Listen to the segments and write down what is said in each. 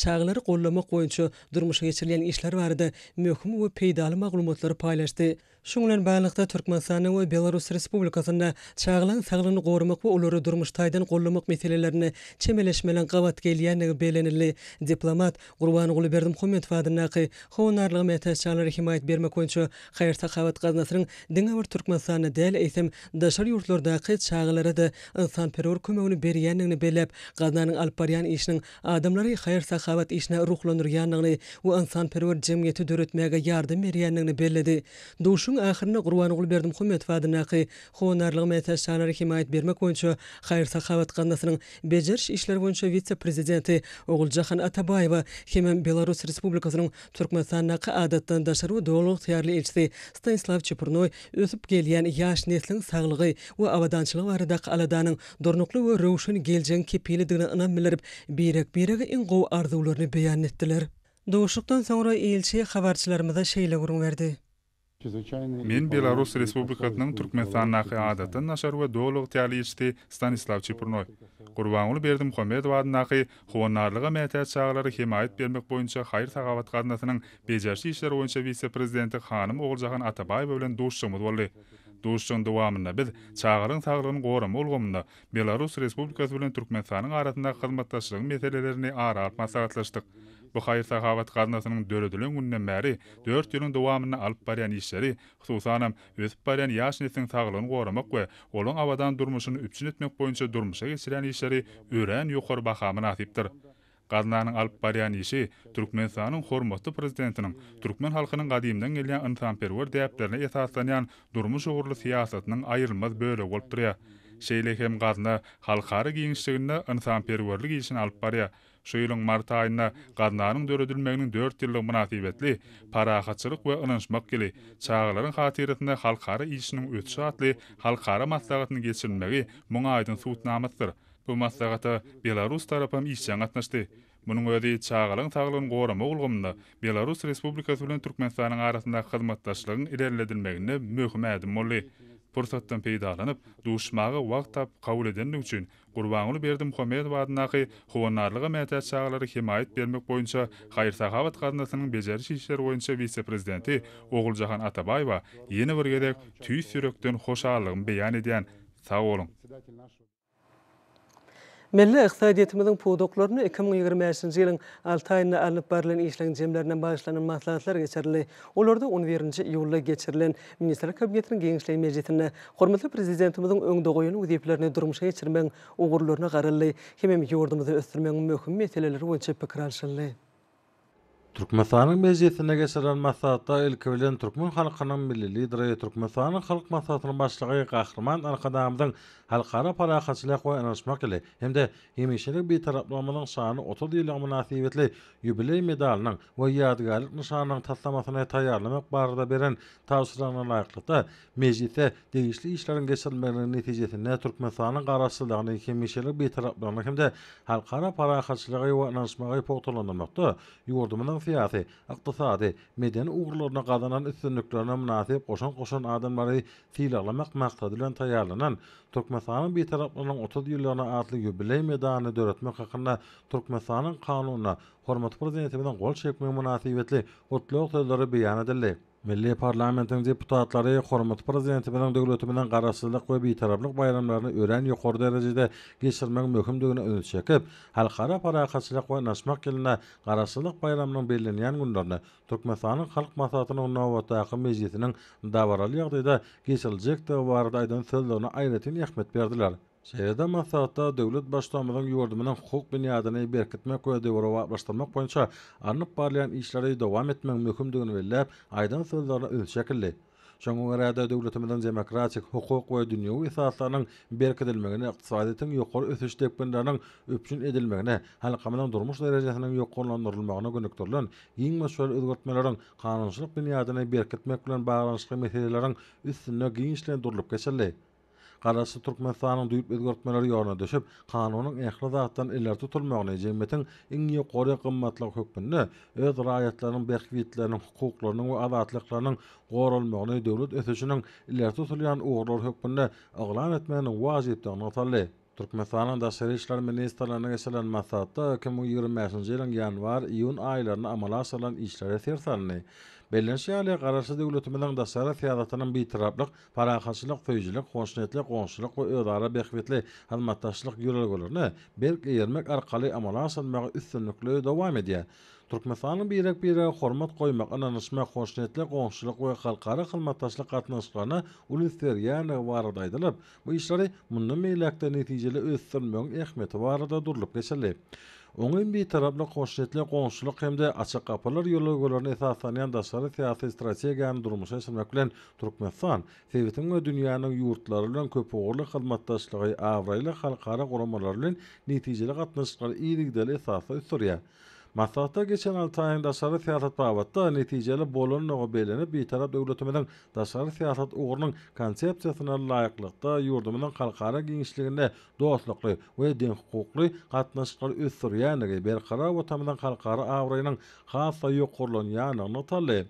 çağları gollamak boýunça durmuşa geçirilen işler barada möhüm we peýdaly maglumatlary paýlaşdy. Şuňlan baglanykda Türkmenistanyň we Belarus Respublikasynda çağlaryň saglygyny gorumak we olary durmuş taýdan gollamak meselelerini çemeleşmelen gabat gelýänligi belenildi. Diplomat Gurbanyň Berdimuhammedow adynaky howunarlygy metäççilere himayet bermek boýunça haýır sakabat gaznasynyň diňe bir Türkmenistanyny däl eýsem daşary ýurtlardaky çağlara da insanperwer kömegini berýänligini belläp, gaznanyň alyp barýan işiniň adamlary haýır sakabat işine ruhlandyrýanlygyny we insanperwer jemgyýeti döretmäge ýardam berýänligini belledi. Duşuň ahyryna Gurbanyň Berdimuhammedow adynaky howunarlygy metäççilere himayet bermek boýunça haýır sakabat gaznasynyň bejeriş işler boýunça vitse-prezidenti Oguljahan Atabayewa hem Belarus Respublikasynyň Türkmenistanyňky adatdan daşary we dowluk täýärli elçisi Stanislav Çipurnoy ösüp gelýän ýaş nesliniň saglygy we awadançylygy barada aladanyň dornukly we rowşan geljegiň kepilidigine ynam bildirip, birek-birege iň gowy arzularyny beýan etdiler. Dowuşukdan soňra elçi habarçylarymyza şeýle gurun berdi. Men Belarus Respublikasynyň Türkmenistanyňky adatdan naşar we dowluk täýärli elçisi Stanislav Çipurnoy Gurbanyň Berdimuhammedow adynaky howunarlyga mätäç çağlary himayet bermek boýunça haýır sagabat gaznasynyň bejerişli işler boýunça vice-prezidenti hanym Oguljahan Atabayew bilen duşuşmyz boldy. Duşuşyň dowamynda biz çağlaryň saglygyny gorumak ulgamynda Belarus Respublikasy bilen Türkmenistanyň arasyndaky hyzmatdaşlygyň meselelerini ara-ara maslahatlaşdyk. Bu haýır sagabat gaznasynyň döredilen günden bäri 4 ýylyň dowamyny alyp barýan işleri, hususan ösüp barýan ýaş nesliniň saglygyny gorumak we olaň awadan durmuşyny üpçün etmek boýunça durmuşa geçiren işleri ören ýokary bahamy nasipdir. Gaznanyň alyp barýan işi Türkmenistanyň hormatly prezidentiniň türkmen halkynyň gadymdan gelýän insanperwer däplerine esaslanýan durmuş ugurly siýasatynyň aýrylmaz bölegi bolup durýar. Şeýle hem gazna halkary giňişliginde insanperwerlik işini alyp barýar. Şu ýylyň mart aýynda gaznanyň döredilmeginiň 4 ýyllyk münasibetli parahatçylyk we ynanşmak geli çağlaryň hatyratynda halkary işiniň ötüşi atly halkara maslahatyny geçirilmegi muňa aýdyn suwtnamatdyr. Bu maslahata Belarus tarapam işçiň gatnaşdy. Munyň özi çağlaryň saglygyny gorumak ulgamynda Belarus Respublikasy bilen Türkmenistanyň arasyndaky hyzmatdaşlygyň ilerledilmegine möhüm ädim boldy. Pursatdan peýdalanyp, duşmagy wagt tap kabul edenlik üçin Gurbanyň Berdimuhammedow adynaky howunarlyga mätäç çağlary himayet bermek boýunça haýır sagabat gaznasynyň bejeriş işleri boýunça vice-prezidenti Oguljahan Atabayewa ýene bir gedek tüýs ýürekden hoşallygyny beýan edýän. Sag bolun. Milli iqtisadiýetimiziň pudoklaryny 2025-nji ýylyň 6 aýyna alyp barilen işleň jemlerinden başlanan maslahatlar geçirildi. Olarda 11-nji iýulda geçirilen Ministrler Kabinetiniň Geňişlik Mejlisinde hormatly prezidentimiziň öňde goýan wezipelerini durmuşa geçirmek ugurlaryna garaldy. Hem ýurdumyzy ösdürmegiň möhüm meseleleri boýunça pikir alşyldy. Türkmenistanyň mejlisine geçirilen maslahatda ilki bilen türkmen halkynyň milli lideri Türkmenistanyň halk maslahatynyň başlygy Gahrman Arkadamyň halkara parahatçylyk we ynanşmak ile hemde hemişelik bir taraplamanyň şany 30 ýylyk münasibetli ýubiley medalynyň we ýadgarlyk nişanynyň taslamasyna taýýarlamak barada beren tawsiranyna laýyklykda mejlise degişli işleriň geçirilmeginiň netijesinde Türkmenistanyň garaşsyzlygyny hemişelik bir taraplamanyň hemde halkara parahatçylygy we ynanşmagy pogtalandyrmakda ýurdumynyň siyasi, iqtisadi, medeni ugurlaryna gazanan üstünlüklerine münasip goşan adamlary silahlamak maksady bilen taýýarlanan Türkmenistanyň bir taraplarının 30 ýyllygyna atly ýubiley medanyny döretmek hakynda Türkmenistanyň kanunyna hormat prezidenti bilen gol çekmek münasibetli otluk sözleri beýan edildi. Milli parlamentiň deputatlary hormat prezidenti bilen döwleti bilen garaşsyzlyk we bitaraplyk bayramlaryny ören ýokary derejede geçirmek möhümdigine öňe çekip, halkara parahatçylyk we naşmak ýylyna garaşsyzlyk bayramynyň bellenýän günlerini Türkmenistanyň halk maslahatynyň nowatdaky mejlisiniň dawaraly ýagdaýda geçiriljekdi barada aýdan sözlerine aýratyn ähmet berdiler. Şeýle maslahatda döwlet başçylygymyzyň ýurdumynyň hukuk büniadyny berkitmek we döwratlaşdyrmak boýunça anyp barýan işleri dowam etmek möhümdigini belläp, aýdan sözlerine öňe çekildi. Şoňa görä döwletimizin demokratik hukuk we dünýäwi esaslarynyň berkitilmegine, ykdysadyň ýokary ösüş tekbirleriniň öpçün edilmegine, halkymyzyň durmuş derejesiniň ýokarlandyrylmagyna gönükdirilen giň meşhur özgertmeleriň kanunçylyk büniadyny berkitmek bilen baglanyşly meseleleriň üstüne giňişlen durulyp geçirildi. Garaşy Türkmenistanyň duýup özgertmeleri ýoluna düşüp, kanunyň ähli zatdan eller tutulmagyny jemgyýetiň iň ýokary gymmatly hökmünde öz raýatlarynyň berkiwetleriniň hukuklarynyň we azatlyklarynyň goralmagyny döwlet ösüşiniň eller tutulýan ugurlar hökmünde aglan etmeginiň wajypdygyny ataldy. Türkmenistan'ın Daşary işler ministrliğine geçilen maslahatda 2025-nji ýylyň ýanwar-iýun aýlaryna amala asyrylan işlere sersanly. Bellenşi ýaly garaşy döwletimiziň daşary syýasatynyň bitiraplyk, parahaçylyk, föýjilik, hoşnetlik, goňşulyk we özara behwetli halmatdaşlyk ýörelgelerini berk eýermek arkaly amala asyrmagy üstünlikli dowam edýär. Türkmenistanyň birek hormat goýmak, ananyşmak, hoşnetlik, goňşulyk we halkara halmatdaşlyk gatnaşyklaryna uluslar ýany baradaýdylyp, bu işleri mundan meýlekde netijeli ösdürmegiň ähmiýeti barada durulyp geçildi. Oňun bir taraply hoşnetlik, goňşulyk hemde açyk kapylar ýolagolaryny esaslanýan daşary syýasy strategiýany durmuşa geçirmek bilen Türkmenistan sebetiň we dünýäniň ýurtlary bilen köp ogurly halmatdaşlygy awraýly halkara guramalar bilen netijeli gatnaşyklary ýygydaly esasy üstürýär. Maslahatda geçen 6 aýyň daşary syýasat babatda netijeli bolanyny belenip bir tarap döwletimiziň daşary syýasat ugurunyň konsepsiýasyna laýyklykda ýurdumyzyň halkara giňişliginde dostlukly we deň hukukly gatnaşyklary ösdürýänligi berkarar otamyzyň halkara awraýynyň hassa ýokurlanýanyny taly.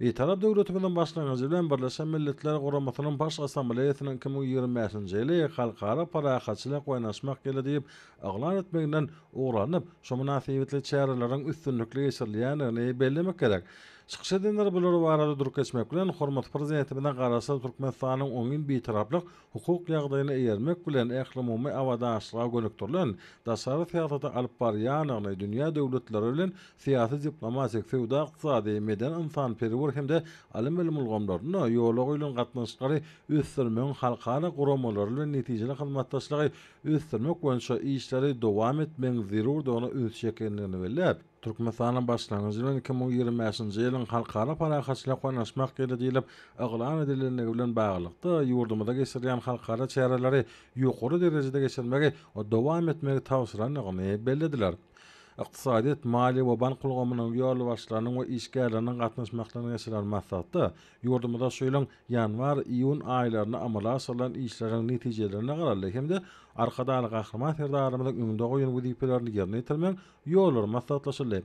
Bir tarap döwletimiziň başlangyjy bilen Birleşen Milletler Guramasynyň baş assambleýasynyň 2025-nji ýyly halkara parahaçylyk we naşmak geldi diýip aglan etmeginden uğranyp, şu münasibetli çärelerin üstünlikli geçirilýänini bellemek gerek. Çykyş edenler bular barada durup geçmek bilen hormat prezidentimiň garasy Türkmenistanyň oňun bir taraplyk hukuk ýagdaýyny eýermek bilen ähli awadaşlyga gönükdirilen daşary syýasaty alyp barýanyny dünýä döwletleri bilen syýasy diplomatik, feodal, ykdysady, meden insan perwer hemde alim bilim ulgamlaryny ýola goýulan gatnaşyklary ösdürmegiň halkara guramalary bilen netijeli halmatdaşlygy ösdürmek boýunça işleri dowam etmegi zerur dogany ölçekenligini bellep, Türkmenistanyň başlangyjy bilen 2025-nji ýylyň halkara parahaçylyk we naşmak geldi diýilip aglan edilenligi bilen baglykda ýurdumyzda geçirilýän halkara çäreleri ýokary derejede geçirmegi we dowam etmegi tawsyranyny bellediler. Iqtisadiyet, mali we bank gulgamynyň ýol başlarynyň we işgärleriniň gatnaşmaklaryny geçiren maslahatda ýurdumyzda şu ýylyň ýanwar-iýun aýlaryna amala asyrylan işleriň netijelerine garaly hemde arkadaly gahrman serdarymyzyň öňünde goýan wezipelerini ýerine ýetirmek ýollar maslahatlaşyldy.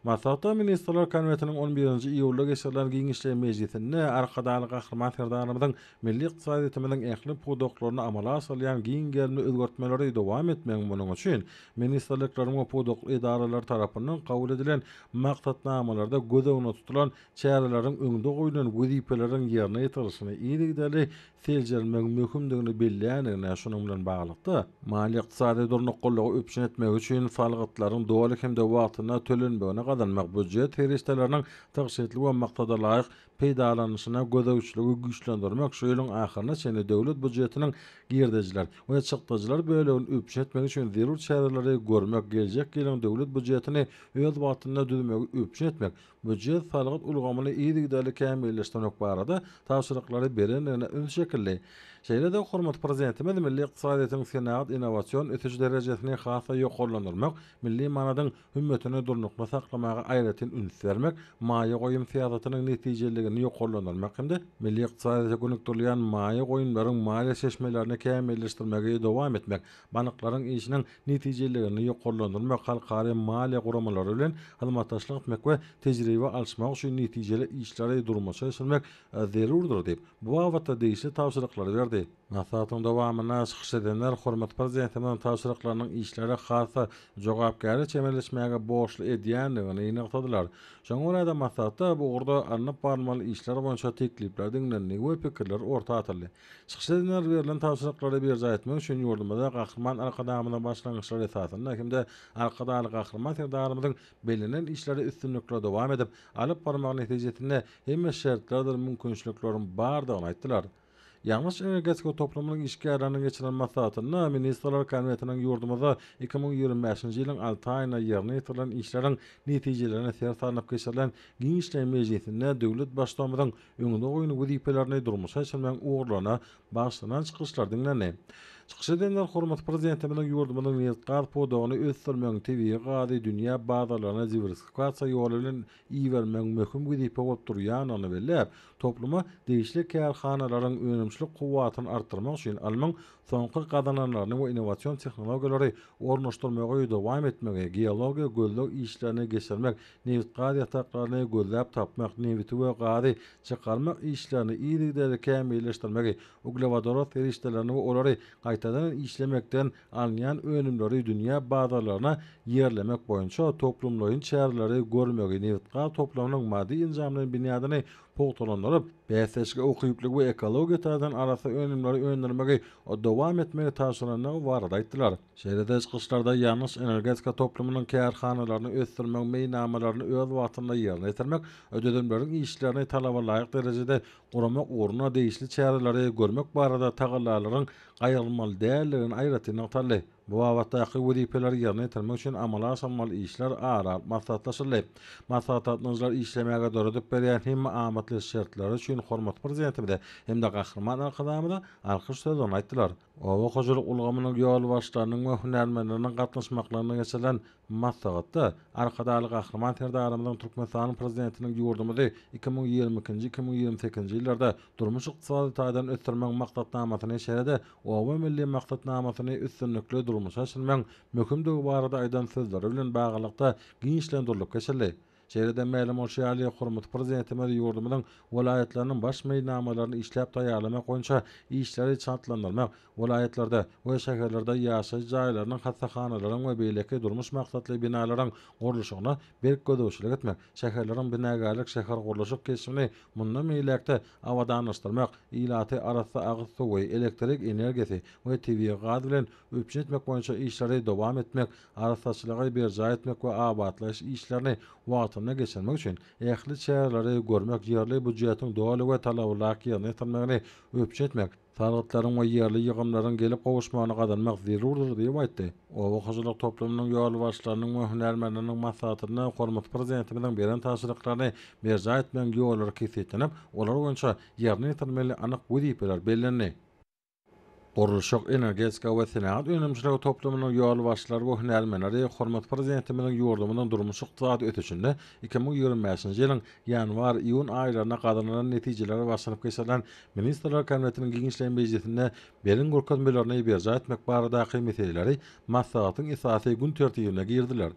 Maslahatda Ministrler Kabinetiniň 11-nji iýulda geçirilen giňişler mejlisinde arkadaly gahrman serdarymyzyň milli ykdysadyýetimiziň ähli pudoklaryny amala asyrlan giňgerini özgertmeleri dowam etmegi munyň üçin ministrlikleriň we podokly idaralar tarapyndan kabul edilen maksatnamalarda göz öňünde tutulan çäreleriň öňünde goýulan wezipeleriň ýerine ýetirilişini ýygydaly seljermek möhümdigini belläýänine şonuň bilen baglykda mali ykdysady durnuk gollagy öpüşen etmek üçin salgatlaryň dowaly hemde wagtyna tölenmegine gazanmak budjet herişdeleriniň tagşetli we maksada laýyk peýdalanyşyna gözegçiligi güýçlendirmek şu ýylyň ahyryna çenli döwlet budjetiniň girdijiler we çykdyjylar bölegini öpüşen etmek üçin zerur çäreleri görmek, geljek ýylyň döwlet budjetini öz wagtyna düzmegi öpüşen etmek, budjet salgat ulgamyny ýygydaly kämilleşdirmek barada tawşyryklary berenine ölçekli. Şeýle-de hormat prezidentimiz milli ykdysadyýetyň senat innowasion ötüş derejesini hassa ýokurlandyrmak, milli manadyň hümmetini durnukly saklamaga aýratyn üns bermek, maýa goýum syýasatynyň netijeligini ýokurlandyrmak hemde milli ykdysadyýetde gönükdirilýän maýa goýumlaryň maliýe seçmelerini kämilleşdirmegi dowam etmek, banklaryň işiniň netijeligini ýokurlandyrmak, halkary maliýe guramalary bilen halmatdaşlyk etmek we tejribe alşmak üçin netijeli işleri durmuşa geçirmek zerurdur diýip bu wagtda değişli tawşyryklary berdi. Maslahatyň dowamyna çykyş edenler hormat prezidentimiň tawşyryklarynyň işleri hassa jogapkary çemerleşmäge borçly edýänligini ýygnakdylar. Şoňa da maslahatda bu urda alınıp barmaly işler boýunça teklipler dinlendi we pikirler orta atyldy. Çykyş edenler berilen tawşyryklary berja etmek üçin ýurdumyzda gahrman arkadamyna başlangyçlar esasynda hemde arkadaly gahrman serdarymyzyň belenen işleri üstünlikle dowam edip alyp barmak netijesinde hemme şertlerdir mümkinçiliklerin bardygyny aýtdylar. Ýalňyş energetika toplumynyň işgärlerini geçiren maslahatyna Ministrler Kabinetiniň ýurdumyzda 2025-nji ýylyň 6 aýyna ýerine ýetirilen işleriň netijelerini sersanlyp geçirilen giňişler mejlisinde döwlet başçymyzyň öňünde goýulan wezipelerini durmuşa geçirmek uğurlaryna başlanan çykyşlar dinlendi. Çykyş edenler hormat prezidentimiň ýurdumynyň ýetgär podogyny ösdürmegiň tebii gady dünýä bazalaryna diversifikasiýa ýoly bilen iýermek möhüm wezipe bolup durýanyny bellep, topluma değişli kärhanalaryň önümçilik kuwatyny artdyrmak üçin alymyň soňky gazananlaryny we innowasion tehnologiýalary ornaşdyrmagy dowam etmegi, geologiýa gözleg işlerini geçirmek, neft gaz ýataklaryny gözläp tapmak, neft we gazy çykarmak işlerini ýygydaly kämilleşdirmegi, uglewadorat erişdelerini we olary aytadan işlemekten alınyan önümleri dünya bazarlarına yerlemek boyunça toplumlaryň çäreleri görmegi niwitga toplamyň maddi injamlaryň binýadyny pogtalandyryp, bäsleşge okyplyk we ekologiýa taýdan arasy önümleri öňdermegi dowam etmegi taşyranyny barada aýtdylar. Şeýle çykyşlarda ýalnys energetika toplamynyň kärhanalaryny ösdürmek meýnamalaryny öz wagtynda ýerine ýetirmek, ödedimleriň işlerini talaba laýyk derejede guramak uğruna değişli çäreleri görmek barada tagallalaryň gaýrylmaly däldigini aýratyny taly. Bu wagtdaky wezipeleri ýerine ýetirmek üçin amala aşanmaly işler ara maslahatlaşyly. Maslahatçylar işlemäge döredip berýän hem amatly şertleri üçin hormat prezidentimize hem de gahrman arkadamyna alkyş sözlerini aýtdylar. Owa hojalyk ulgamynyň ýol başlarynyň we hünärmenläriniň gatnaşmaklaryna geçilen maslahatda arkadaly gahrman terdarymyň Türkmenistanyň prezidentiniň ýurdumyzy 2022-2028 ýyllarda durmuş ykdysady taýdan ötürmek maksatnamasyny şerede owa milli maksatnamasyny üstünlikli durmuşa aşyrmak möhümdigi barada aýdan sözleri bilen bagalykda giňişlendirilip geçildi. Şeýle ma'lum bolýarly hormat prezidentimiz ýurdumynyň welaýatlarynyň baş meýnamalaryny işläp taýýarlamak boýunça işleri çatlandyrmak, welaýatlarda we şäherlerde ýaşaýy jaýlarynyň hastahanalaryň we beýleki durmuş maksatly binalaryň gurulşygyna berk gödäwçilik etmek, şäherleriň binagärlik şäher gurulşyk kesimini mundan meýlekde awadaňlaşdyrmak, ilaty arasy agyz suwy, elektrik energiýasy we TV gaz bilen öpçün etmek boýunça işleri dowam etmek, arasaçylygy berja etmek we abadlaş işlerini wagtyna geçirmek üçin ähli çäreleri görmek, ýerli budjetyň doly we talablaryny ýerine ýetirmegini öpçün etmek, salatlaryň we ýerli ýygrymlaryň gelip gowuşmagyna gadanmak zerurdur diýip aýtdy. Owa hojalyk toplamynyň ýol başlarynyň we hünärmenläriniň maslahatyna hormat prezidentimiň beren taşyryklaryny berja etmän ýollar kesetlenip, olar boýunça ýerine ýetirmeli anyk wezipeler bellenli. Gurulşyk energetika we senaat önümçiligi toplamynyň ýol başlary we hünärmenleri hormat prezidentimiň ýurdumynyň durmuş ykdysady ötüşinde 2025-nji ýylyň ýanwar-iýun aýlaryna gadanan netijeleri başlanyp geçirilen Ministrler Kabinetiniň giňişleýän meclisinde berin görkezmelerini berja etmek baradaky meseleleri maslahatyň esasy gün tertibine girdiler.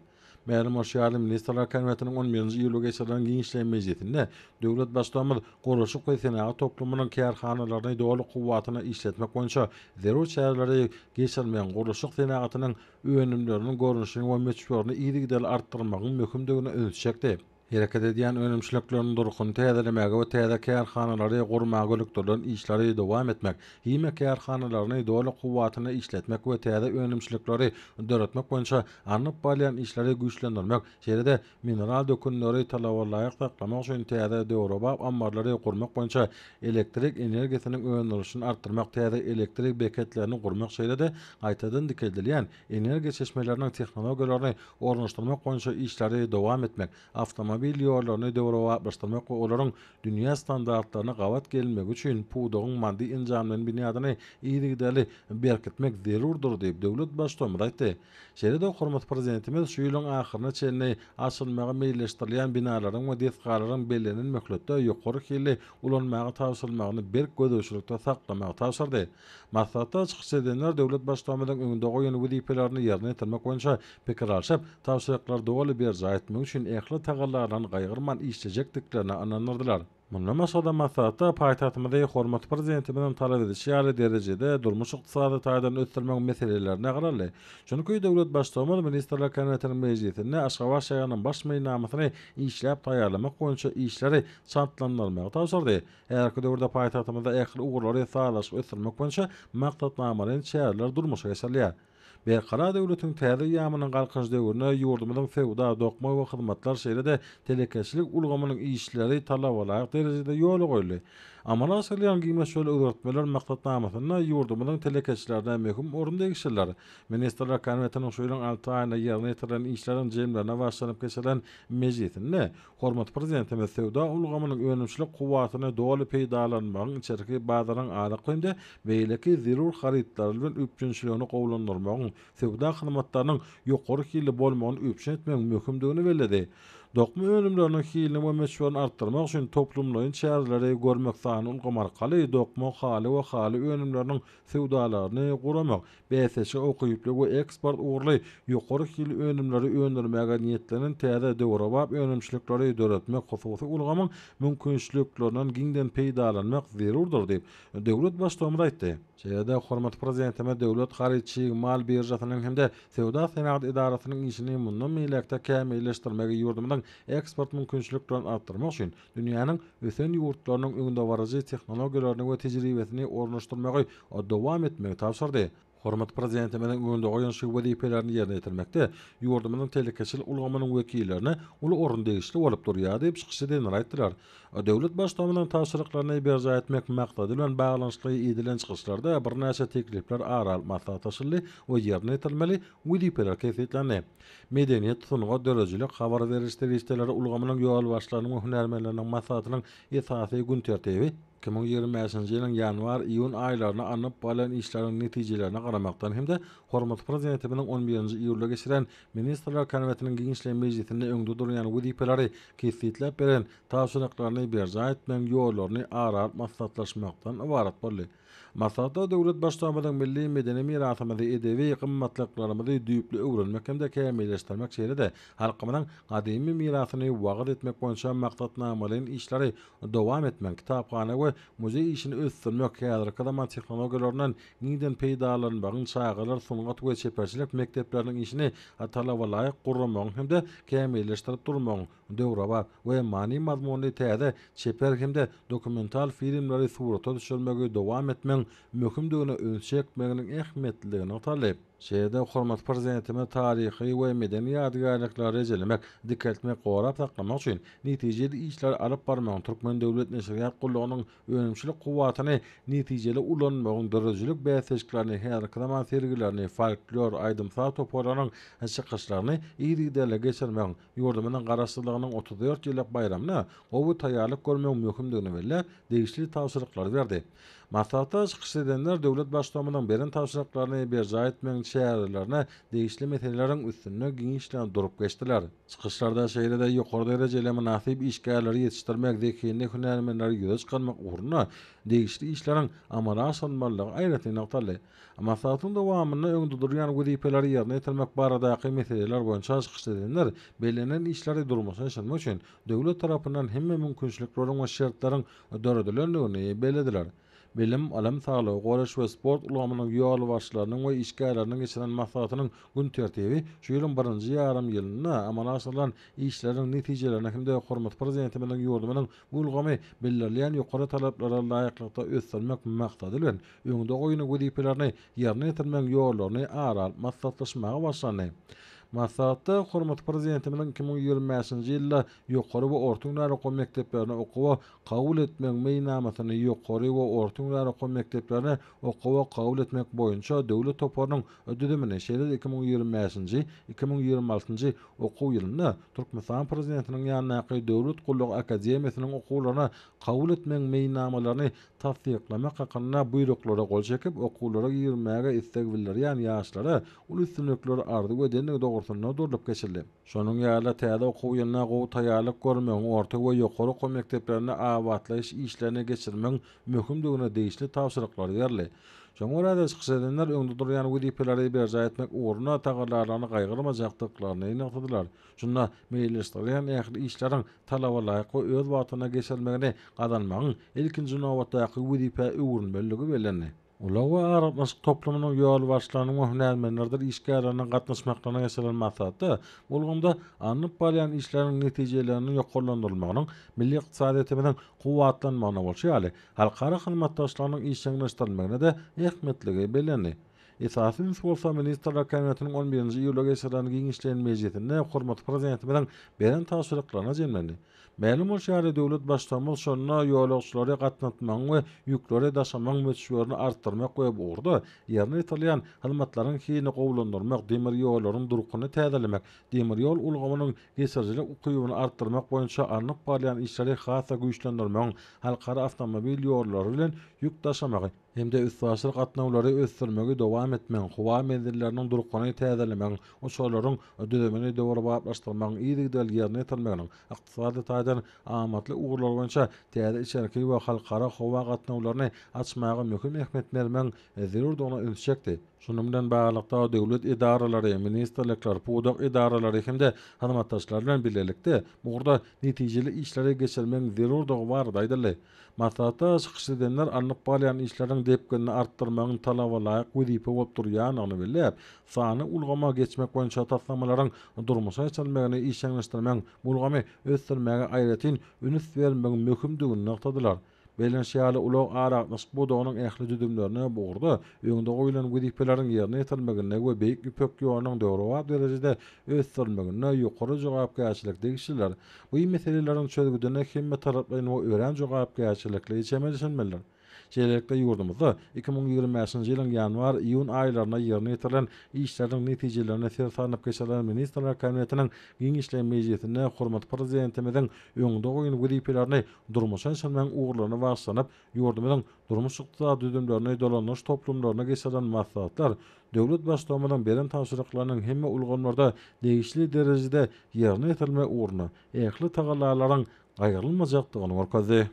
Ma'lum bolýarly Ministrler Kabinetiniň 11-nji ýyly geçirilen giňişleýän meclisinde döwlet başçymyz gurulşyk we senaat toplamynyň kärhanalaryny doly kuwwatyna işletmek boýunça zerur çäreleri geçirmeýän gurulşyk senatynyň önümlerini görnüşini we meçhurlygyny ýygy artdyrmagyň möhümdigini ölçekdi. Hereket edýän önümçiliklerini durgun täzelemege we täze kärhanalary gurmagy ölükdirlen işleri dowam etmek, hime kärhanalaryny doly kuwwatyna işletmek we täze önümçilikleri döretmek boýunça anyp bolýan işleri güýçlendirmek, şeýle mineral dökünleri talaba laýyk saklamak üçin täze döwreba ambarlary gurmak boýunça elektrik energiýasynyň öňdürüşini artdyrmak, täze elektrik beketlerini gurmak, şeýle aýtadan dikildilýän energiýa çeşmeleriniň tehnologiýalaryny ornaşdyrmak boýunça işleri dowam etmek, avtomobil ýollaryny döwreba başlamak we olaryň dünýä standartlaryna gawat gelmegi üçin puwdugyň maddi injamlaryň binýadyny ýygy berkitmek zerurdur diýip döwlet başçymyz aýtdy. Şeýle hormat prezidentimiz şu ýylyň ahyryna çenli açylmagy meýilleşdirilýän binalaryň we desgalaryň belenen möhletde ýokary hili ulanmagy tawsylmagyny berk gödäwçilikde saklamagy taşyrdy. Maslahatda çykyş edenler döwlet başçymyzyň öňünde goýan wezipelerini ýerine ýetirmek boýunça pikir alşyp, tawsiýeler doly berja etmek üçin ähli tagallaryň gaýgyrman işlejekdiklerini anandyrdylar. Mundan masada maslahatda paýtagtymyzda hormat prezidentimiň talap edişi ýaly derejede durmuş ykdysady taýdan ötürmek meselelerine garaly. Çünki döwlet başçymyz Ministrler Kabinetiniň meclisinde Aşgabat şäheriniň baş meýnamasyny işläp taýýarlamak boýunça işleri çatlandyrmagy taşyrdy. Ägär döwürde paýtagtymyzda ähli ugurlary sagaşyp ötürmek boýunça maksatnamalaryň çäreler durmuşa geçirilýär. Berkara döwletiň täze ýamynyň galkyş döwrüne ýurdumynyň fewda, dokma we hyzmatlar şeýle telekeşlik ulgamynyň işleri talabalaryň derejede ýoly goýuldy. Amala aşylýan giňeşli öwretmeler maksatnamasyna ýurdumynyň telekeşlerine möhüm orunda geçirler. Ministrler Kabinetiniň şu ýylyň 6 aýyna ýerine ýetirilen işleriň jemlerine başlanyp geçirilen meclisinde hormat prezidentimiz fewda ulgamynyň önümçilik kuwwatyny doly peýdalanmagyň içerki bazaryň alakyny beýleki zerur haritlar bilen öpçünçiligini gowlandyrmagyň fewda hyzmatlarynyň ýokary hili bolmagyny öpçün etmek möhümdigini bellädi. Dokma önümlerinin hilini we meşruatını arttırmak üçin toplumlaryň çäreleri görmek sany ulgamarkaly dokma haly we haly önümleriniň sewdalaryny guramak, BSC okuyuply we eksport uğurly ýokary hil önümleri öndürmäge niýetlenen täze döwre bap önümçilikleri döretmek hususy ulgamyň mümkinçiliklerinden giňden peýdalanmak zerurdur diýip döwlet başçymy aýtdy. Şeýle hormat prezidentime döwlet hariçy mal birjasynyň hemde sewda senagat idarasynyň işini mundan meýlekde kämilleşdirmegi ýurdumyň eksport mümkinçiliklerini artdyrmak üçin dünýäniň ösen ýurtlarynyň öňünde barajy tehnologiýalaryny we tejribesini ornaşdyrmagy dowam etmegi tapşyrdy. Hormat prezidentimiň öňünde goýan şu wezipelerini ýerine ýetirmekde ýurdumyň telekeçil ulgamanyň wekillerini uly orun degişli bolup durýar diýip çykyş edenler aýtdylar. Döwlet başçylygynyň tapşyryklaryny berja etmek maksady bilen baglanşykly edilen çykyşlarda bir näçe teklipler aral maslahatçyly we ýerine ýetilmeli wezipeler kesitlendi. Medeniýet sunuga dörejilik habar berişleri işleri ulgamanyň ýol başlarynyň we hünärmenleriniň maslahatynyň esasy gün tertibi 2025-nji ýylyň ýanwar-iýun aýlaryna anyp bolan işleriň netijelerine garamakdan hemde hormat prezidentimiň 11-nji iýulda geçiren ministrler kabinetiniň giňişli mejlisinde öňde durýan wezipeleri kesitläp beren tapşyryklaryny berja etmek ýollaryny aral maslahatlaşmakdan ibarat boldy. Maslahatda döwlet başçylygynyň milli medeni mirasymyzy edebi gymmatlyklaryny düýpli öwrenmek hemde kämilleşdirmek şeýle-de halkymyň gadymy mirasyny wagt etmek boýunça maksatnamalaryň işleri dowam etmek, kitapxana we muzey işini ösdürmek häzirki zaman tehnologiýalarynyň giňden peýdalanmagyň çağalar sunugat we çeperçilik mekdepleriniň işini talaba laýyk guramagyň hemde kämilleşdirip durmagyň döwre bar we many mazmunly täze çeper hemde dokumental filmleri surata düşürmegi dowam etmek möhümdigine ölçekmeginiň ähmiýetliligini talap. Şeýle hormat prezidentime taryhy we medeni ýadygärlikleri ejelemek, dikkatmek gorap saklamak üçin netijeli işler alyp barmagyň Türkmen döwlet neşriýat gullugynyň önümçilik kuwatyny netijeli ulanmagyň dörejilik bäsleşiklerini häzirki zaman sergilerini, folklor, aýdymsal toplanyň çykyşlaryny ýeride geçirmek, ýurdumyň garaşsyzlygynyň 34 ýyllyk bayramyna owy taýýarlyk görmek möhümdigini belläp, degişli tapşyryklar berdi. Maslahatda çykyş edenler döwlet başçylygynyň beren tapşyryklaryny berja etmek şäherlerine degişli meseleleriň üstünde giňişlen durup geçdiler. Çykyşlarda şeýle-de ýokary derejeli münasip işgärleri ýetişdirmek, zekini hünärmenleri ýüze çykarmak uğruna degişli işleriň amala aşylmalylygy aýratyny aýtdy. Maslahatyň dowamyny öňde durýan wezipeleri ýerine ýetirmek baradaky meseleler boýunça çykyş edenler belenen işleri durmasyny şermek üçin döwlet tarapyndan hemme mümkinçilikleriň we şertlaryň döredilendigini belediler. Bilim, alam sağlığı, goraş we sport ulamanyň ýol başlarynyň we işgärleriniň geçiren maslahatynyň gün tertibi şu ýylyň 1-nji ýarym ýylyna amala aşyrylan işleriň netijelerini hemde hormat prezidentimiň ýurdumynyň ulgamy bellerleýän ýokary talaplara laýyklykda ösdürmek maksady bilen öňde goýuny wezipelerini ýerine ýetirmek ýollaryny aral maslahatlaşmagy başlandy. Maslahatda hormat prezidentimiň 2025-nji ýylda ýokary we orta ünär okuw mekdeplerine okuwa kabul etmek meýnamasyny ýokary we orta ünär okuw mekdeplerine okuwa kabul etmek boýunça döwlet toplarynyň ödedimini şeýle 2025-nji 2026-njy okuw ýylyna Türkmenistan prezidentiniň ýanyna döwlet gulluk akademiýasynyň okuwlaryna kabul etmek meýnamalaryny tasdiklamak hakynda buyruklara gol çekip okuwlara girmäge istek bildirýän ýaşlara ul üstünlikleri ardy we denli dogrusyna durdup geçildi. Şonuň ýaly täze okuw ýylyna gowy taýýarlyk görmek, orta we ýokary okuw mekdeplerine awatlaş işlerini geçirmek möhümdigine degişli tapşyryklar berildi. Şoňa görä çykyş edenler öňde durýan wezipeleri berja etmek uğruna tagarlaryny gaýgyrmajakdyklaryny aýnadylar. Şunda meýilleşdirýän ähli işleriň talaba laýyk we öz watyna geçirmegini gazanmagyň ilkinji nowatdaky wezipe öwrünmeligi bellendi. Ulawa aratlaşyk toplumynyň ýol başlarynyň we hünärmenlerdir işgärlerine gatnaşmaklaryna geçiren maslahatda bolganda anyp barýan işleriň netijelerini ýokarlandyrmagyň milli ykdysadyýetimiň kuwatlanmagyna bolýar. Halkara hyzmatdaşlarynyň işçiňleşdirilmegine de ähmiýetligi bellendi. Esasyn bolsa ministrler kabinetiniň 11-nji iýulda geçiren giňişleýän mejlisinde hormat prezidentimiň beren tapşyryklaryna jemlendi. Ma'lum bolýar döwlet başçylygy şonda ýolagçylary gatnatmagyň we ýükleri daşamagyň möçberini artdyrmak we burda ýerine ýetilýän hyzmatlaryň hini gowlandyrmak, demir ýollaryň durukyny täzelemek, demir ýol ulgamanyň geçerjilik ukybyny artdyrmak boýunça anyp barýan işleri hasa güýçlendirmek, halkara awtomobil ýollary bilen ýük daşamagy hem de üstbaşlyk gatnawlary ösdürmegi dowam etmeň, howa menzilleriniň durukany täzelemeň, oşolaryň ödemini dogry baglaşdyrmagyň ýygydyl ýerine ýetirmeginiň ykdysady taýdan amatly ugurlar boýunça täze içerki we halkara howa gatnawlaryny açmagy möhüm ähmiýet bermeň zerur dogry ölçekdi. Şunun bilen baglykda döwlet idaralary, ministrlikler, pudak idaralary hemde hyzmatdaşlar bilen birlikde burada netijeli işleri geçirmeň zerur dogy bar daýdylar. Maksatda çykyş edenler alınıp balyan işleriň depkenini artdyrmagyň talaba laýyk wezipe bolup durýanyny bilip, sany ulgama geçmek boýunça taslamalaryň durmuşa geçilmegini işleňleşdirmeň, ulgamy ösdürmäge aýratyn ünüs bermeň möhümdigini noktadylar. Belenşýaly ulug araqlyş bu doganyň ähli düdümlerine bugurdy. Öňde goýulan wezipeleriň ýerine ýetirmegine we beýik üpek ýonyň dogry derejede ösdürmegine ýokary jogapkärçilik degişler. Bu meselelerin çözgüdüne hemme taraplaryň we ören jogapkärçilikli içeme düşünmeliler. Şeýlelikde ýurdumyzda 2025-nji ýylyň ýanwar-iýun aýlaryna ýerine ýetirilen işleriň netijelerini sersanlyp geçirilen Ministrler Kabinetiniň giňişle mejlisinde hormat prezidentimiziň öňünde goýulan wezipelerini durmuşa geçirmeň ugurlaryny başlanyp, ýurdumyzyň durmuş ykdysady düdümlerini dolanyş toplumlaryna geçirilen maslahatlar döwlet başlamadan beren tapşyryklarynyň hemme ulgamlarda degişli derejede ýerine ýetirilme uğruna ähli tagallalaryň gaýrylmajakdygyny görkezdi.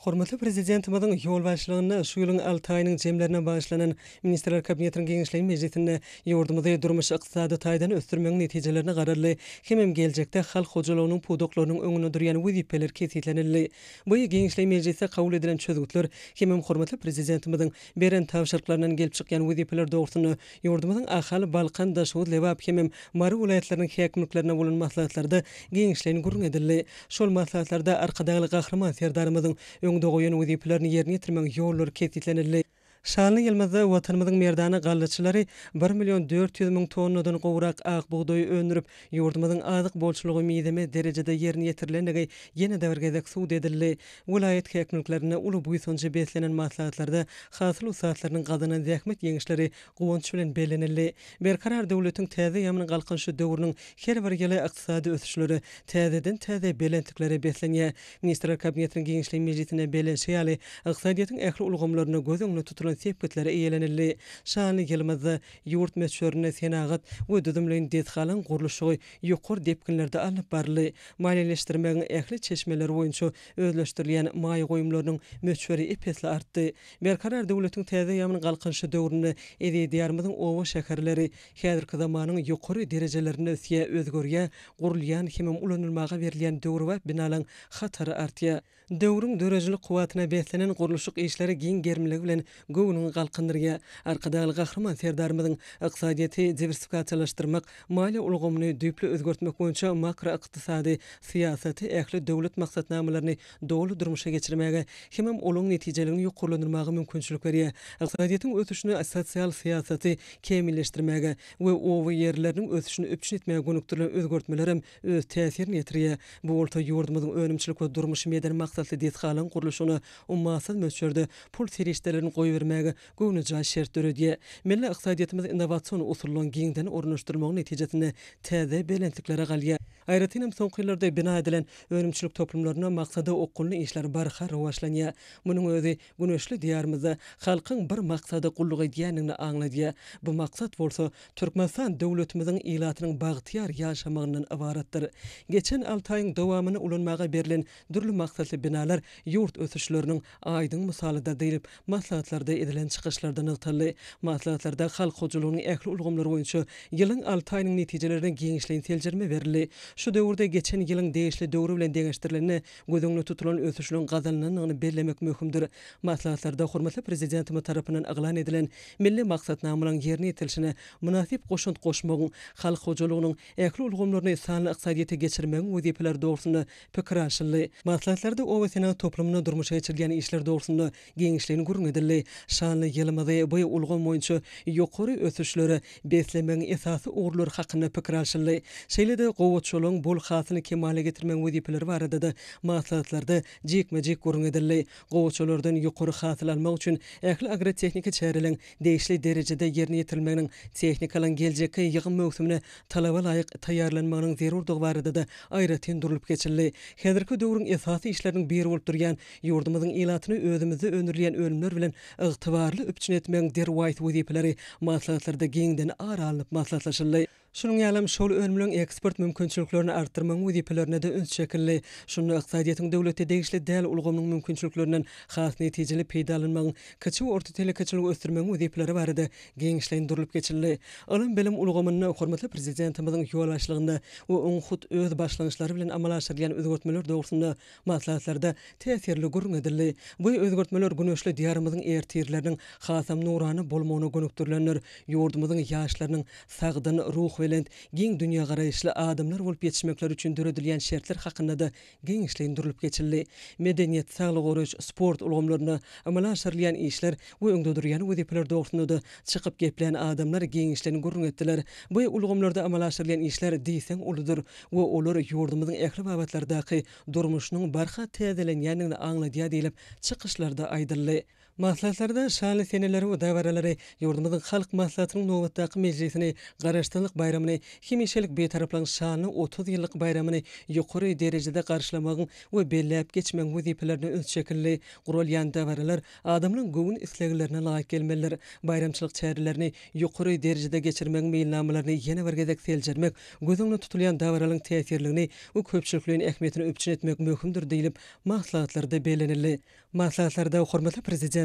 Hormatly prezidentimiziň ýol başlygyny şu ýylyň 6 aýynyň jemlerine başlanan Ministrler Kabinetiniň giňişli mejlisinde ýurdumyzy durmuş ykdysady taýdan ösdürmeň netijelerini gararly, hemem geljekde halk hojalygynyň pudoklarynyň öňüne durýan wezipeler kesitlenildi. Bu giňişli mejlisde kabul edilen çözgütler hemem hormatly prezidentimiziň beren tapşyryklarynyň gelip çykýan wezipeler dogrusyny ýurdumyzyň ahali Balkan, Daşwud, Lewap hemem Mary vilayetleriniň häkimliklerine bolan maslahatlarda giňişlerini gurrun edildi. Şol maslahatlarda arkadagy gahrman serdarymyzyň öňde goýan wezipelerini ýerine ýetirmeň ýollary kesitlenildi. Şanly ýylmazda watanymyzyň merdany gallaçylary 1.400.000 tonnadan gowrak ak buğdoy öndürüp ýurdumyzyň azyk bolçulugy miýdeme derejede ýerine ýetirilenigi ýene de bir gezek suwd edildi. Vilayet häkimliklerine uly buýsunja beslenen maslahatlarda hasyl usatlarynyň gazanan zähmet ýeňişleri gowunç bilen belenildi. Berkarar döwletiň täze ýamyny galkynşy döwrüniň her bir ýyly ykdysady ösüşleri täzeden täze belentlikleri beslenýär. Ministrler Kabinetiniň giňişli mejlisine belenşýäli ykdysadyýatyň ähli ulgamlaryna göz öňüne tutulan sepketlere eýelenildi. Şanly ýylmazda ýurt meşhurine senagat we düdümleýin dethalan gurulşy ýokary depkinlerde alyp barly. Maliýeleşdirmegiň ähli çeşmeleri boýunça özleşdirilýän maý goýumlarynyň meşhuri epesli artdy. Berkarar döwletiň täze ýamyny galkynşy döwründe edýärmyzyň owa şäherleri häzirki zamanyň ýokary derejelerini ösýä, özgörýär, gurulýan hemem ulanylmaga berilýän döwür we binalaryň hatary artýar. Döwrüň dörejilik kuwatyna beslenen gurulşyk işleri giň germiligi bilen göwnüň galkyndyryga arkadaly gahrman serdarymyzyň ykdysadyýaty diversifikatsiýalaşdyrmak, maliýe ulgamyny düýpli özgertmek boýunça makro ykdysady siýasaty ähli döwlet maksatnamalaryny dogry durmuşa geçirmäge hemem olaň netijelerini ýokurlandyrmagy mümkinçilik berýär. Ykdysadyýatyň ötüşini sosial siýasaty kemilleşdirmäge we owa ýerleriniň ötüşini öpçün etmäge gönükdirilen özgertmeler hem öz täsirini ýetirýär. Bu bolta ýurdumyzyň önümçilik we durmuş meýdan maksatly dethalan gurulşyny ummatsız möçberde pul serişdelerini goýbermäge göwnüja şert döredýär. Milli ykdysadyýatymyz innowasion usullaryň giňden ornaşdyrmagyň netijesinde täze belentliklere galýar. Aýratynam soňky ýyllarda bina edilen önümçilik toplumlaryna maksady okulny işler barha rowajlanýar. Munyň özi güneşli diýarymyzda halkyň bir maksady gulluk edýänini aňladýar. Bu maksat bolsa Türkmenistan döwletimiziň ilatynyň bagtyar ýaşamagynyň ibaratdyr. Geçen 6 aýyň dowamyny ulanmaga berilen dürli maksatly binalar ýurt ösüşleriniň aýdyň misalyda diýilip maslahatlarda edilen çykyşlardan ygtyly. Maslahatlarda halk hojalygynyň ähli ulgamlary boýunça ýylyň 6 aýynyň netijelerine giňişli teljerme berildi. Şu döwürde geçen ýylyň degişli döwrü bilen deňeşdirilenini gözüňde tutulan ösüşlüň gazalanyny bellemek möhümdir. Maslahatlarda hormatly prezidentimiz tarapyndan aglan edilen milli maksatnamalaryň ýerine ýetilişine münasip goşunt goşmagyň halk hojalygynyň ähli ulgamlaryny sanly ykdysadyýata geçirmegiň wezipeler dogrusyna pikir alşyldy. Maslahatlarda owa sena toplumyny durmuşa geçirýän işler dogrusyna giňişlerini gurrun edildi. Şanly ýylmyzy bu ulgam boýunça ýokary ösüşleri beslemegiň esasy ugurlary hakyna pikir alşyldy. Şeýle-de gowatçylyk şolong bol hasyny kemale getirmek wezipleri barada da maslahatlarda jekme-jek gurrun edildi. Gowçulardan ýokary hasıl almak üçin ähli agrotehnika çärilen değişli derejede ýerine ýetirilmeginiň tehnikalaryň geljekki ýygyn mögsümine talaba laýyk taýýarlanmagynyň zerurdygy barada da aýratyn durulyp geçildi. Häzirki döwrüň esasy işleriniň biri bolup durýan ýurdumyzyň ilatyny özümizde önürleýän ölümler bilen ygtybarly üpçün etmegiň derwayt wezipeleri maslahatlarda geňden aralanyp maslahatlaşyldy. Şunun ýalam şol önümlüň eksport mümkinçiliklerini artdyrmagyň wezipelerine de üns çekildi. Şunu ykdysadyýatyň döwlete degişli däl ulgamyň mümkinçiliklerinden has netijeli peýdalanmagyň, kiçik we orta telekeçiligi ösdürmegiň wezipeleri barada geňişlendirilip geçildi. Alan bilim ulgamyny hormatly prezidentimiziň ýol açlygynda we onhut öz başlanýşlary bilen amal aşyrýan özgertmeler dogusynda maslahatlarda täsirli gurrun edildi. Bu özgertmeler güneşli diýarymyzyň ertirleriniň hasam nurany bolmagyna gönükdirlenler, ýurdumyzyň ýaşlarynyň sagdan ruh bilen giň dünýä garaýşly adamlar bolup ýetişmekleri üçin döredilýän şertler hakynda da geňişlendirilip geçildi. Medeniýet, saglyk goraýş, sport ulgamlaryna amal aşyrylýan işler we öňde durýan wezipeler dogusynda da çykyp geplen adamlar geňişlen gurrun etdiler. Bu ulgamlarda amal aşyrylýan işler diýseň uludur we olar ýurdumyzyň ähli babatlardaky durmuşynyň barha täzelenýändigini aňladýar diýilip çykyşlarda aýdyldy. Maslahatlarda şanly seneleri we dawaralary ýurdumyzyň halk maslahatynyň nowatdaky mejlisini, garaşdyrlyk bayramyny, hemişelik betaraplyň şanly 30 ýyllyk bayramyny ýokary derejede garşylamagyň we belläp geçmegiň wezipelerini üns çekildi. Gurulýan dawaralar adamlaryň göwün isleglerine laýyk gelmeliler. Bayramçylyk çärilerini ýokary derejede geçirmegiň meýilnamalaryny ýene bir gezek seljermek, gözüňde tutulýan dawaralyň täsirligini we köpçülikliň ähmiýetini öpçün etmek möhümdir diýilip maslahatlarda belenildi. Maslahatlarda hormatly prezidentimiz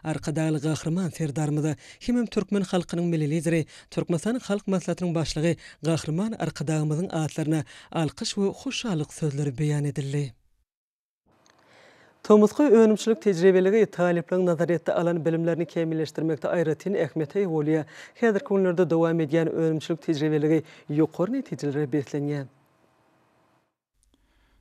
arkadaýly gahrman serdarymyz hemem türkmen halkynyň milli lideri, Türkmenistan halk maslahatynyň başlygy gahrman arkadaýymyzyň atlaryna alkyş we hoşallyk sözleri beýan edildi. Tomuzky önümçilik tejribeligi taliplaryň nazariýetde alan bilimlerini kemilleşdirmekde aýratyn ähmiýete ýa bolýar. Häzirki günlerde dowam edýän önümçilik tejribeligi ýokary netijelere beslenýän.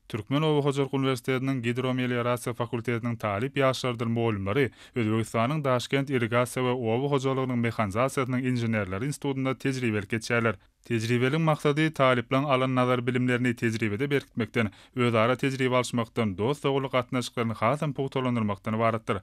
Türkmen Owa Hojarlyk Universitetiniň Gidromelioratsiýa fakultetiniň talip ýaşlardyrmy bolumlary Özbegistanyň Daşkent irrigasiýa we owa hojalygynyň mexanizasiýasynyň inženerleri institutunda tejribelik geçýärler. Tejribeliň maksady taliplaryň alan nazar bilimlerini tejribede berkitmekden, özara tejribe alşmakdan, dost doguluk gatnaşyklaryny hasam pogtalandyrmakdan ibaratdyr.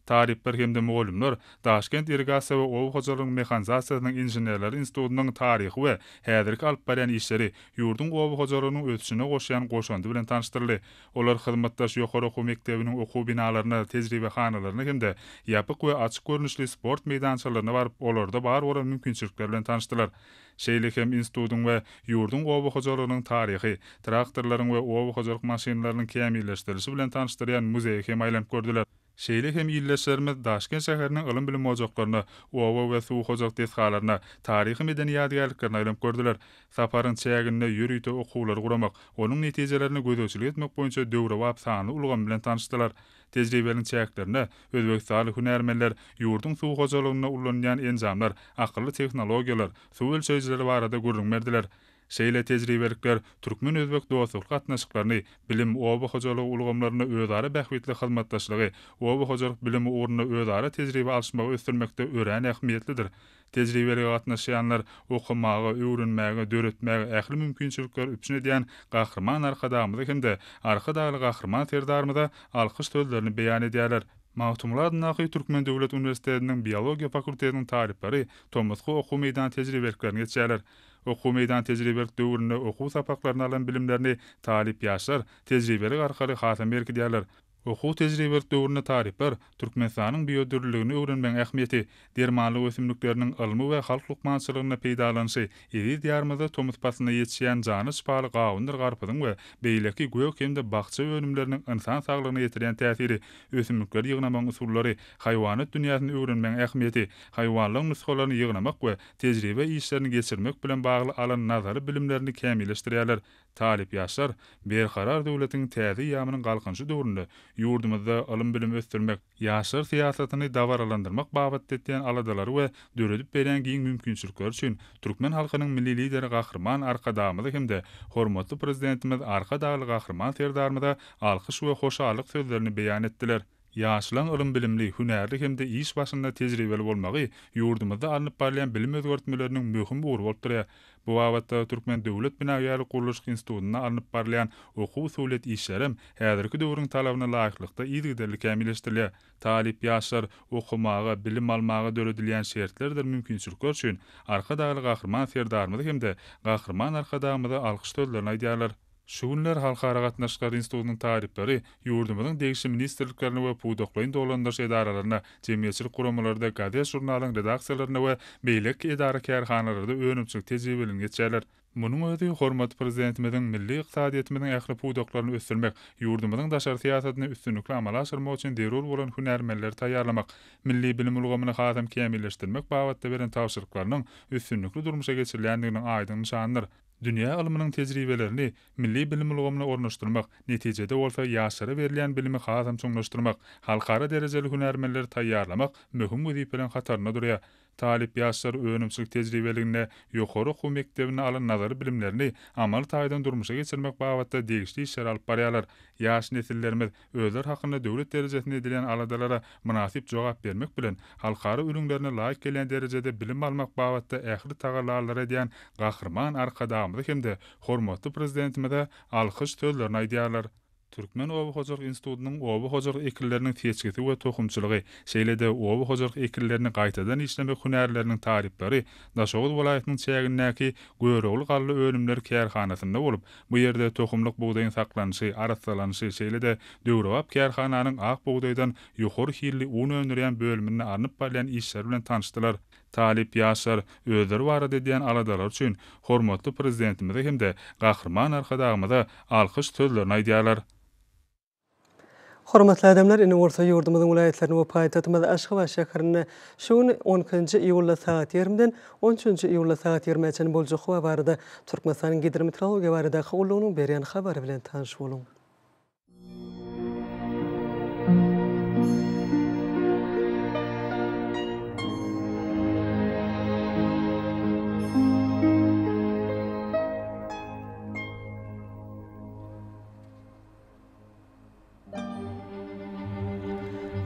Tarip bir hemde muallimler Daşkent irrigasiýa we owa hojalygynyň mexanizasiýasynyň inženerleri institutunyň taryhy we häzirki alyp barýan işleri ýurdun owa hojalygynyň ötüşine goşýan goşandy bilen tanıştyrly. Olar hyzmatdaş ýokary okuw mekdebiniň okuw binalaryna, tejribehanalarına hemde ýapyk we açyk görnüşli sport meýdançalaryna baryp olarda bar bolan mümkinçilikler bilen tanışdylar. Şeýle hem institutun we ýurdun owa hojalygynyň taryhy, traktorlaryň we owa hojalyk maşinalarynyň kämilleşdirilişi bilen tanışdyrýan muzeý hem aýlanyp gördüler. Şeýle hem ýyllaşlarymyz Daşkent şäheriniň ilim bilim ojaklaryna, owa we suw hojak deshgalaryna, taryhy medeni ýadygärliklerini aýlanyp gördüler. Saparyň çäginde ýürüýte okuwlar guramak, onuň netijelerini gözöçilik etmek boýunça döwre wap sanly ulgam bilen tanışdylar. Tejribeliň çäklerine Özbekistanyň hünärmenler ýurdun suw hojalygyna ulanýan enjamlar, akylly tehnologiýalar, suw ölçeýijileri barada gurrun berdiler. Şeýle tejribelikler türkmen özbek dostluk gatnaşyklaryny, bilim owa hojalyk ulgamlaryny özara bähwetli hyzmatdaşlygy, owa hojalyk bilimi uğruna özara tejribe alşmagy ösdürmekde ören ähmiýetlidir. Tejribeli gatnaşýanlar okumagy, öwrenmäge, döretmäge ähli mümkinçilikler üpçün edýän gahrman arkadaýymyz hemde arkadaýly gahrman serdarymyza alkyş sözlerini beýan edýärler. Mahtumlar adynaky Türkmen Döwlet Universitetiniň biologiýa fakultetiniň talipleri Tomuzky okuw meýdan tejribeliklerini geçýärler. Okuw meýdan tejribelik döwründe okuw sapaklaryny alan bilimlerini talip ýaşlar tejribelik arkaly hasam berkidýärler. Okuw tejribelik döwründe taripler Türkmenistanyň biodürlüligini öwrenmeň ähmiýeti, dermanlyk ösümlikleriniň ylmy we halk lukmançylygyna peýdalanşy, iri diýarymyzda tomuz pasyna ýetişýän jany şifaly gawundyr garpyzyň we beýleki göýek hemde bagça önümleriniň insan saglygyna ýetirýän täsiri, ösümlikler ýygnamaň usullary, haýwanat dünýäsini öwrenmeň ähmiýeti, haýwanlyk nuskalaryny ýygnamak we tejribe işlerini geçirmek bilen bagly alan nazary bilimlerini kämilleşdirýärler. Talip ýaşlar berkarar döwletiň täze ýamynyň galkynjy döwründe ýurdumyzda ilim bilim ösdürmek, ýaşlar siýasatyny dawaralandyrmak babatda etýän aladalary we döredip beren giň mümkinçilikler üçin türkmen halkynyň milli lideri gahrman arkadaýymyz hemde hormatly prezidentimiz arkadaýly gahrman serdarymyza alkyş we hoşallyk sözlerini beýan etdiler. Ýaşylan ılym bilimli, hünärli hemde iş başynda tejribeli bolmagy ýurdumyzda alınıp barlayan bilim özgörtmeleriniň möhüm ugury bolup durýar. Bu wagtda Türkmen Döwlet Binaýaly Guruluş Institutyna alınıp barlayan okuw usulet işlerim häzirki döwrüň talabyna laýyklykda ýygyderli kämilleşdirilýär. Talip ýaşlar okumaga, bilim almaga döredilýän şertlerdir mümkinçilikler üçin arka dagly gahrman serdarmyzy hemde gahrman arkadagymyzy alkyş sözlerini aýdýarlar. Şu günler Halkara Gatnaşyklар Institutynyň taripleri ýurdumyzyň degişli ministrliklerine we puwdoklaryň dolandyryş edaralaryna, jemgyýetçilik guramalarynda, gazet jurnalyň redaksiýalaryna we beýlek edara kärhanalarynda önümçilik tejribelerini geçýärler. Munyň özi hormat prezidentimiziň milli ykdysadyýetimiziň ähli puwdoklaryny ösdürmek, ýurdumyzyň daşary siýasatyny üstünlikli amala aşyrmak üçin derul bolan hünärmenleri taýýarlamak, milli bilim ulgamyny hasam kämilleşdirmek babatda beren tawşyryklarynyň üstünlikli durmuşa geçirilýändiginiň aýdyň nişanydyr. Dünýä ilminiň tejribelerini milli bilim ulgamyna ornaşdyrmak, netijede bolsa ýaşlara berilýän bilimi hasam çoňlaşdyrmak, halkara derejeli hünärmenleri taýýarlamak möhüm wezipelerin hataryna durýar. Talip ýaşlar önümçilik tejribeligine, ýokary okuw mekdebine alan nazary bilimlerini amal taýdan durmuşa geçirmek babatda degişli işler alyp barýarlar. Ýaş nesillerimiz özler hakyna döwlet derejesinde edilen aladalara münasip jogap bermek bilen halkara ürünlerine laýyk gelen derejede bilim almak babatda ähli tagalarlar edýän gahrman arkadagymyzy hemde hormatly prezidentimize alkyş sözlerini aýdýarlar. Türkmen Oba Hojalyk Institutynyň oba hojalyk ekilleriniň teçgisi we tohumçylygy, şeýlede oba hojalyk ekillerini gaýtadan işlemek hünärleriniň taripleri Daşoğuz welaýatynyň çägindäki Göregli gally önümler kärhanasynda bolup, bu ýerde tohumlyk buğdaýyň saklanyşy, arassalanyşy, şeýlede Döwrewap kärhananyň ak buğdaýdan ýokary hilli un öndürýän bölümine arnyp barlayan işler bilen tanışdylar. Talip ýaşlar özleri barada edýän aladalar üçin hormatly prezidentimize hemde gahrman arkadagymyza alkyş sözlerini aýdýarlar. Hormatly adamlar, indi bolsa ýurdumyzyň vilayetlerini we paýtagtymyzy Aşgabat şäherine şu gün 12-nji iýulda saat 20-den 13-nji iýulda saat 20-çe boljak we barada Türkmenistanyň hidrometeorologiýa barada gowlugynyň berýän habary bilen tanyş boluň.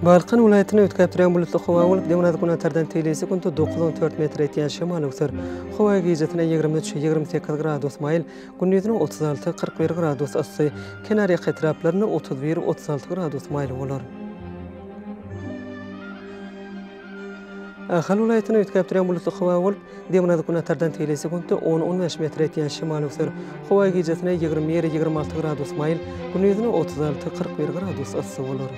Balkan vilayatyny ötkäp duran bulutly howa bolup, demnat günatardan telesi kuntu 9-14 metr etýän şemal öksür. Howa gijetine 23-28 gradus maýl, gündüzüne 36-41 gradus ysy, kenariýa etraplaryna 31-36 gradus maýl bolar. Ahal vilayatyny ötkäp duran bulutly howa bolup, demnat günatardan telesi kuntu 10-15 metr etýän şemal öksür. Howa gijetine 20-26 gradus maýl, gündüzüne 36-41 gradus ysy bolar.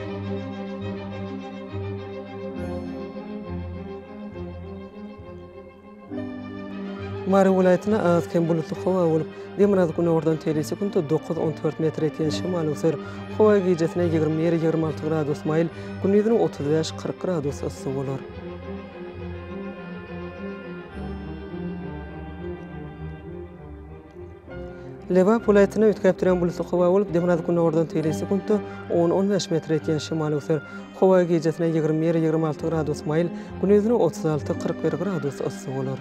Mary vilayatyna az kem bulutly howa bolup, demnat günordan telesi kuntu 9-14 metr etýän şemal öksür. Howa gijetine 20-26 gradus maýl, gündüzüne 35-40 gradus ysy bolar. Lewap vilayatyna ötkäp duran bulutly howa bolup, demnat günordan telesi kuntu 10-15 metr etýän şemal öksür. Howa gijetine 20-26 gradus maýl, gündüzüne 36-41 gradus ysy bolar.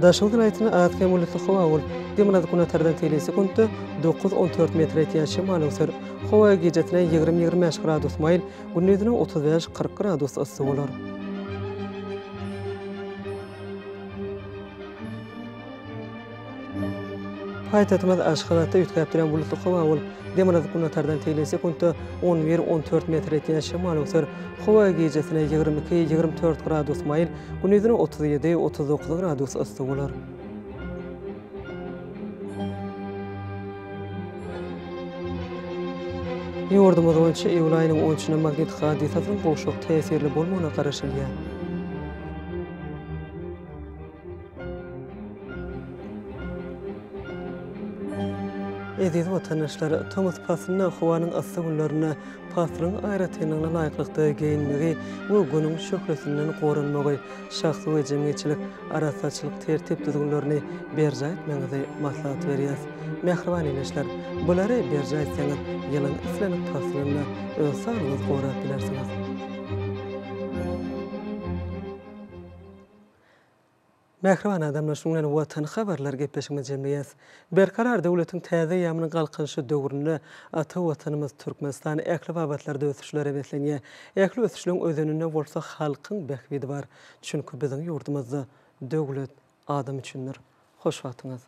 Daşoğuz vilayatyna az kem bulutly howa bolup, demnat günatardan telesi kuntu 9-14 metr etýän şemal öksür. Howa gijetine 20-25 gradus maýl, gündüzüne 35-40 gradus ysy bolar. Paýtagtymyz Aşgabatda ötkäp duran bulutly howa bolup, demnat günatardan telesi kuntu 11-14 metr etýän şemal öksür. Howa gijetine 22-24 gradus maýl, gündüzüne 37-39 gradus ysy bolar. Ýurdumyz boýunça iýul aýynyň 13-nde magnit hadisasynyň goşuk täsirli bolmagyna garaşylýar. Eziz vatandaşlar, Thomas Pass'ın howanyň ysy günlerine Pass'yň aýratynyň laýyklykda geyinmegi we günüň şöhretinden gorunmagy, şahsy we jemgyýetçilik arasaçylyk tertip düzgünlerini berja etmeňizi maslahat berýär. Mehriban eýleşler, bulary berja etseňiz, ýylyň islenip Pass'yny öz sağlygyňyzy gorap bilersiňiz. Mehriban adamlar şundan watan habarlar gepleşme cemiyet. Berkarar döwletiň täze ýamynyň galkynşy döwründe ata watanymyz Türkmenistan äkli babatlarda ösüşler ebetlenýär. Äkli ösüşlüň özüninde bolsa halkyň behbidi bar. Çünki biziň ýurdumyzda döwlet adam üçindir. Hoş wagtyňyz.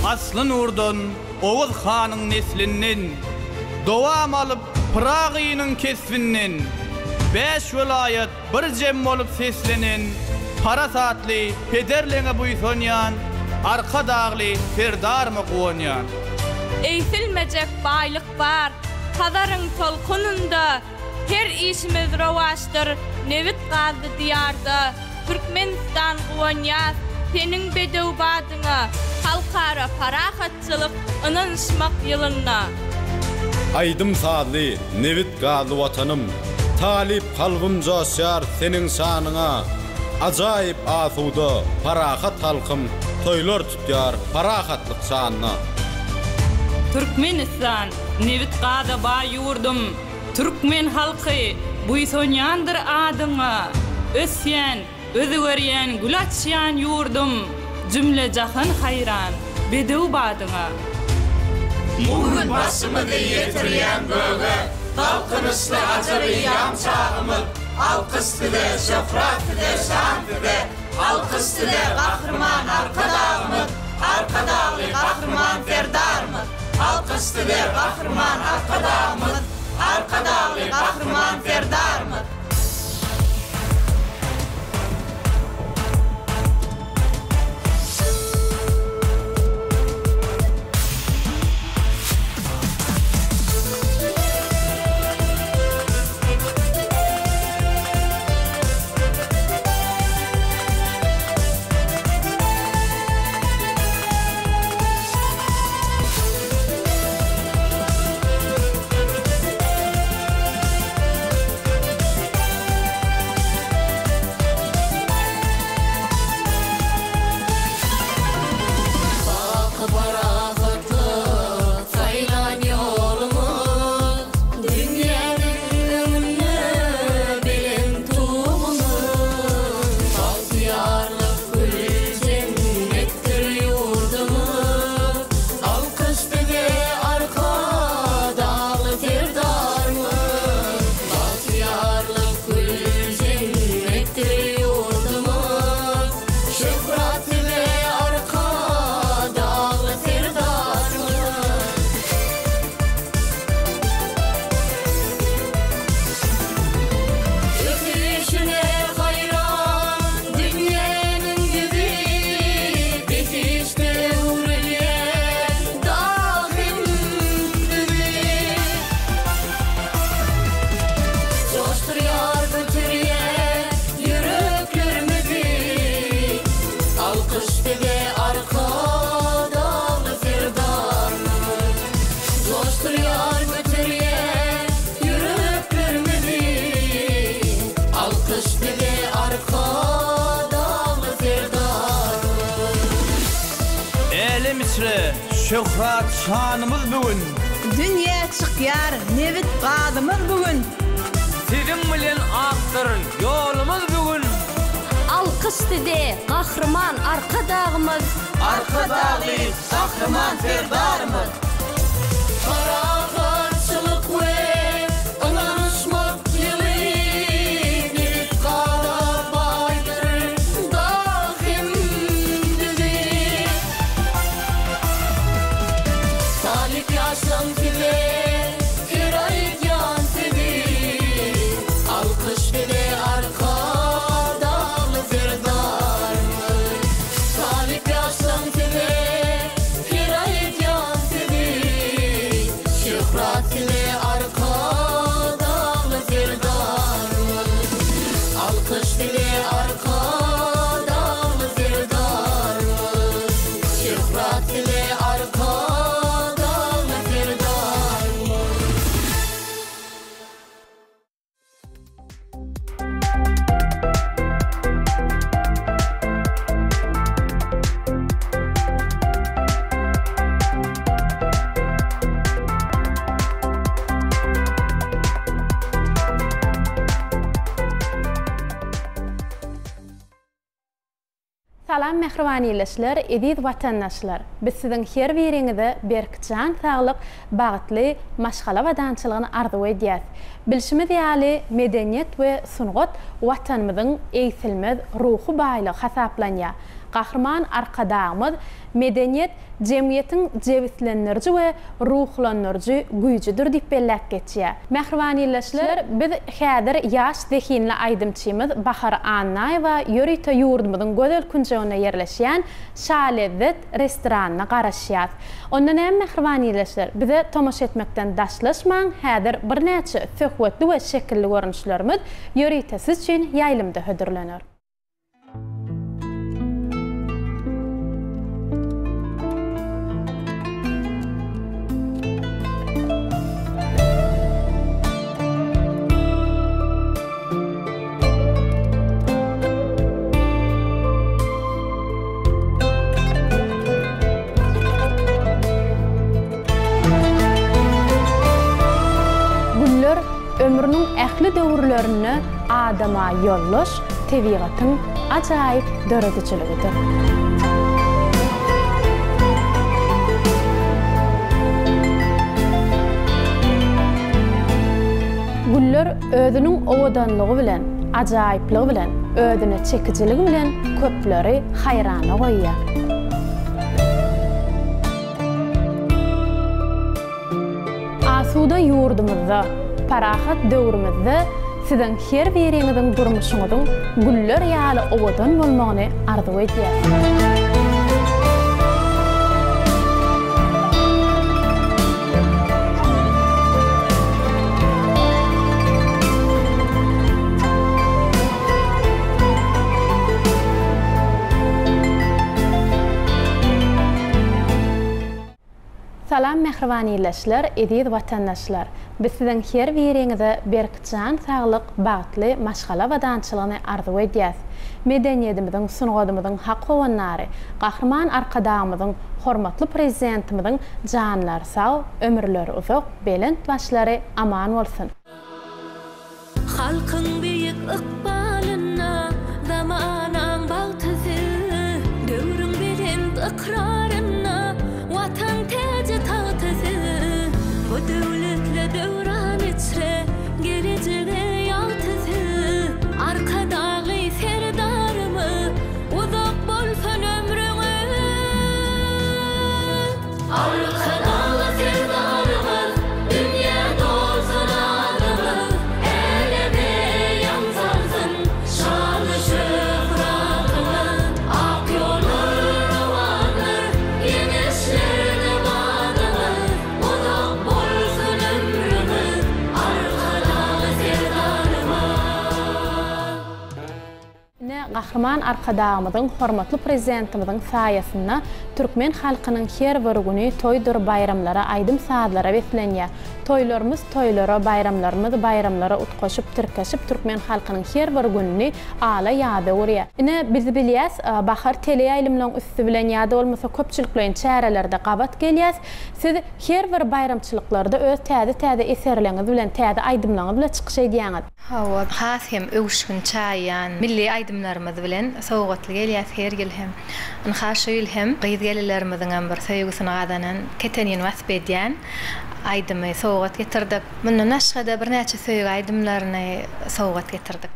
Aslı Nurdan Oğuz Han'ın neslinden dowam alıp Pragynyň kesbinden 5 vilayet bir jem bolup seslenen parasatly pederleňe buýsanýan arka dagly Ferdarmy gowanýan. Eýsilmejek baýlyk bar Padaryň tolkununda her işimiz rowaşdyr Nevit gazy diýarda Türkmenistan gowanýar senin bedew badyňa halkara parahatçylyk ynanışmak ýylyna. Aydym sadly Nevit gazy watanym talip kalbym joşar senin şanyňa ajaýyp asuda parahat halkym toýlar tutýar parahatlyk şanyna. Türkmenistan Nevit gazy ba ýurdum Türkmen halky buýsanýandyr adyňa ösýän özügerýän gülaçýan ýurdum cümle jahan hayran bedew badyňa. Bugün başymyzy ýetirýän göge halkynysly ajaryýan çağymyz alkyslydy şöhratlydy şanlydy alkyslydy gahrman arkadagymyz arkadagly gahrman Ferdarmy alkyslydy gahrman arkadagymyz arkadagly gahrman Ferdarmy. Şöhrat şanımız bugün Dünya çıkýar Nevit gadymyz bugün Sizin bilen aktyr ýolumuz bugün Alkyslydy gahrman arkadagymyz Arkadagly gahrman Ferdarmy parahatçylyk we ynanışmak ýyly Nevit gazy baýdyr dahim düzi Talip yaşam gibi kirayet yan gibi alkış bile arkadalı Ferdarmy Talip yaşam gibi kirayet yan gibi şöhrat bile Salam mehribanylyşlar, ediz watandaşlar. Biz sizin her biriňize berkjan saglyk, bagtly maşgala we dançylygyny arzu edýäs. Bilşimiz ýaly medeniýet we sungat watanymyzyň eýsilmez ruhy baýlygy hasaplanýar. Gahrman arkadağımız medeniýet jemgyýetiň jebitlendirji we ruhlandyrjy güýjüdir diýip belläp geçýär. Mehribanylyşlar, biz häzir ýaş zehinli aýdymçymyz Bahar Annaýewa ýörite ýurdumyzyň gözel künjegine ýerleşýän Şalevet restoranyna garaşýar. Ondan hem mehribanylyşlar, bize tomaş etmekden daşlaşmaň, häzir bir näçe söhbetli we şekilli görnüşlerimiz ýörite siz üçin ýaýlymda hödürlenir. Ömrünün ähli döwürlerini adama yollaş, tebigatyň ajaýyp döredijiligidir. Güller özüniň owadanlygy bilen, ajaýyplygy bilen, özüne çekijiligi bilen köpleri haýrana goýýar. Asuda ýurdumyzda, parahat döwrümizde sizin her biriňiziň durmuşyňyzyň güller ýaly owadan bolmagyny arzu edýär. Salam mehribanylyşlar, ediz watandaşlar. Biz sizin her biriňize berkjan saglyk, bagtly maşgala we dançylygyny arzu edýäs. Medeniýetimiziň, sungadymyzyň hak gowanlary, gahrman arkadağımyzyň, hormatly prezidentimiziň janlary sag, ömürleri uzak, belent başlary aman bolsun. Halkyň beýik ykbalyna zamanaň bagtyzy, döwrüň bilen ikraryna watan täze taýtyzy, bu döwletle döwran içre gelejege ýaltyzy, arkadagy serdarymy uzak bolsun ömrüňe, arkadagy serdarymyz dünýä dolsun adymyz, elebe ýamsarsyn şanly şöhratymy, ak ýollar rowanlar ýeňeşlerde badymyz, uzak bolsun ömrüňiz, arkadagy serdarymyz. Gahrman arkadağımyzyň, hormatly prezidentimiziň saýasynda türkmen halkynyň her bir güni toýdur, bayramlara, aýdym saatlara beslenýär. Toýlarymyz toýlara, bayramlarymyz bayramlara utgaşyp, türkeşip türkmen halkynyň her bir günini ala ýada urýar. Ine biz bilýäs, bahar teleýaýlymlaryň üstü bilen ýada bolmasa köpçüliklerin çärelerde gabat gelýäs. Siz her bir bayramçylyklarda öz täze eserleriniz bilen, täze aýdymlaryňyz bilen çykyş edýäňiz. Hawa has hem öwşkün çaýan milli aýdymlarymyz bilen sowgatly gelýär her gelhem. Anhaşyl hem gyýyz gellerimiziň bir söýgüsini gadanan ketenýän wasp edýän aýdymy sowgat getirdik. Mundan aşgada bir näçe söýgü aýdymlaryny sowgat getirdik.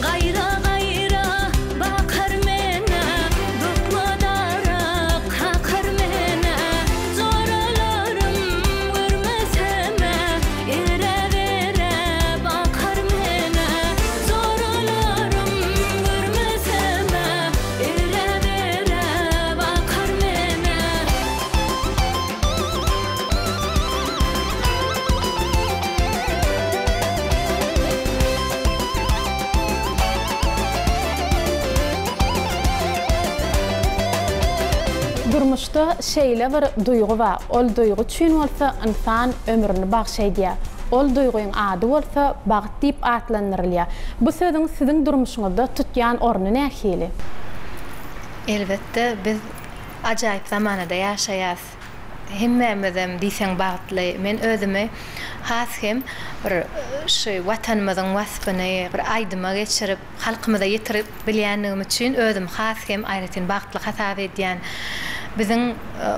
Gayra Durmuşda şeýle bir duygu var. Ol duygu üçin bolsa insan ömrüni bagşaýdýar. Ol duyguň ady bolsa bagyt diýip atlandyrylýar. Bu sözüň siziň durmuşyňyzda tutýan orny nähili? Elbette biz ajaýyp zamanada ýaşaýas. Hemmemizem diýseň bagtly. Men özümi has hem bir şu watanymyzyň wasbyny bir aýdyma geçirip halkymyza ýetirip bilýänligim üçin özüm has hem aýratyn bagtly hasap edýän. Biziň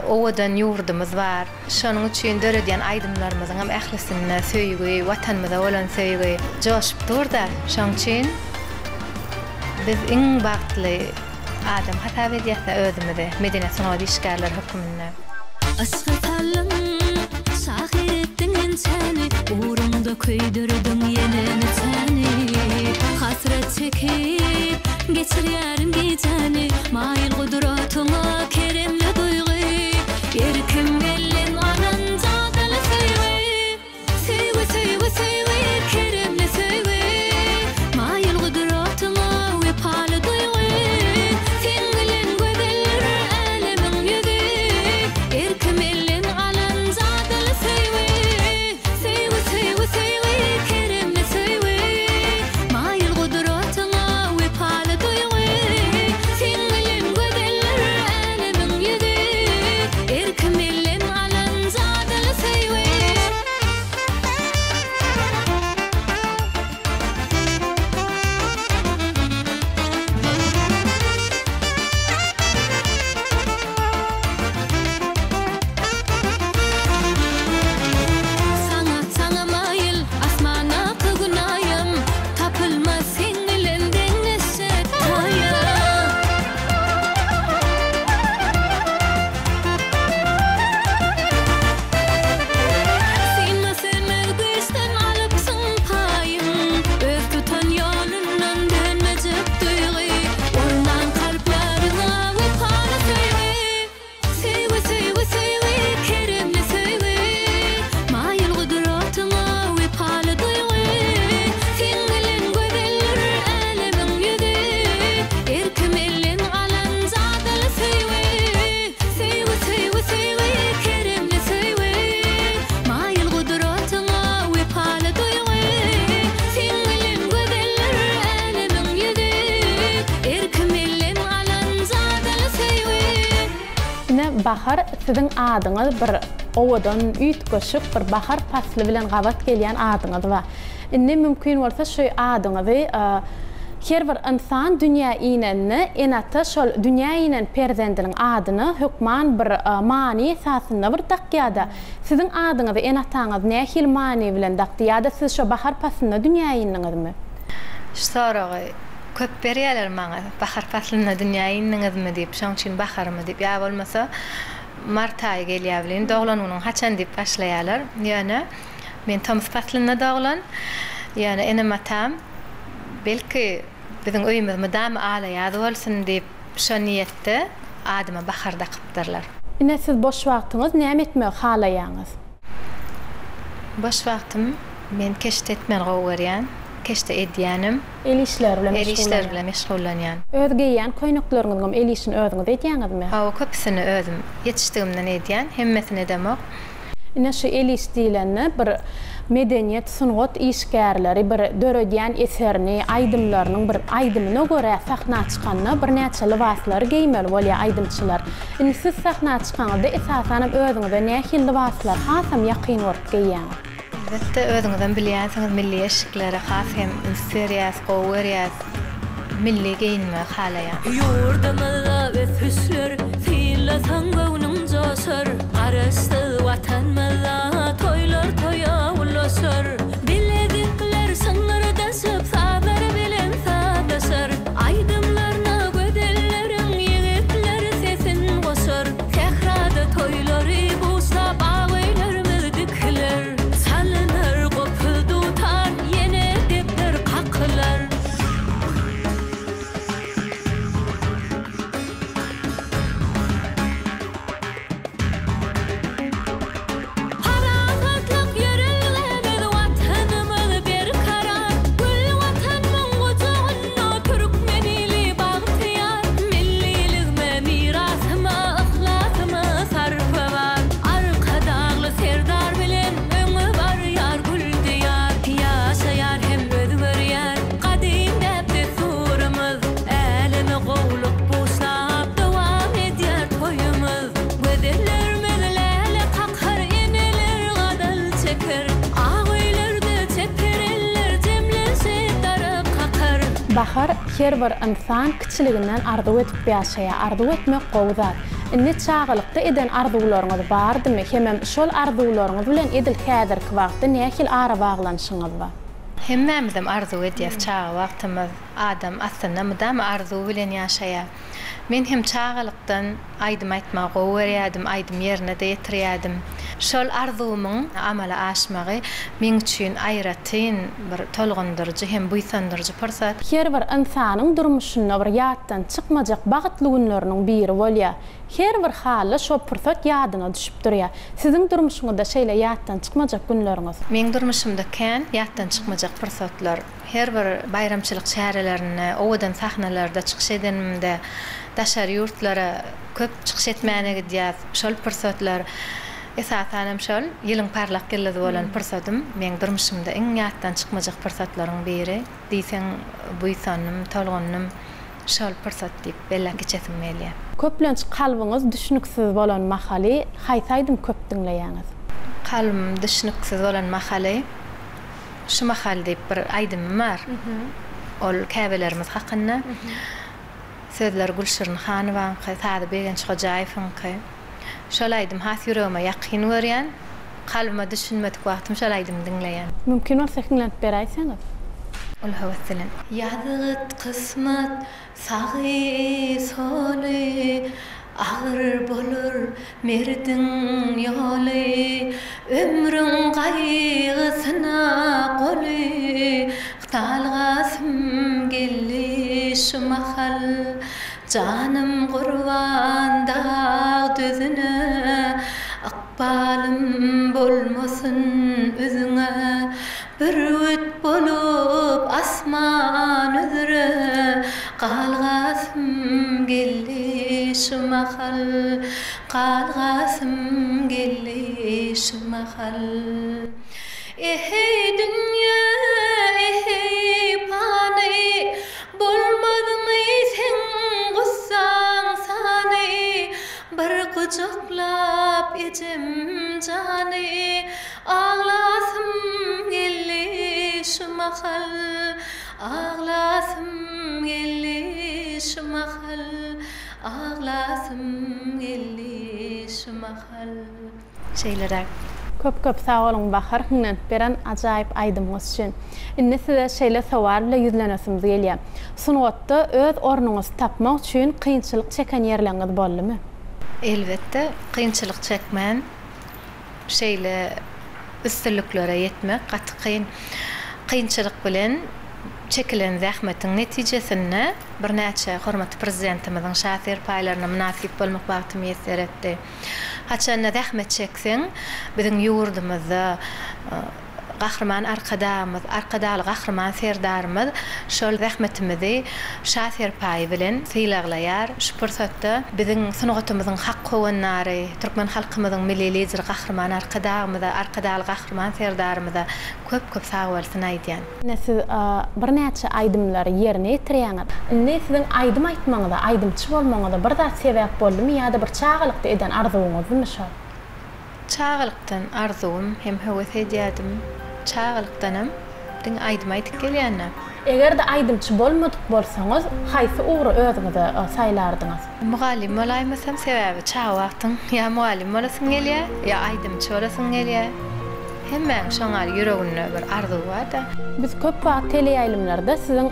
owadan ýurdumyz bar. Şonuň üçin döredýän aýdymlarymyzyň hem ählisine söýgi, watanymyza bolan söýgi joşup durda. Şonuň üçin biz iň bagtly adam hasap edýärse özümizi medeniýet sunagy işgärler hökmünde. Asgatalım şahirettin insani uğrunda köydürdün yeneni seni hasret çekip geçirýärim geceni mayıl gudratına keremli duygu erkim ellen anan jadaly sevgi sevgi keremli sevgi mayıl gudratına we paly duygu sen bilen gödeller alemin yüzü erkim ellen anan jadaly sevgi keremli sevgi mayıl gudratına we paly duygu sen bilen gödeller alemin yüzü erkim ellen anan jadaly sevgi Sana mayıl asmana kıgınayım tapılmaz sen bilen dengesi tayım Sen sevmegisten alıpsın payım öz tutan yolundan dönmeyecek duygu ondan kalplerine ve palı sevgi keremli sevgi mayıl gudratına ve palı duygu sen bilen gödeller alemin yüzü erkim ellen alan jadaly sevgi keremli sevgi mayıl gudratına ve palı duygu sen bilen gödeller alemin yüzü erkim ellen alan jadaly sevgi Ine bahar siziň adyňyz bir owadan üýt göşüp bir bahar fasly bilen gabat gelýän adyňyz bar. Ine mümkin bolsa şu adyňyzy her bir insan dünýä inenni enata şol dünýä inen perzendiniň adyny hökman bir mani esasynda bir takýada. Siziň adyňyzy enataňyz nähil mani bilen takýada? Siz şu bahar faslyna dünýä inenizmi? Şoragy köp berýärler maňa bahar faslyna dünýä inniňizmi diýip, şoň üçin baharmy diýip, ýa bolmasa mart aýy gelýär bilen doglanunyň haçan diýip başlaýarlar. Ýöne men tomuz faslyna doglan, ýöne enem atam belki biziň öýümüz madam ala ýaly bolsun diýip şo niýetde adyma baharda kypdyrlar. Ine siz boş wagtyňyz näme etmek halaýaňyz? Boş wagtym men keşte etmel gowurýan, keşte edýänim. El işler bilen meşgullanýan. Özgeýän koýnaklaryňyzym el işini özüňiz edýäňizmi? Hawa köpsini özüm ýetişdigimden edýän, hemmesini edemok. Ine şu el iş diýileni bir medeniýet sunugat işgärleri bir döredýän eserini, aýdymlarynyň bir aýdymyna görä sahna çykanyna bir näçe libaslar geýmeli bolýar aýdymçylar. Indi siz sahna çykanyňda esasan özüňize nähil libaslar hasam ýakyn bolup geýýän? Elbette özüňizden bilýänsiňiz milli eşiklere has hem seriýas, gowurýas milli geyinme halaýan. Yurdumda öpüşler filasan göwnüm joşar arasty watanmyza toýlar toýa ulaşar biledikler sanlarda söp sabar bilen sadasar aýdymlaryna gödelleriň ýigitler sesin goşar tehrada toýlary buslap aýlarymyz dikler salynar gopul dutar ýene depler kaklar Parahatlyk ýöreler Bahar her bir insan kiçiliginden arzu etip ýaşaýar, arzu etmek gowzar. Inne çağılykda eden arzuwlaryňyz bardymy? Hemem şol arzuwlaryňyz bilen edil häzirki wagtda nähil ara baglanyşyňyz bar? Hemmemizem arzu edýäs çağa wagtymyz. Adam aslynda mydam arzu bilen ýaşaýar. Men hem çağılykdan aýdym aýtmagy gowerýärdim, aýdym ýerine de ýetirýärdim. Şol arzumyň amala aşmagy men üçin aýratyn bir tolgundurjy hem buýsandyrjy pursat. Her bir insanyň durmuşynda bir ýatdan çykmajak bagtly günleriniň biri bolýar. Her bir hally şo pursat ýadyna düşüp durýar. Siziň durmuşyňyzda şeýle ýatdan çykmajak günleriňiz? Men durmuşymda kän ýatdan çykmajak pursatlar. Her bir bayramçylyk çärelerine, owadan sahnalarda çykyş edenimde daşary ýurtlara köp çykyş etmäne gidýär. Şol pursatlar esasanem şol ýylyň parlak gellidi bolan pursatym. Men durmuşymda iň ýatdan çykmajak pursatlaryň biri. Diýseň buýsanym, tolgunym şol pursat diýip bella geçesim gelýär. Köplenç kalbyňyz düşünüksiz bolan mahaly haýsaýdym köp dinleýäňiz? Kalbym düşünüksiz bolan mahaly şu mahal diýip bir aýdym bar. Ol käbelerimiz hakynda. Sözler Gülşirin Hanowaňky, Sady Begenç Hojaýewiňky. Şol aýdym has ýüregime ýakyn berýän, kalbyma düşünmedik wagtym şol aýdym dinleýän. Mümkin bolsa dinläp beräýsäňiz? Ol hawaslan. Ýadyt kısmat sagy soly ağır bolur merdin ýoly ömrüň gaýgysyna goly dalgasym gelli şu mahal canım gurban dağ düzüne akbalym bolmasyn özüňe bir öt bolup asman üzere galgasym gelli şu mahal galgasym gelli şu mahal ey dünya ey pani bolmadymy sen gussaň sany bir kucaklap ejem jany ağlasym gelli şu mahal ağlasym gelli şu mahal ağlasym gelli şu mahal şeýlere. Köp sağ olun Bahar, hünnen beren ajaýyp aýdymyňyz üçin. Indi size şeýle sowar bilen ýüzlenesimiz gelýär. Sunwatda öz ornuňyzy tapmak üçin kynçylyk çeken ýerleriniz boldymy? Elbetde kynçylyk çekmän, şeýle üstünliklere ýetmek gaty kynçylyk bilen çekilen zähmetiň netijesinde bir näçe hormatly prezidentimiziň şahsy paýlaryna münasip bolmak wagtymy ýeter etdi. Haçanda zähmet çekseň biziň ýurdumyzda Gahrman arkadaly gahrman serdarymyz şol zähmetimizi şahsy paý bilen syýlaglaýar. Şu pursatda biziň sungatymyzyň hak gowanlary, türkmen halkymyzyň milli lider gahrman arkadaly gahrman serdarymyza köp sag bolsun aýdýan. Siz bir näçe aýdymlary ýerine ýetirýäňiz. Indi siziň aýdym aýtmaňyzda, aýdymçy bolmaňyzda bir da sebäp boldymy ýa-da bir çağılykda eden arzuwuňyzmy şol? Çağılykdan arzum hem höwes edýärdim. Çağılykdanam diň aýdym aýtyp gelýänler. Eger de aýdymçy bolmadyk bolsaňyz, haýsy ugry özüňizde saýlardyňyz? Mugallim bolaýmasam sebäbi çağa wagtyň ýa mugallim bolasyň gelýär, ýa aýdymçy bolasyň gelýär. Hemmäň şoňa ýüreginde bir arzu bar da. Biz köp wagt teleýaýlymlarda siziň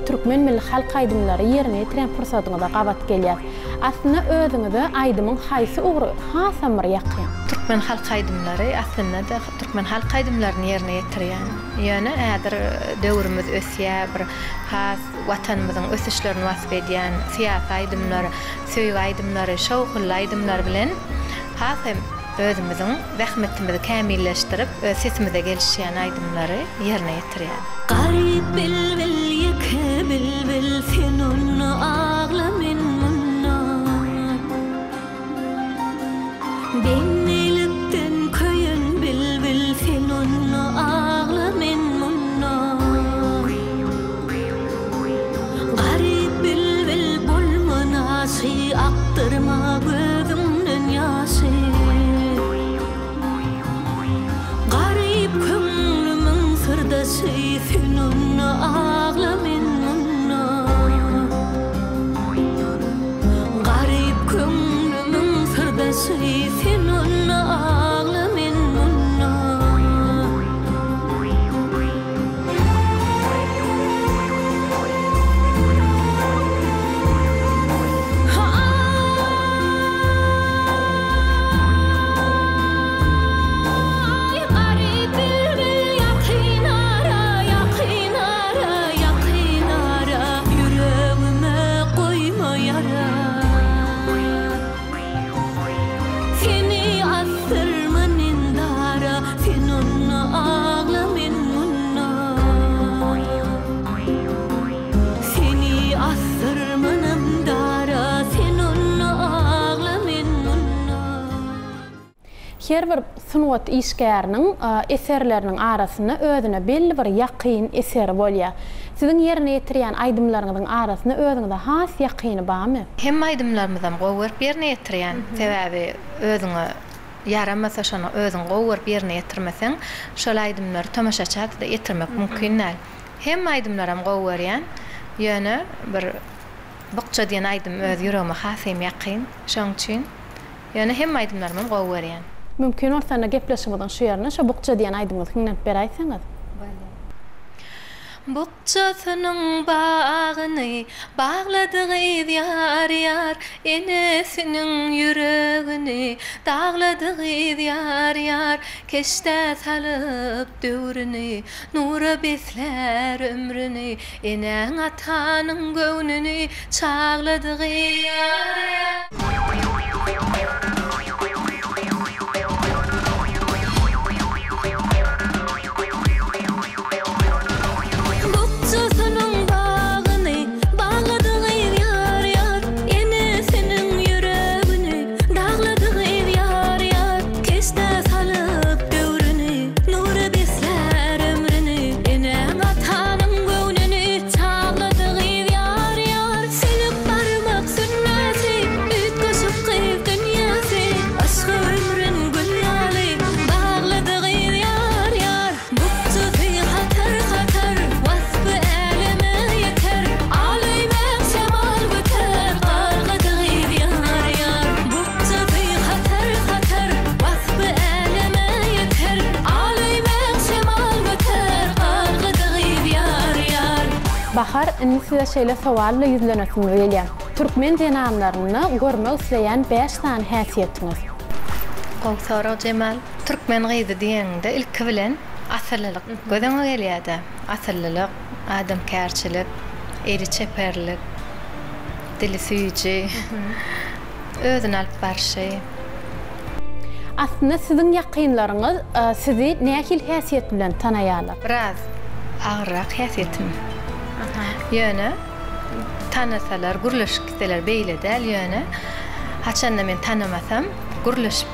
türkmen milli halk aýdymlary ýerine ýetiren fursatyňyza gabat gelýär. Aslynda özüňize aýdymyň haýsy ugry hasamyr ýakyn? Türkmen halk aýdymlary aslynda da türkmen halk aýdymlaryny ýerine ýetirýän. Ýöne ädir döwrümüz ösýär, bir has watanymyzyň ösüşlerini wasp edýän siýasat aýdymlary, söýgü aýdymlary, şowkly aýdymlar bilen hasam özümüzün zähmetimizi kämilleşdirip sesimize gelişýän aýdymlary ýerine ýetirýär. Garip bilbil ýeke bilbil sen onu ağlamin munna Bennelikden köýün bilbil sen onu ağlamin munna Garip bilbil bolmanasy aktyrma gözümden ýaşy Köngülümün sırdaşı sen onu ağlamin munna her bir sunuat işgäriniň eserleriniň arasynda özüne belli bir ýakyn eser bolýar. Siziň ýerine ýetirýän aýdymlaryňyň arasynda özüňde has ýakyny barmy? Hem aýdymlarymyzam gowuryp ýerine ýetirýän. Sebäbi özüňe yaramasa şonu özüň gowuryp ýerine ýetirmeseň, şol aýdymlary tamaşaçyda ýetirmek mümkin näl. Hem aýdymlaram gowurýan, ýöne bir bukça diýen aýdym öz ýüregime hasym ýakyn. Şoň üçin ýöne hem aýdymlarym gowurýan. Mümkin olsa gepleşmeden şu ýerine şu bukça diýen aýdymyňy hiňnep beräýsiňiz. Bukçasynyň bagyny bagladygy ýar ýar, enesiniň ýüregini dagladygy ýar ýar, keşde salyp döwrüni, nura besler ömrüni, eneň atanyň göwnüni çagladygy ýar ýar. Bahar size şeýle sowalla ýüzlenesim gelýär. Türkmen denamlaryny görmek isleýän 5 tane häsiýetiniz. Gowsara Cemal, Türkmen gyzy diýende ilki bilen asyllyk gödüňe gelýärdi. Asyllyk, adamkärçilik, eri çeperlik, dili süýüji, özüni alyp barşy. Aslında siziň ýakynlaryňyz sizi nähil häsiýet bilen tanaýarlar? Biraz agyrak häsiýetim. Ýöne tanasalar, gurleşip gitseler beýle däl ýöne. Haçanda men tanamasam, gurleşip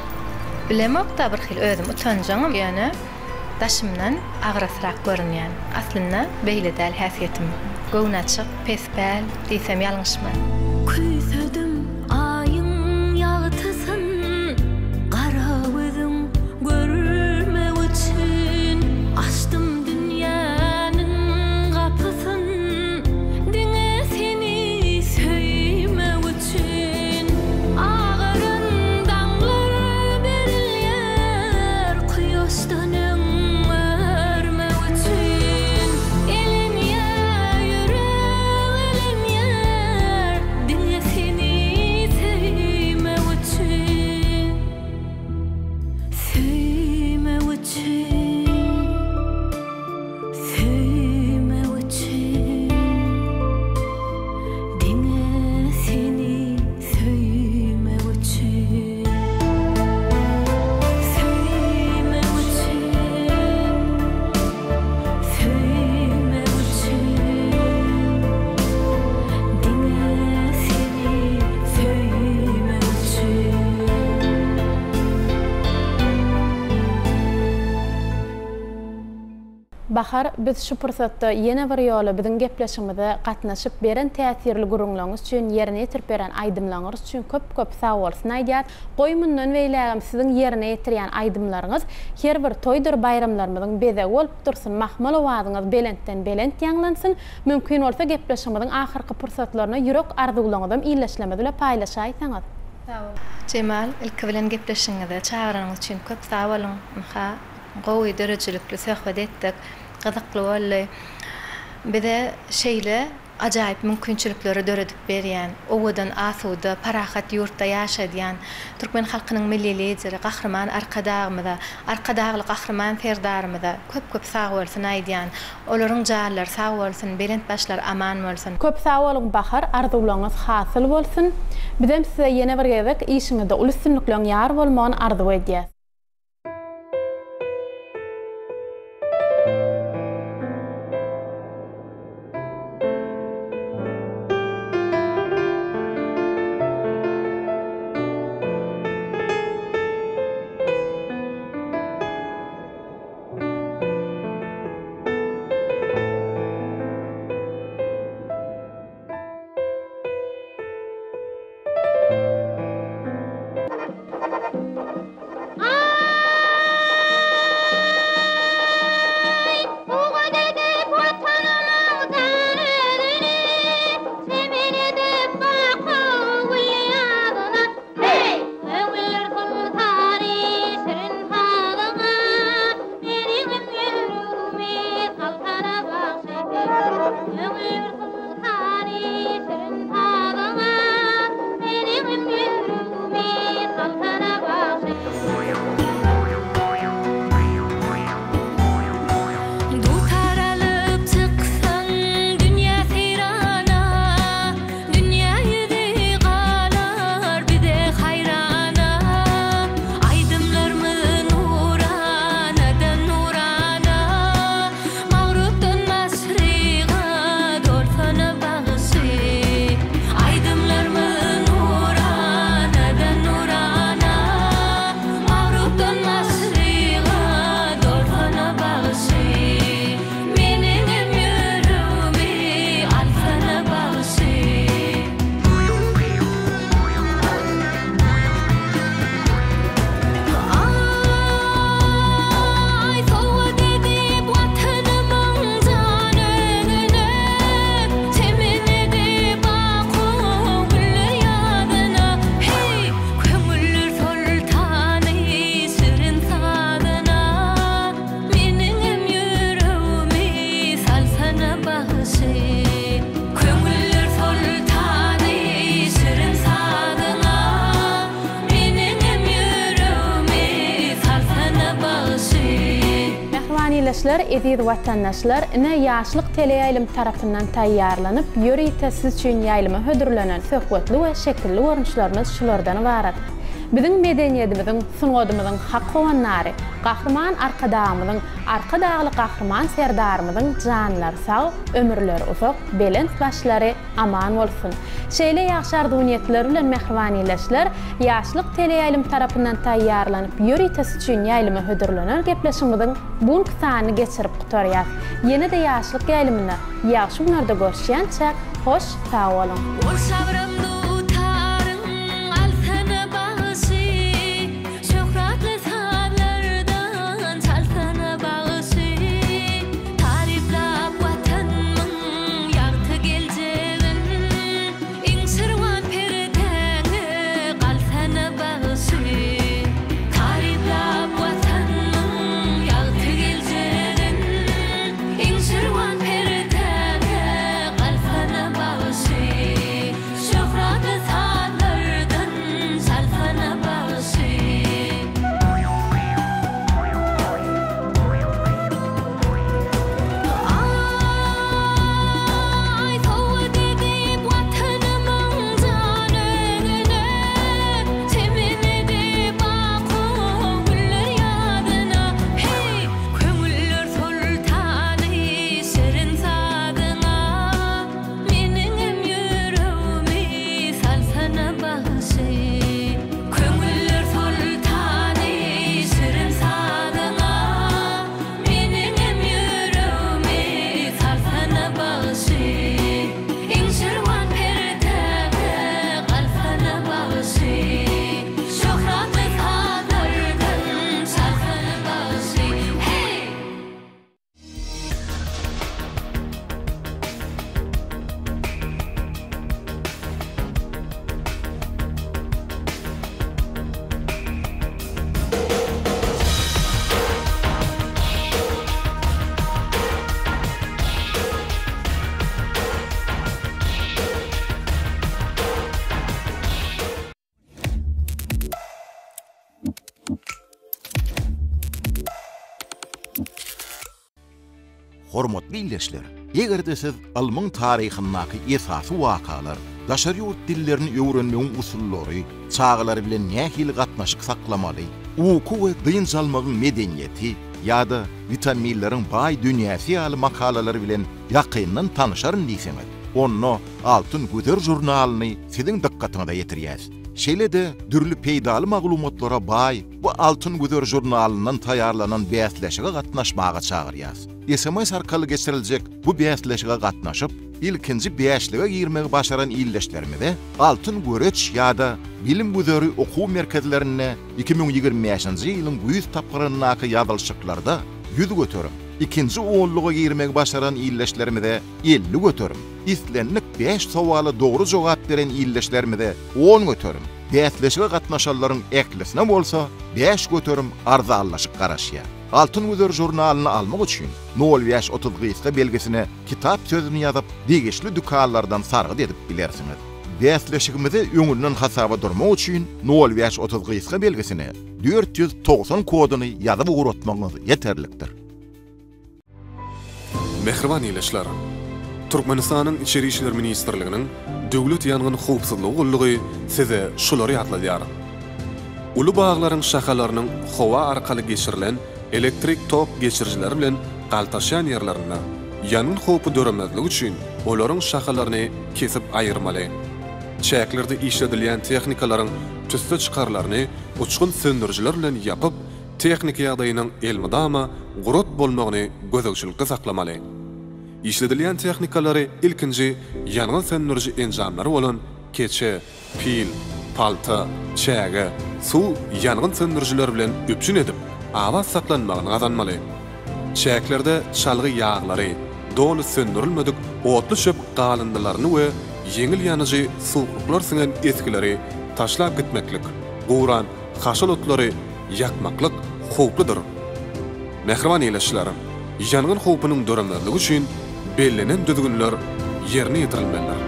bilemokda bir hil özüm utanjam ýöne daşymdan agrasrak görünýän. Aslynda beýle däl häsiýetim. Gownaçyk, pesbäl diýsem ýalňyşmy? Küýsedim aýyň ýagtysyn, gara gözüň görmek üçin açdym dünýäniň gapysyn, diňe seni söýmek üçin agaran daňlar berilýär, quýoşdan örmek üçin elenýär ýürek elenýär, diňe seni söýmek üçin, söýmek üçin, söýmek üçin, diňe seni söýmek üçin, söýmek üçin, söýmek üçin, diňe seni söýmek üçin. Bahar, biz şu pursatda ýene bir ýola biziň gepleşigimizde gatnaşyp beren täsirli gurulmaňyz üçin, ýerine ýetirip beren aýdymlaryňyz üçin köp sag bolsun aýdýar. Goýmundan beýlegem siziň ýerine ýetirýän aýdymlaryňyz her bir toýdur bayramlarymyzyň bezegi bolup dursun, mahmal owazyňyz belentden belent ýanglansyn. Mümkin bolsa gepleşigimiziň ahyrky pursatlaryna ýürek arzuwlaryňyzam iýleşlemede bilen paýlaşaýsaňyz. Cemal, ilki bilen gepleşiňizde çağıranyňyz üçin köp sag bolun. Gowy derejelikli söhbet etdik. Gyzykly boldy. Bize şeýle ajaýyp mümkinçilikleri döredip berýän, owadan asuda, parahat ýurtda ýaşadýan Türkmen halkynyň milli lideri, gahrman arkadagymyza, arkadagly gahrman serdarymyza köp sag bolsun aýdýan. Olaryň jallary sag bolsun, belent başlar aman bolsun. Köp sag bolun Bahar, arzuwlaryňyz hasyl bolsun. Bizem size ýene bir gezek işiňizde ulysynlyklyň ýar bolmagyny arzuw edýäs. dinleýişler, ediz watandaşlar, ine ýaşlyk teleýaýlym tarapyndan taýýarlanyp, ýöri tesiz üçin ýaýlyma hödürlenen söhbetli we şekilli görnüşlerimiz şulardan ibaret. Biziň medeniýetimizin, sungadymyzyň hak howanlary, gahrman arkadağymyzyň, arka dağly gahrman serdarymyzyň janlary sag, ömürleri uzak, belent başlary aman bolsun. Şeýle ýaşy arzuwniýetler bilen mehriwanyleşler, ýaşlyk teleýaýlym tarapyndan taýýarlanyp, ýöri tesiz üçin ýaýlyma hödürlenen gepleşigimiziň bu sany geçirip gutarýar. Ýene-de ýaşlyk ýaýlymyna ýaşy günlerde görüşýänçe hoş sag bolun. Hormatly illeşler, egerde siz almyň taryhyndaky esasy wakalar, daşary ýurt dillerini öwrenmegiň usullary, çağlary bilen nähili gatnaşyk saklamaly, uku we dyn salmagyň medeniýeti ýa-da vitaminleriň baý dünýäsi ýaly makalary bilen ýakyndan tanışaryn diýseňiz, onu Altyn Güder jurnalyny siziň dikkatiňize ýetirýär. Şeýle-de dürli peýdaly maglumatlara baý bu Altyn Güder jurnalyndan taýýarlanan bäsleşige gatnaşmaga çagyrýar. SMS arkaly geçiriljek bu bäsleşige gatnaşyp, ilkinji bäşlige girmegi başaran illeşlerimize Altyn Göreç ýa-da bilim güzeri okuw merkezlerine 2025-nji ýylyň güýz tapgyryndaky ýazylşyklarda 100 götürüm. İkinci oğulluğa girmek başaran illeşlerimize 50 götürüm. İslenlik 5 sowaly dogry jogap beren illeşlerimize 10 götürüm. Bäsleşige gatnaşanlaryň eklisine bolsa 5 götürüm arzallaşyk garaşýar. Altyn Güder jurnalyny almak üçin 0-30 belgesine kitap sözüni ýazyp degişli dükanlardan sargyd edip bilersiňiz. Bäsleşigimizi öňünden hasaba durmak üçin 0-30 belgesine 490 koduny ýazyp uratmagyňyz ýeterlikdir. Mehriban ýeşler. Türkmenistanyň Içeri işler ministrliginiň döwlet ýanyň howpsuzlygy gullugy size şolary ýatladýar. Ulu baglaryň şahalarynyň howa arkaly geçirilen elektrik tok geçirjileri bilen galtaşan ýerlerine ýanyň howpy döremezligi üçin olaryň şahalaryny kesip aýyrmaly. Çäklerde işledilýän tehnikalaryň tüste çykarlaryny uçkun söndürjiler bilen ýapyp, tehnik ýagdaýynyň elmydama gurut bolmagyny gözegçilikde saklamaly. İşledilýän tehnikalary ilkinji ýanyň söndürji enjamlary bolan keçe, pil, palta, çäge, suw ýanyň söndürjiler bilen üpjün edip awaz saklanmagyny gazanmaly. Çäklerde çalgy ýaglary, dolu söndürilmedik otly şöp galyndylaryny we ýeňil ýanyjy suwluklar siňen eskileri taşlap gitmeklik, guran, haşal otlary ýakmaklyk howplydyr. Mehriban ýeşlerim, ýanyň howpynyň döremligi üçin bellenen düzgünler ýerine ýetirilmelidir.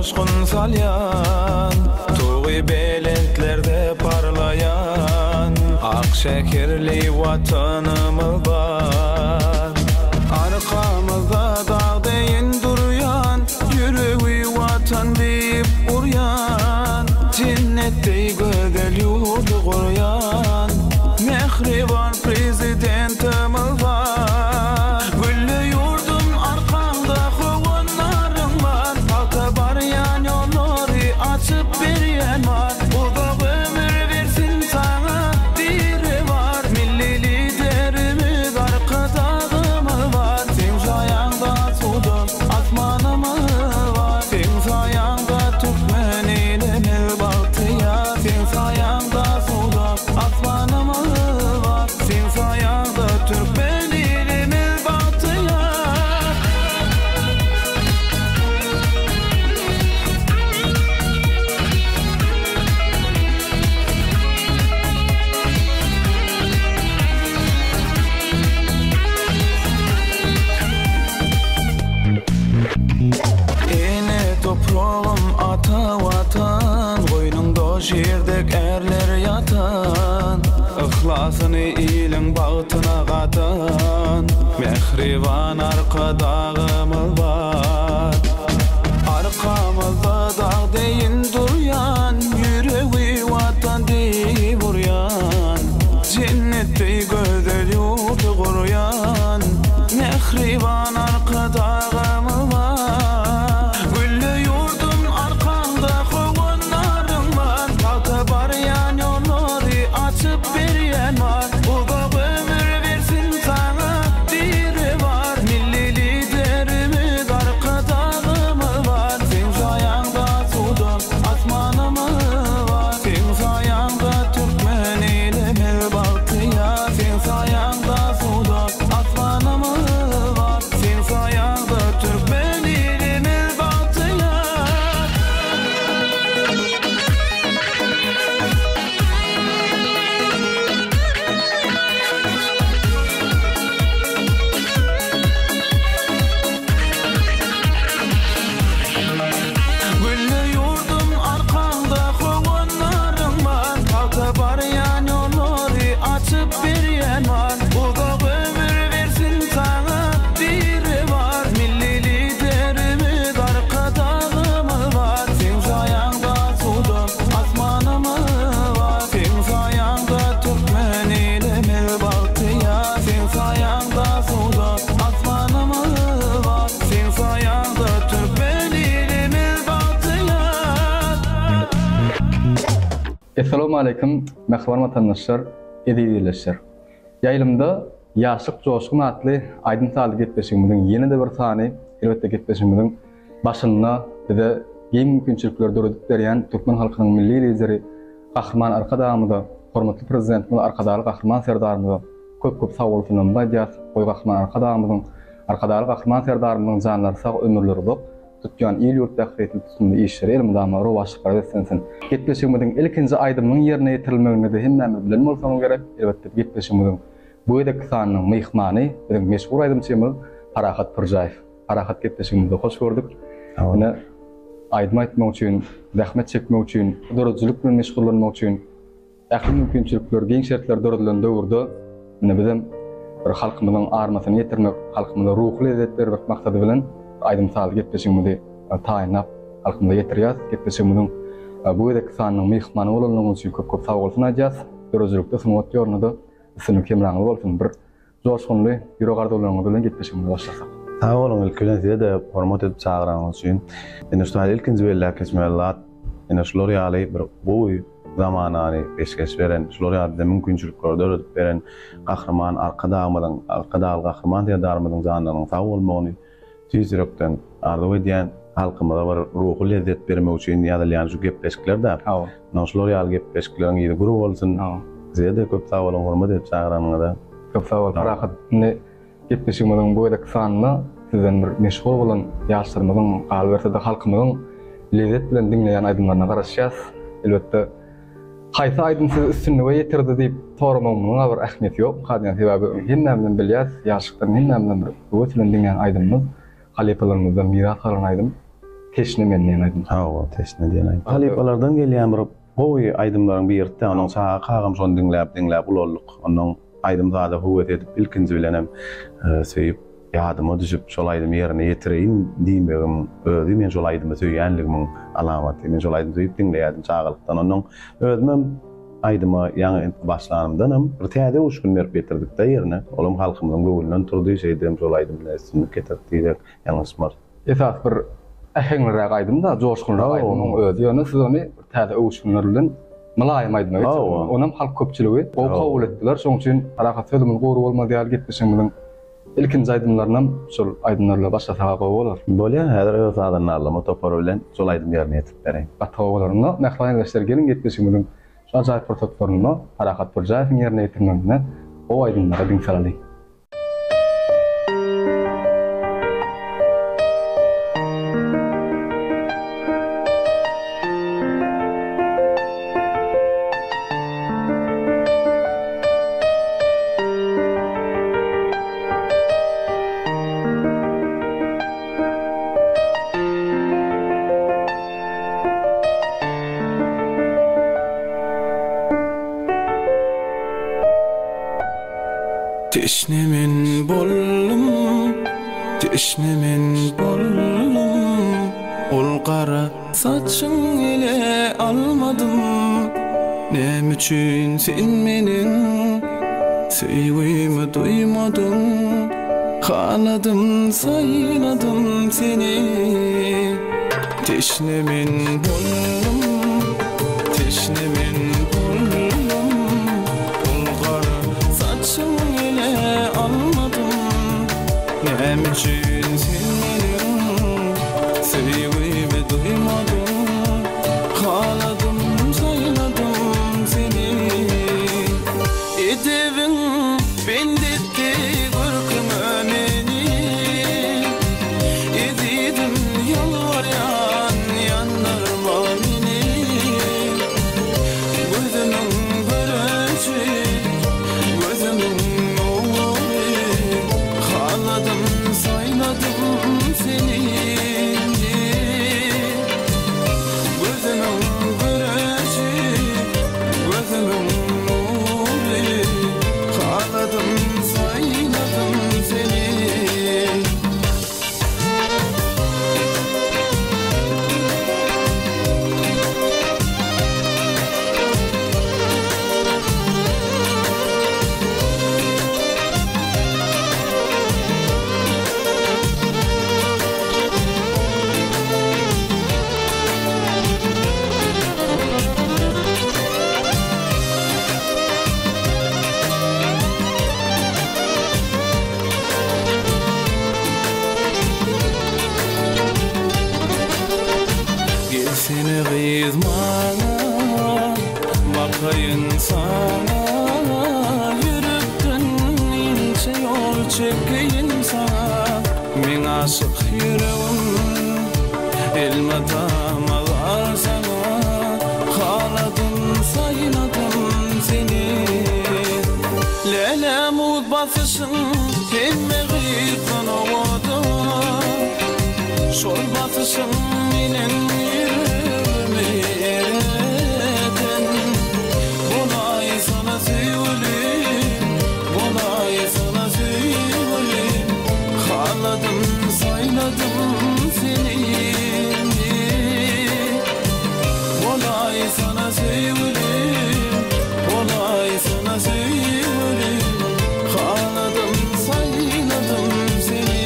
coşkun salyan, tuği belentlerde parlayan, ak şekerli vatanımız var. Arkamızda dağdayin duryan, yüreği vatan deyip uryan, cennettey güzel yurdu kuryan, mehriban prezidentimiz var. Güllü yurdum arkamda kovanlarım var, halka barayan yolları açıp beryen var. Uzak ömür versin sana diri var, milli liderimiz arkadağımız var. Sen sayanda sudan asmanımız var, sen sayanda Türkmen elimiz baltıya. Sen sayanda sudan asmanımız var, sen sayanda Türkmen elimiz baltıya. Ene toprağım ata vatan, koynunda şirdek erler yatan, ihlasını ilin bağıtına katan, mehriban arkadağımız var. Arkamızda dağdayin duryan, yüreği vatan deyip uryan, cennettey güzel yurdu kuryan, mehriban arkadağımız var. Güllü yurdum arkamda kovanlarım var, halka barayan yolları açıp beryen var. Uzak ömür versin sana diri var, milli liderimiz arkadağımız var. Sen sayanda sudan asmanımız var, sen sayanda Türkmen elimiz baltıya. Sen sayanda sudan asmanımız var, sen sayanda Türkmen elimiz baltıya. Güllü yurdum arkamda kovanlarım var, halka barayan yolları açıp beryen var. Uzak ömür versin sana diri var, milli liderimiz arkadağımız var. Sen sayanda sudan asmanımız var, sen sayanda Türkmen elimiz baltıya. Sen sayanda sudan asmanımız var, sen sayanda Türkmen elimiz baltıya. Assalamu alaikum, mehriban vatandaşlar, ediydileşler. Yayılımda Yaşık Coşkun adlı Aydın Salı getbeşimizin yeni de bir sani, elbette getbeşimizin başında bize gen mümkünçülükler döredip berýän Türkmen halkynyň milli lideri, Gahrman Arkadağymyza, hormatly prezidentimiz Arkadaly Gahrman Serdarymyza köp sagol sunumda ýaz, goý Gahrman Arkadağymyzyň, Arkadaly Gahrman Serdarymyzyň janlary sag ömürleri bolup, tutýan il ýurt tähriýeti tutymly işleri elimizde rowaşlyk etsensin. Getbeşimizin ilkinji aýdymyň ýerine ýetirilmegine de hemmemiz bilen bolsaňyz gerek. Elbette getbeşimizin bu edek sanynyň myhmany, bizim meşhur aýdymçymyz Parahat Pyrjaýew. Parahat getbeşimizde hoş gördük. Ine aýdym aýtmak üçin, rahmet çekmek üçin, dörejçilik bilen meşgullanmak üçin ähli mümkinçilikler, geň şertler döredilen döwürde ine bizim bir halkymyzyň armasyny ýetirmek, halkymyza ruhly lezzet bermek maksady bilen aýdym saly getbeşimizi taýinlap halkymyza ýetirýär. Getbeşimiziň bu edek sanynyň myhmany bolanlygy üçin köp sag bolsun aýdýas. Dörejçilikde sunmat ýornada isini kemraňly bolsun, bir joşgunly ýürek arzuwlaryňyz bilen getbeşimizi başlasak. Sağ olun, ilkiden size de hormat edip çağıranız için. Enişte ilkinci belli kesmeler, enişler ýaly bir bu zamanany peşkeş beren, şolary ýa-da mümkinçilikler döredip beren Gahrman Arkadağymyzyň, Arkadaly Gahrman Serdarymyzyň janynyň sag bolmagyny tüýsürekden arzu edýän halkymyza bir ruhly lezzet bermek üçin ýa-da şu gepleşikler de. Şolary ýaly gepleşiklerin ýeri guru bolsun. Size de köp sag olun, hormat edip çağıranňyza. Köp sag ol. Parahat getbeşimiziň bu edek sanyny sizden bir meşgul bolan ýaşlarymyzyň, albertde halkymyzyň lezzet bilen dinleýän aýdymlaryna garaşýas. Elbette Haýsy aýdym siz üstünde we ýetirdi diýip soramamyň bir ähmiýeti ýok. Hadýan sebäbi hemmemden bilýäs, ýaşykdan hemmemden bir öwetlen diňen aýdymyz, halepalarymyzdan miras galan aýdym. teşne menden aydym. Ha, o teşne diýen. Halipalardan gelýän bir gowy aydymlaryň bir ýerde onuň sağa kagam şonu dinläp ularlyk. Onuň aydym zada howet edip ilkinji bilenem söýüp ýadyma düşüp şol aydym ýerine ýetireýin diýmegim özi men şol aydymy söýýänligimiň alamaty. Men şol aydym söýüp dinleýärdim çağalykdan. Onuň özüm aydyma ýa-ni başlanymdanam bir täze uşgun berip getirdik da ýerine. Olum halkymyň göwünden turdy şeýdem şol aydym bilen üstünlük getirdik ýalňysmar. Esas bir ähengleräk aydym da joşkunrak aydymyň özi ýa-ni siz ony täze uşgunlar bilen Malaýym aýdym. Onam halk köpçüligi o kabul etdiler. Şoň üçin harakat sözümiň gowy bolmady ýaly gitmişiňiň ilkinji aydymlarynam şol aydymlarla başlasaga gowy bolar. Bolýa, häzir öz adamlarla topar bilen şol aydym ýerine ýetip bereň. Gataba bolarna nähleýän işler gelin gitmişiňiň şol ajaýyp protokollaryny harakat burjaýyň ýerine ýetirmegine o aydymlara diň salaly. Teşnemin bollum ol qara saçın ile almadım nem üçün sen menin söýgümi duymadın haladım sayladım seni teşnemin bollum ol qara saçın hem için senin sevgimi duymadım haladım sayladım seni edevin bendetti korkma meni edidim yalvaryan yandırma beni gözümün görüşü gözümün sayladım seni gözümün görüşü gözümün nuru haladım sayladım seni Seni gizmana bakayın sana yürüttün ince yol çekeyim sana men aşık yüreğim elmadamalar sana haladım sayladım seni lele mut basışın emme gıyırdan ovada şol basışın menen haladım sayladım seni olay sana sevgilim olay sana sevgilim haladım sayladım seni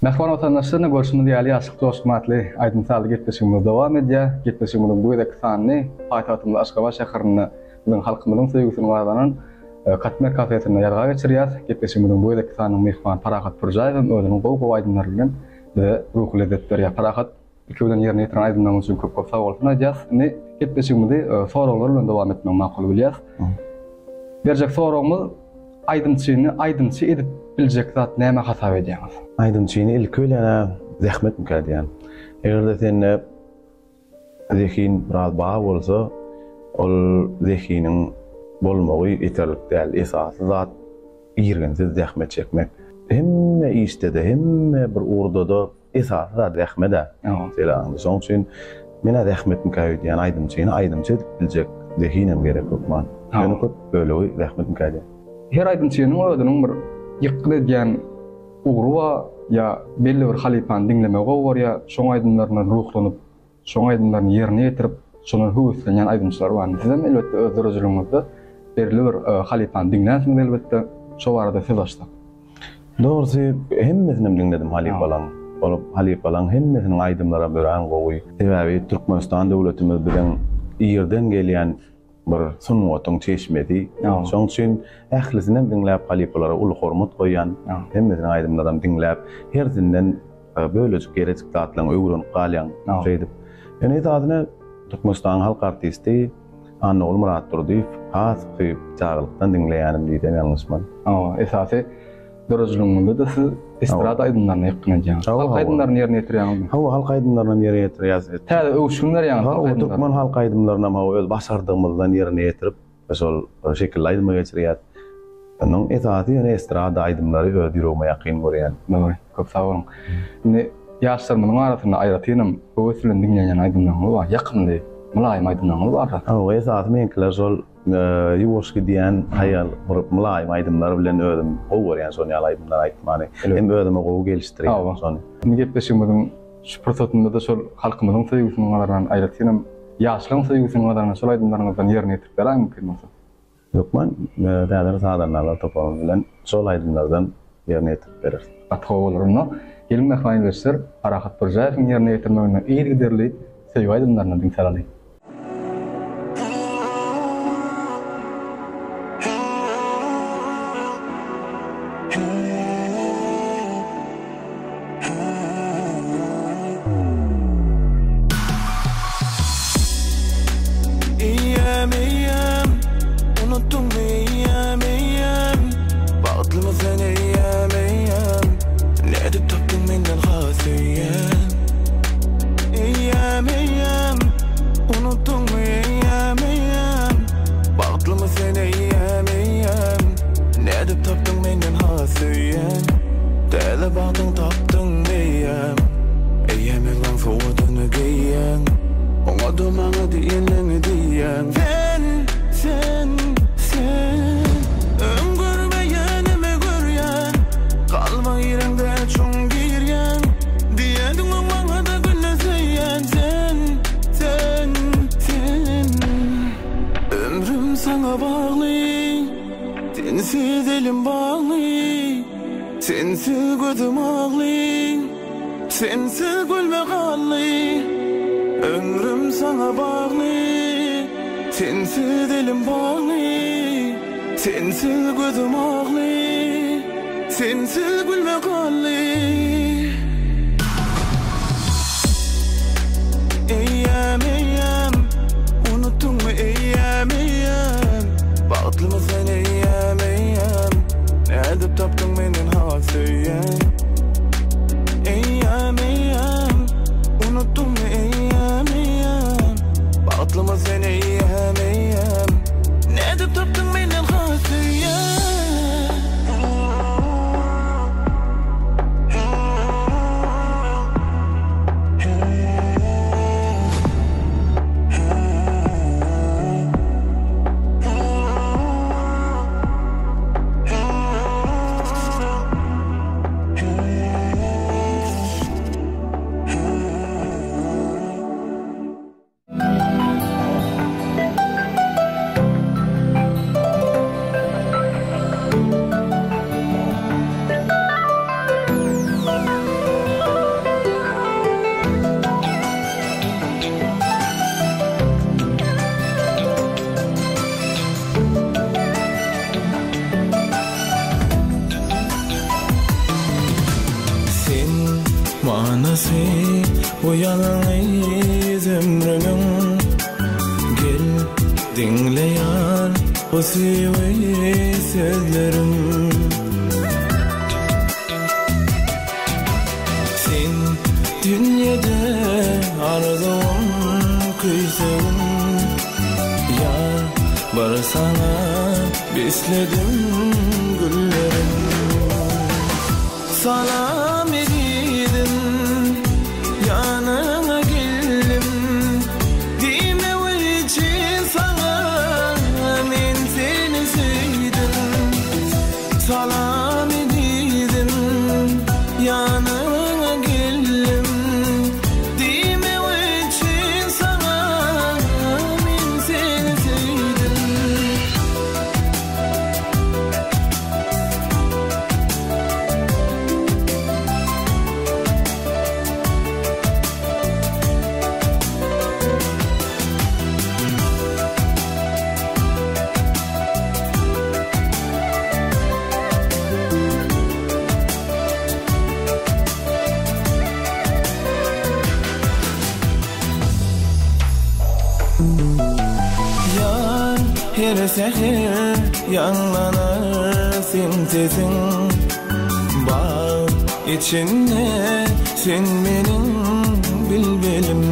Mehman vatandaşlarına görüşümüz ýaly ýaşyk joşmatly aydym saly getmişimiz dowam edýär. Getmişimiň bu edek sanyny paýtagtymyz Aşgabat şäherinde biziň halkymyzyň söýgüsini gazanan Katmer kafesinde ýarga geçirýär. Getmişimiň bu edek sanyny mehman Parahat Purjaýew özüniň gowy aydymlary bilen bize ruhly lezzet berýär. Parahat ilkewden ýerine ýetiren aýdymlaryň üçin köp sag bolsun aýdýas. Ne getmeşigimizde soralar bilen dowam etmek makul bilýäs. Berjek soragymyz aýdymçyny edip biljek zat näme hasap edýäňiz? Aýdymçyny ilkewden zähmet mükadýän. Eger sen zehin biraz bağa bolsa, ol zehinin bolmagy yeterlik däl. Esasy zat ýergensiz zähmet çekmek. Hemme iştede, hemme bir urdada esasy zat zähmede. Selam. Şoň üçin mene zähmet mükadýän aýdymçy biljek zehinem gerek bolman. Ýöne köp böyle zähmet mükadýän. Her aýdymçynyň ödüniň bir ýykyl edýän ugru wa ya belli bir halipan dinlemege bar ya şoň aýdymlaryna ruhlanyp, şoň aýdymlaryny ýerine ýetirip, şonuň höwüslenýän aýdymçylar bar. Sizem elbetde öz dörejiňizde belli bir halipan dinläsiniz elbetde. Şo barada söz açdyk. Doğrusu hemmesini dinledim halipalan. Olup halipalan hemmesiniň aýdymlara bören gowy. Sebäbi Türkmenistan döwletimiz bilen ýerden gelýän bir sunwatyň çeşmedi. Şoň üçin ählisinem dinläp halipalara ul hormat goýan, hemmesiniň aýdymlaryny dinläp, hersinden böylece gerek zatlaryň öwrenip galýan şeýdip. Ýöne zadyna Türkmenistan halk artisti Anol Murat Turdiýew has çağrylykdan dinleýänim diýdim ýalňysman. Esasy dörejiňizde de siz estrada aýdymlaryna ýakynajyňyz. Halk aýdymlaryny ýerine ýetirýäňiz. Halk aýdymlaryny ýerine ýetirýäs. Täze öwüşümler ýaňyz. Türkmen halk aýdymlaryna öz başardygymyzdan ýerine ýetirip, şol şekilde aýdyma geçirýär. Onuň esasy ýöne estrada aýdymlary öz ýüregime ýakyn görýän. Köp sag bolun. Ne ýaşlarymyň arasyna aýratynam, öwüslen dinleýän aýdymlaryň bar, ýakyndy. Mulaýym aýdymlaryň bar. Esasy menkiler şol ýuwaşky diýen haýal mulaýym aýdymlar bilen özüm görýän şol aýdymlar aýtmany. Hem özüme gowy gelişdirýän şonu. Gepleşigimiň şu prosesinde de şol halkymyzyň söýgüsini galaran aýratynam, ýaşlaryň söýgüsini galaran şol aýdymlaryňdan ýerine ýetirip berýän mümkin bolsa. Ýokman, däder sadanlar topalym bilen şol aýdymlardan ýerine ýetirip berer. Atga bolarmy? Gelin mehmanlar Arahat Burjaýewiň ýerine ýetirmegine ýer giderli söýgü aýdymlaryny diňsalaly. Uyanayız ömrümün Gel dinle yar o sevgi sözlerim Sen dünyada arzum kıysın Yar bar sana besledim güllerim Salam edidin yanına geldim Dime için sana men seni sevdim Salam edidin yanına geldim Dime için sana men seni sevdim Yar her seher yanlanar sentesin Bağ içinde sen benim bilbelim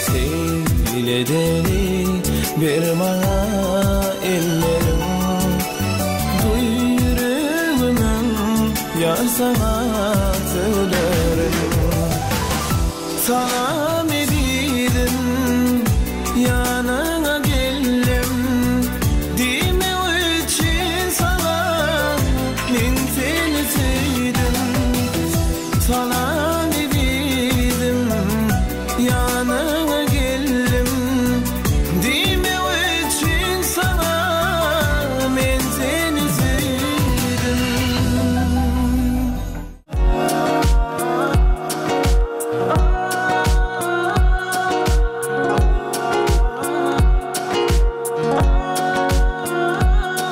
Seyle deli bir bana ellerim Duyruğumun yar sana söylerim Salam edidin yanına geldim Dime için sana men seni sevdim Salam edidin yanına geldim Dime için sana men seni sevdim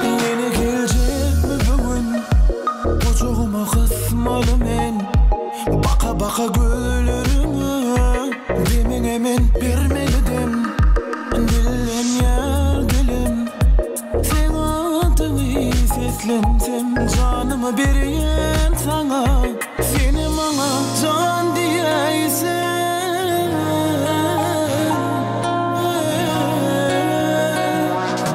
Yeni gelecek mi bugün Kucağıma kısmalı men Baka baka gülürümü Demin emin vermelidim Dilim yar dilim Sen adını seslensem Canımı beriyem sana Seni bana can diyeysen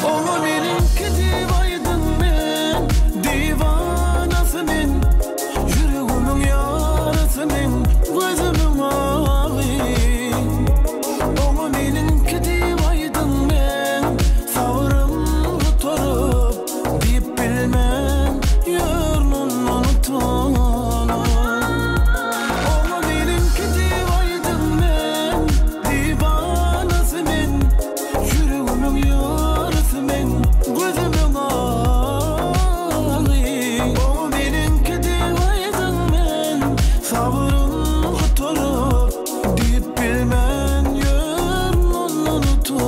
Onu benimki divaydın ben Divanası ben Yüreğimin yarası ben Gözümün ağı Onu benimki divaydın ben Savrım tuturup Deyip bilmem Yarının unutup Onu benimki divaydın ben Divanası ben Yüreğimin yarası ben Gözümün ağı O benimki divaydın ben Sabrım tuturup Deyip bilmem yarının unutup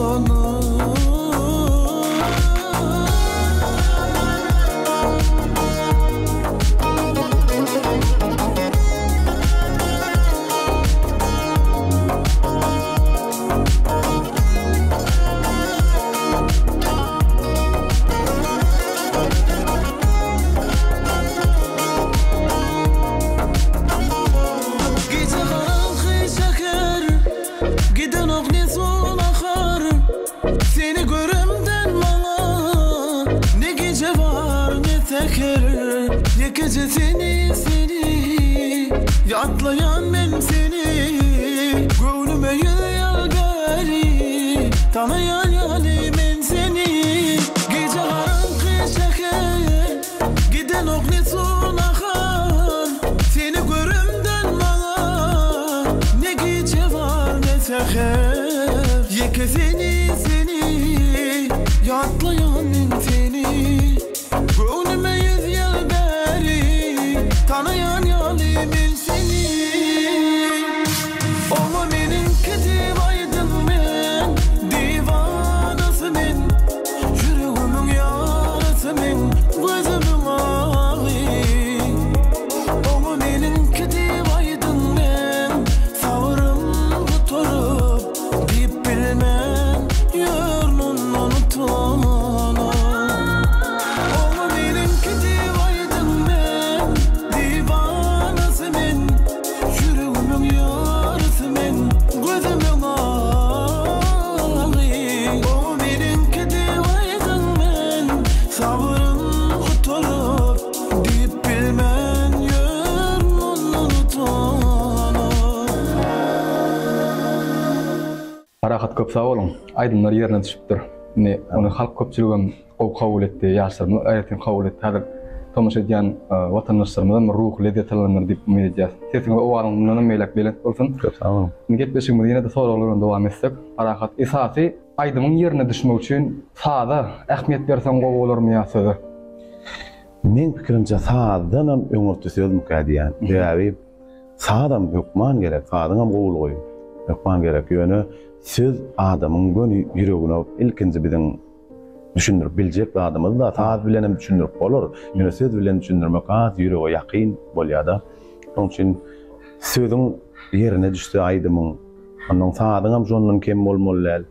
Gece karanlık şeker Giden okni son akar Seni görümden bana Ne gece var ne teker Ne gece seni Yatlayan ben seni Gönlüme yıl beri Tanıyan yani ben seni Gece karanlık şeker Giden okni son akar Seni görümden bana Ne gece var ne teker Yeke seni Yatlayan ben seni Gönlüme yıl beri Tanıyan yani ben seni Ama benimki divaydın ben Divanası parahat köp sağ olun. Aydınlar yerine düşüpdir. Ne onu halk köpçülüğüm kabul etti, yaşlarını ayetin kabul etti. Hadir tomuş edýän watandaşlarymyň ruh lezzetilerini dip medýas. Sesini o anlamda meýlek bilen bolsun. Köp sağ olun. Gitmeşigimiz ýene-de soralardan dowam etsek, parahat esasy aydymyň yerine düşmek üçin sada ähmiýet bersen gowy bolarmy ýa-da? Men pikirimçe sağdan hem öňürtü söz mükadiýän. Däbi sağdan hukman gerek, sağdan hem gowul goýun. Hukman gerek ýöne söz adamyň gönü ýüregine ilkinji bilen düşündürüp biljek adamy da sağ bilen hem düşündürüp bolar. Ýöne söz bilen düşündirmek az ýürege ýakyn bolýar-da. Onuň üçin sözüň yerine düşdi aydymyň. Ondan sağdan hem jonlaryň kem bolmaly.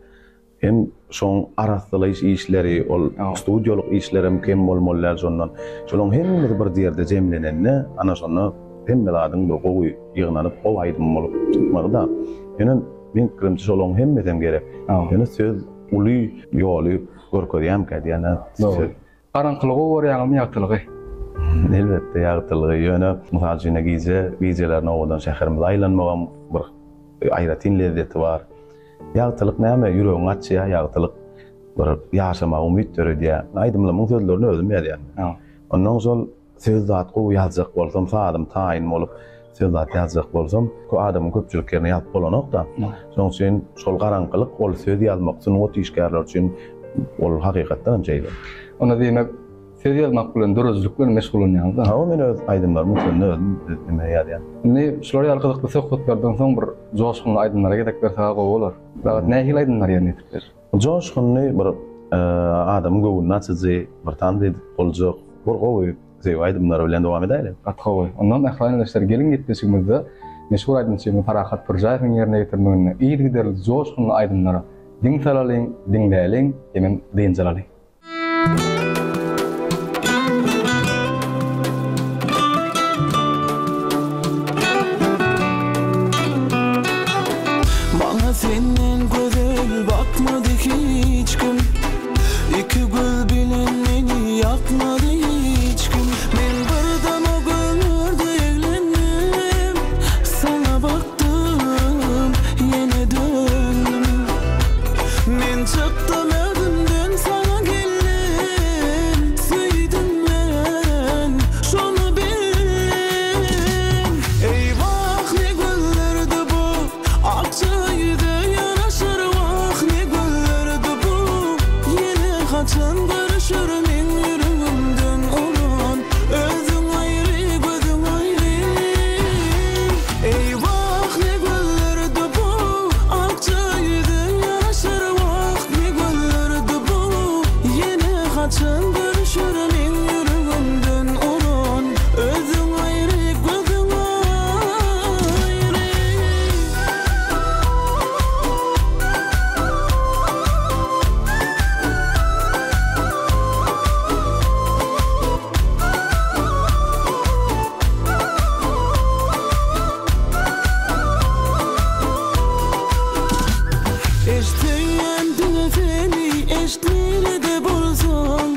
Hem şoň araslyş işleri, ol studioluk işlerim kem bolmaly jondan. Şolaryň hemmesi bir ýerde jemlenende, ana şonu hemmeladyň da gowy ýygnanyp o aydym bolup çykmagy da. Ýöne men kirimçi şolaryň hemmeden gerek. Ýöne söz uly ýoly görkezýän kädiýän. Garaňkylygy görýäňmi ýagtylygy? Elbetde ýagtylygy. Ýöne mysal üçin gizelerini owadan şäherimiz aýlanmagan bir aýratyn lezzeti bar. Ýagtylyk näme? Ýüregiň açýa, ýagtylyk bir ýaşamagy umyt berýär. Aýdymlaryň sözlerini özüm ýazýan. Ondan soň söz zat gowy ýazjak bolsam, saadym taýin bolup söz zat ýazjak bolsam, ko adamyň köpçüliklerine ýazyp bolanok da. Şoň üçin şol garaňkylyk ol söz ýazmak üçin o işgärler üçin ol hakykatdan jeýle. Ona diýmek söz ýazmak bilen dürüstlük bilen meşgul bolýanlar. Ha, men öz aýdymlarymy sözüni özüm ýazýan. Ne şolary ýalgyzykly söhbetlerden soň bir joşkun aýdymlara gedek berse gowy bolar. Bagat nähil aýdymlar ýa-ni etipler. Joşkunny bir adamyň gowuny açyjy, bir tandy boljak, bir gowy aýdymlar bilen dowam edelim. Atgowy. Ondan ähliler gelin gitmeşigimizde meşhur aýdymçy Farahat Pyrjaýewiň ýerine getirmegine ýygyderli joşkun aýdymlara diňsalalyň, diňdäliň, hem diňjalalyň. Bana senden güzel bakmadı hiç kim. İki göz bilen meni yakmadı hiç kim. Men birden o gönlürde evlendim. Sana baktım, yine döndüm. Men çıktım evimden sana geldim. Süydüm ben, şonu bildim. Eyvah ne gönlürdü bu, akçaydı yanaşır vah ne gönlürdü bu. Yine kaçan görüşür men yüreğimden olan. Özün ayrı, gözün ayrı. Eyvah ne gönlürdü bu, akçaydı yanaşır vah ne gönlürdü bu. Yine kaçan görüşür men yüreğimden olan. Özün ayrı, gözün ayrı. Eşteyen de seni, eştmeli de bolsam.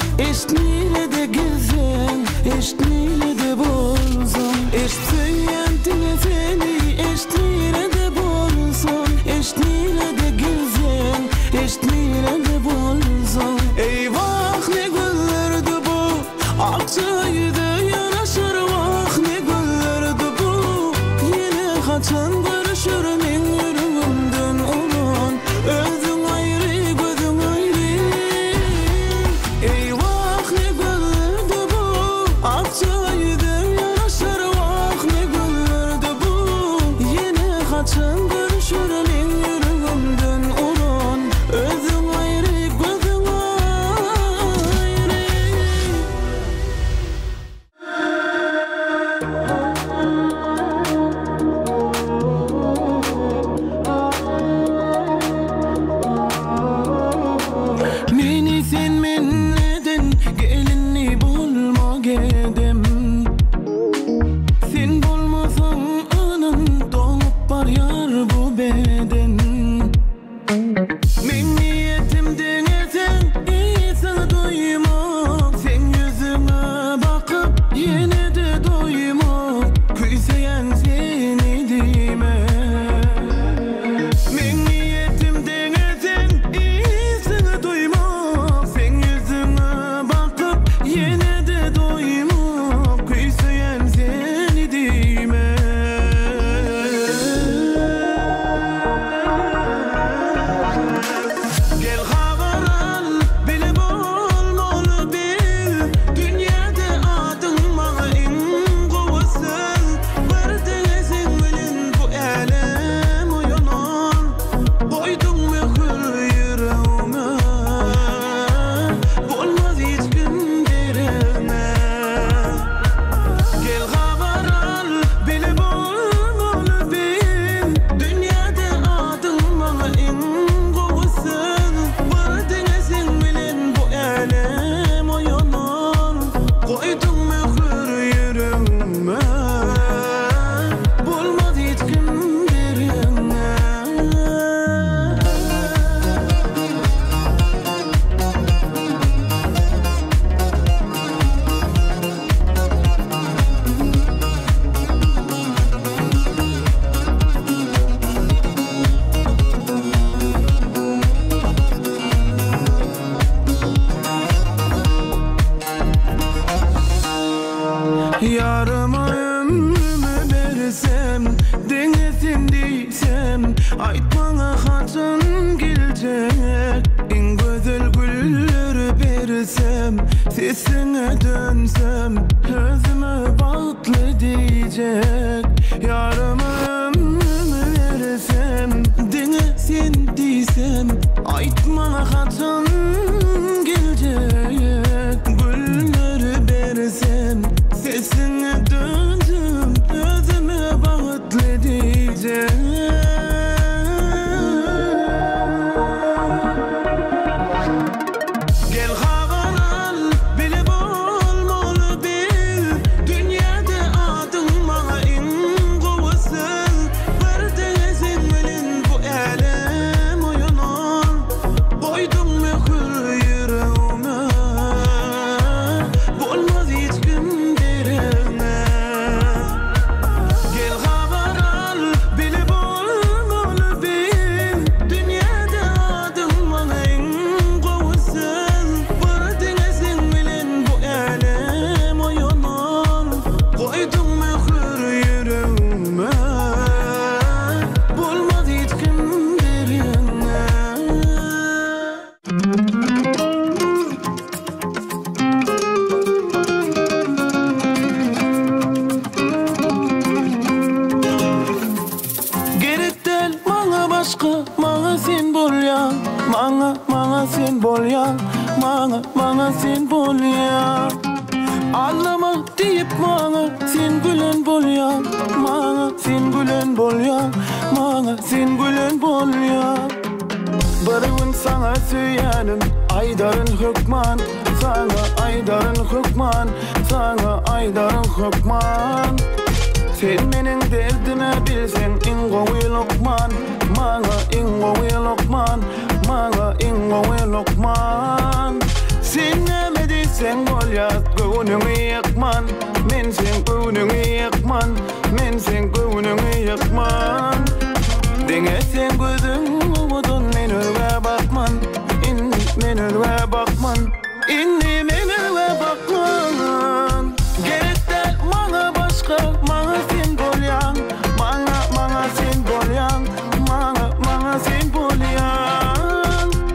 Yarıma ömrümü versem, denesin diysem, aytmana kaçın gelecek. En güzel gülleri versem, sesine dönsem, özüme bağıtlı diyecek. Yarıma ömrümü versem, denesin diysem, aytmana kaçın gelecek. Gülleri versem, sesine döndüm, özüme bağıtlı diyecek. Gel haber al, bilip olmalı bil, dünyada adın bana en kovasın. Bir denizin bilin bu elem oyunur, koydum mühür yüreğime. Olmaz hiç gün derine. Gel haber al, bilip olmalı bil, dünyada adın bana en kovasın. Bir denizin bilin bu elem oyunur, koydum mühür yüreğime. Olmaz hiç gün derine. Gerek değil bana başka, bana sen bol ya. Bana sen bol ya. Bana sen bol ya. Ağlama deyip bana sen gülen bol ya. Bana sen gülen bol ya. Bana sen gülen bol ya. Bir gün sana söylerim, aydarın hükman. Sana aydarın hükman. Sana aydarın hükman. Sen menin derdime bilsen en gowy lokman. Bana en gowy lokman. Bana en gowy lokman. Sen neme desen golyat, gönlümü yakman. Men sen gönlümü yakman. Men sen gönlümü yakman. Denge sen gözün umudun, men öyle bakman. İnni men öyle bakman. İnni men öyle bakman. Gerek değil bana başka, bana sen bol ya. Bana sen bol ya. Bana sen bol ya.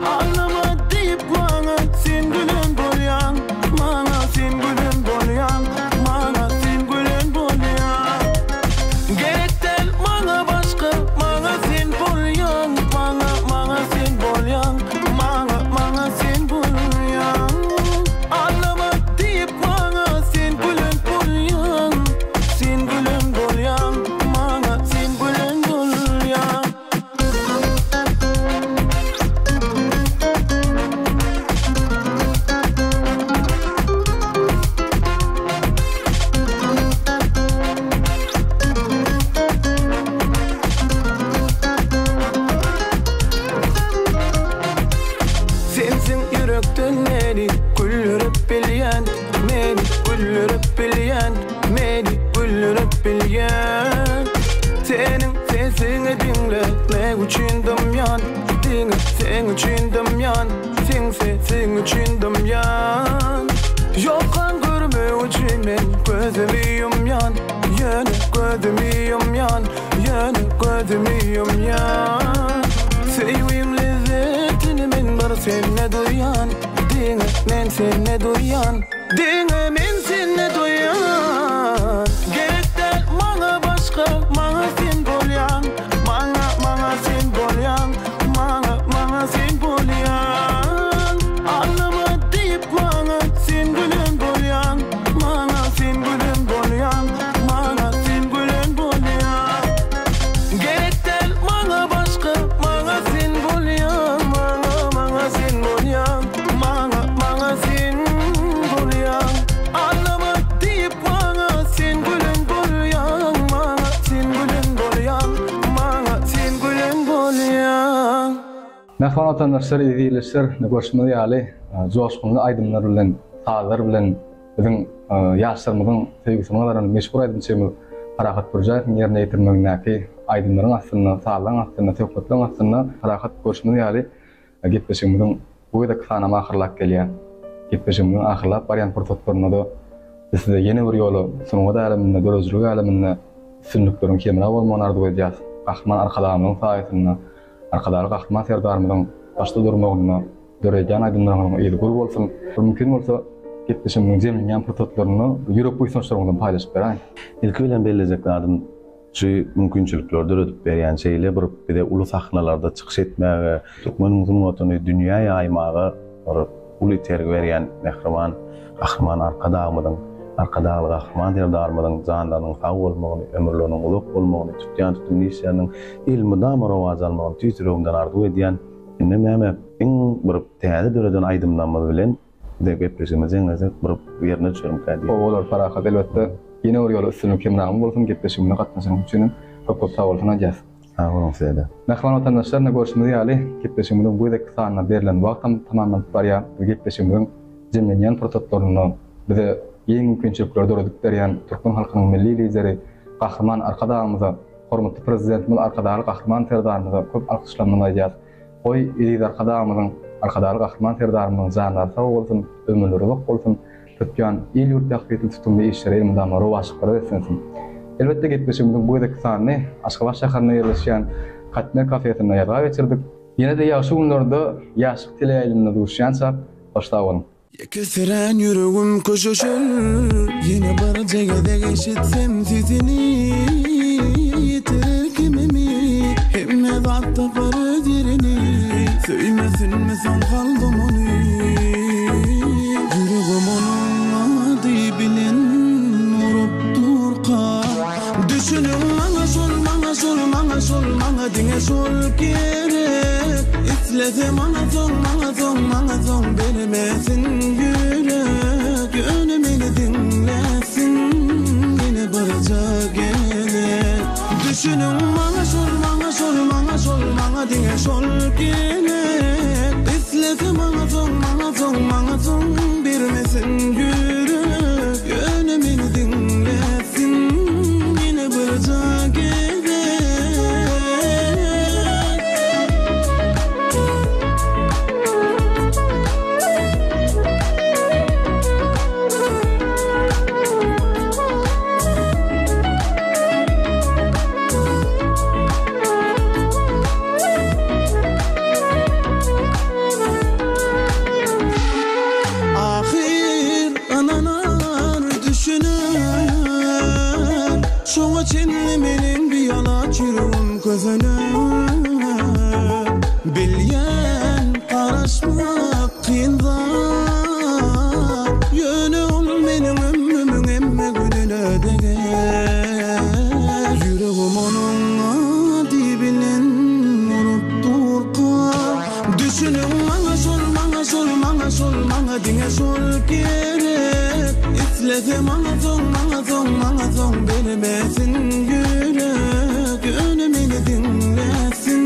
Ağlama deyip bana sen gülen bol ya. Bana sen gülen bol ya. Bana sen gülen bol ya. Gerek değil bana başka, bana sen bol ya. Bana sen bol ya. Bana sen bol ya. Ağlama deyip bana sen gülen bol ya. Sen gülen bol ya. Bana sen gülen bol ya. Sensin yürekten beni güldürüp bilyen, beni güldürüp bilyen, beni güldürüp bilyen. Senin sesini dinlemek içindim yan, sen içindim yan, sen sesin içindim yan. Yokkan görme için ben gözümü yumyan, yana gözümü yumyan, yana gözümü yumyan. Sevim lezzetini men bar senne duyan, dinle men senne duyan, dinle men senne duyan. Gerek değil bana başka, bana sen bol ya. Bana sen bol ya. Bana sen bol ya. Ağlama deyip bana sen gülen bol ya. Bana sen gülen bol ya. Bana sen gülen bol ya. Gerek değil bana başka, bana sen bol ya. Bana sen bol ya. Bana sen bol ya. Ağlama deyip bana sen gülen bol ya. Bana sen gülen bol ya. Bana sen gülen bol ya. Nähwan vatandaşlar, izleyicisler, görüşmeli ýaly joşkunly aýdymlar bilen, taýlar bilen biziň ýaşlarymyzyň sevgisini garan meşhur aýdymçymyz Farahat Burjaýew ýerine ýetirmegindäki aýdymlaryň aslynda, sağlaň aslynda, töhbetleň aslynda Farahat görüşmeli ýaly gitmeşimiziň bu ýerde sanama ahyrlap gelýär. Gitmeşimiziň ahyrlap barýan pursatlaryna da Biz de yeni bir ýolu sunuňa alamynda, dörözlük alamynda üstünlüklerin kemine bolmagyny arzu edýäs. Gahryman arkadaşymyň saýasyna, arkadaşly gahryman serdarymyň başda durmagyna, döreýän aýdymlaryň ýyly bolsun. Mümkin bolsa gitmişim jemlenýän prototlaryny ýürek buýsunçlaryndan paýlaşyp berýän. İlki bilen belirlejeklerim şu mümkinçilikler ödüp berýän şeýle bir de uly sahnalarda çykyş etmäge, türkmen musulmanyny dünýäge aýmaga bir uly terg berýän gahryman arkadaşymyň arkadaşly gahryman serdarymyň janlarynyň sag bolmagyny, ömürleriniň uluk bolmagyny, tutýan tutmyşynyň ilmi damar awaz almagyny tüýtürüňden arzu edýän näme iň bir täze döredän aýdymlanma bilen de gepleşimiziň bir ýerine düşürüm kädi. Olar parahat elbetde yeni bir ýol üstünlük kemnagym bolsun, gepleşimine gatnaşyň üçin köp sag bolsun ajas. Sağolun sizde. Mehman vatandaşlar, görüşmemiz ýaly gepleşimiň bu dakika sanatyna berilen wagtam tamamlanyp barýar. Bu gepleşimiň jemlenýän prototlaryny bize ýeň mümkinçilikler döredip berýän türkmen halkynyň milli lideri gahryman arkadaşymyza, hormatly prezidentimiz arkadaşly gahryman serdarymyza köp alkyşlanmalar aýdýar. Oy ýyly arkadaşymyň arkadaşly gahryman serdarymyň janlary sag bolsun, ömürleri uluk bolsun, tutýan il ýurt ýakyrly tutumly işleri ilmdamary başlyklary etsensin. Elbetde gepleşimiň bu dakika sanatyny Aşgabat şäherine ýerleşýän Katmer kafesinde ýarga geçirdik. Ýene de ýaşy günlerde ýaşyk teleýalyny duşýansa başlawyn. Keseren yüreğim koşuşur, yine barcagada geçitsem sizini yitirir kimimi, hemme zatta para dirini, söylemesin mi son kaldım onu, yüreğim onun adı bilen vurup durka, düşünüm bana sol, bana sol, bana sol, bana dine sol gerek, İslesem bana son vermesin yürek, önümünü dinlesin, yine barca gerek. Düşünün bana sol, bana sol, bana sol, bana dine sol gerek, İslesem bana son vermesin yürek, önümünü dinlesin, yine barca gerek. Çinli menin bir yana çürüm közüne bilyen karışmak kıyınlar yönü ol benim ömrümün emme gününe de yüreğim onun dibinden vurup durka düşünüm bana sol, bana sol, bana sol, bana dine sol gerek İslesem bana son vermesin yürek, önümünü dinlesin,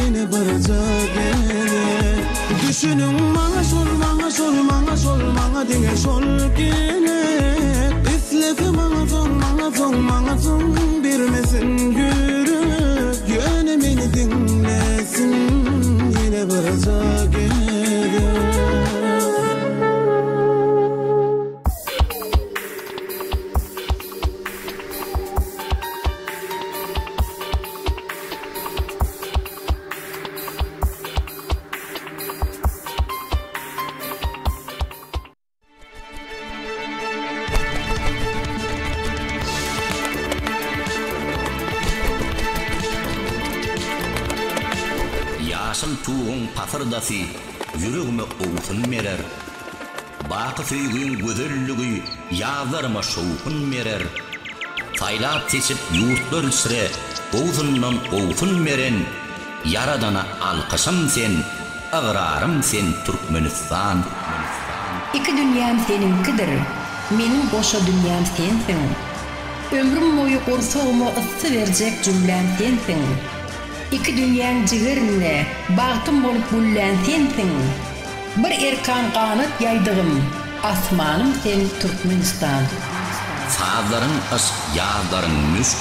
yine barca gerek. Düşünün bana sol, bana sol, bana sol, bana dine sol gerek, İslesem bana son vermesin yürek, önümünü dinlesin, yine barca gerek. Tuğun patırdası yüreğime oğutun merer. Bakı söygün gözellüğü yağlarıma şoğun merer. Saylap seçip yurtlar içre oğutundan oğutun meren. Yaradana alkışım sen, ağrarım sen Türkmenistan. İki dünyam seninkidir, menin boşa dünyam sensin. Ömrüm boyu qorsoğumu ısı verecek cümlem sensin. İki dünyanın jigirinde bağıtım bolup bullan sensin. Bir erkan kanat yaydığım asmanım sen Türkmenistan. Sağların ısk, yağların müsk,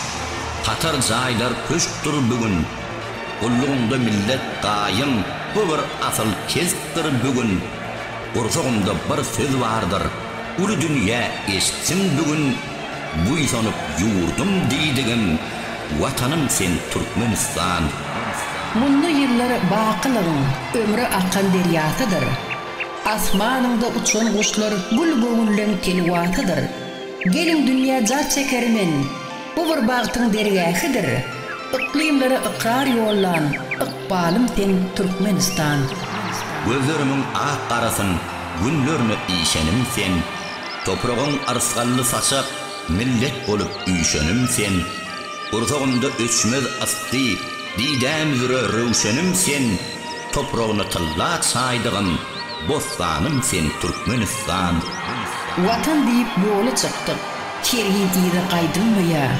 Katar zaylar köşktür bugün. Kulluğunda millet qayım, bu bir asıl kestir bugün. Ursuğunda bir söz vardır, ulu dünya eşitsin bugün, buýsanyp yurdum diýdigim, watanım sen Türkmenistan. Mundu yılları baqılıgın, ömrü akan deryatıdır. Asmanında uçan kuşlar gül göğünlen telwatıdır. Gelin dünya jar çekerimin, bu bir bağıtın dergahıdır. Iklimleri ıkrar yollan, ıkbalım sen Türkmenistan. Gözlerimin ak qarasın, günlerini işenim sen. Toprağın arsqallı saçak, millet olup üyşenim sen. Urzağında öçmez asti, didem züre rövşenim sen. Toprağını tıllat saydıgım, bostanım sen Türkmenistan. Vatan deyip yolu çıktık, kergiydi qaydılmaya.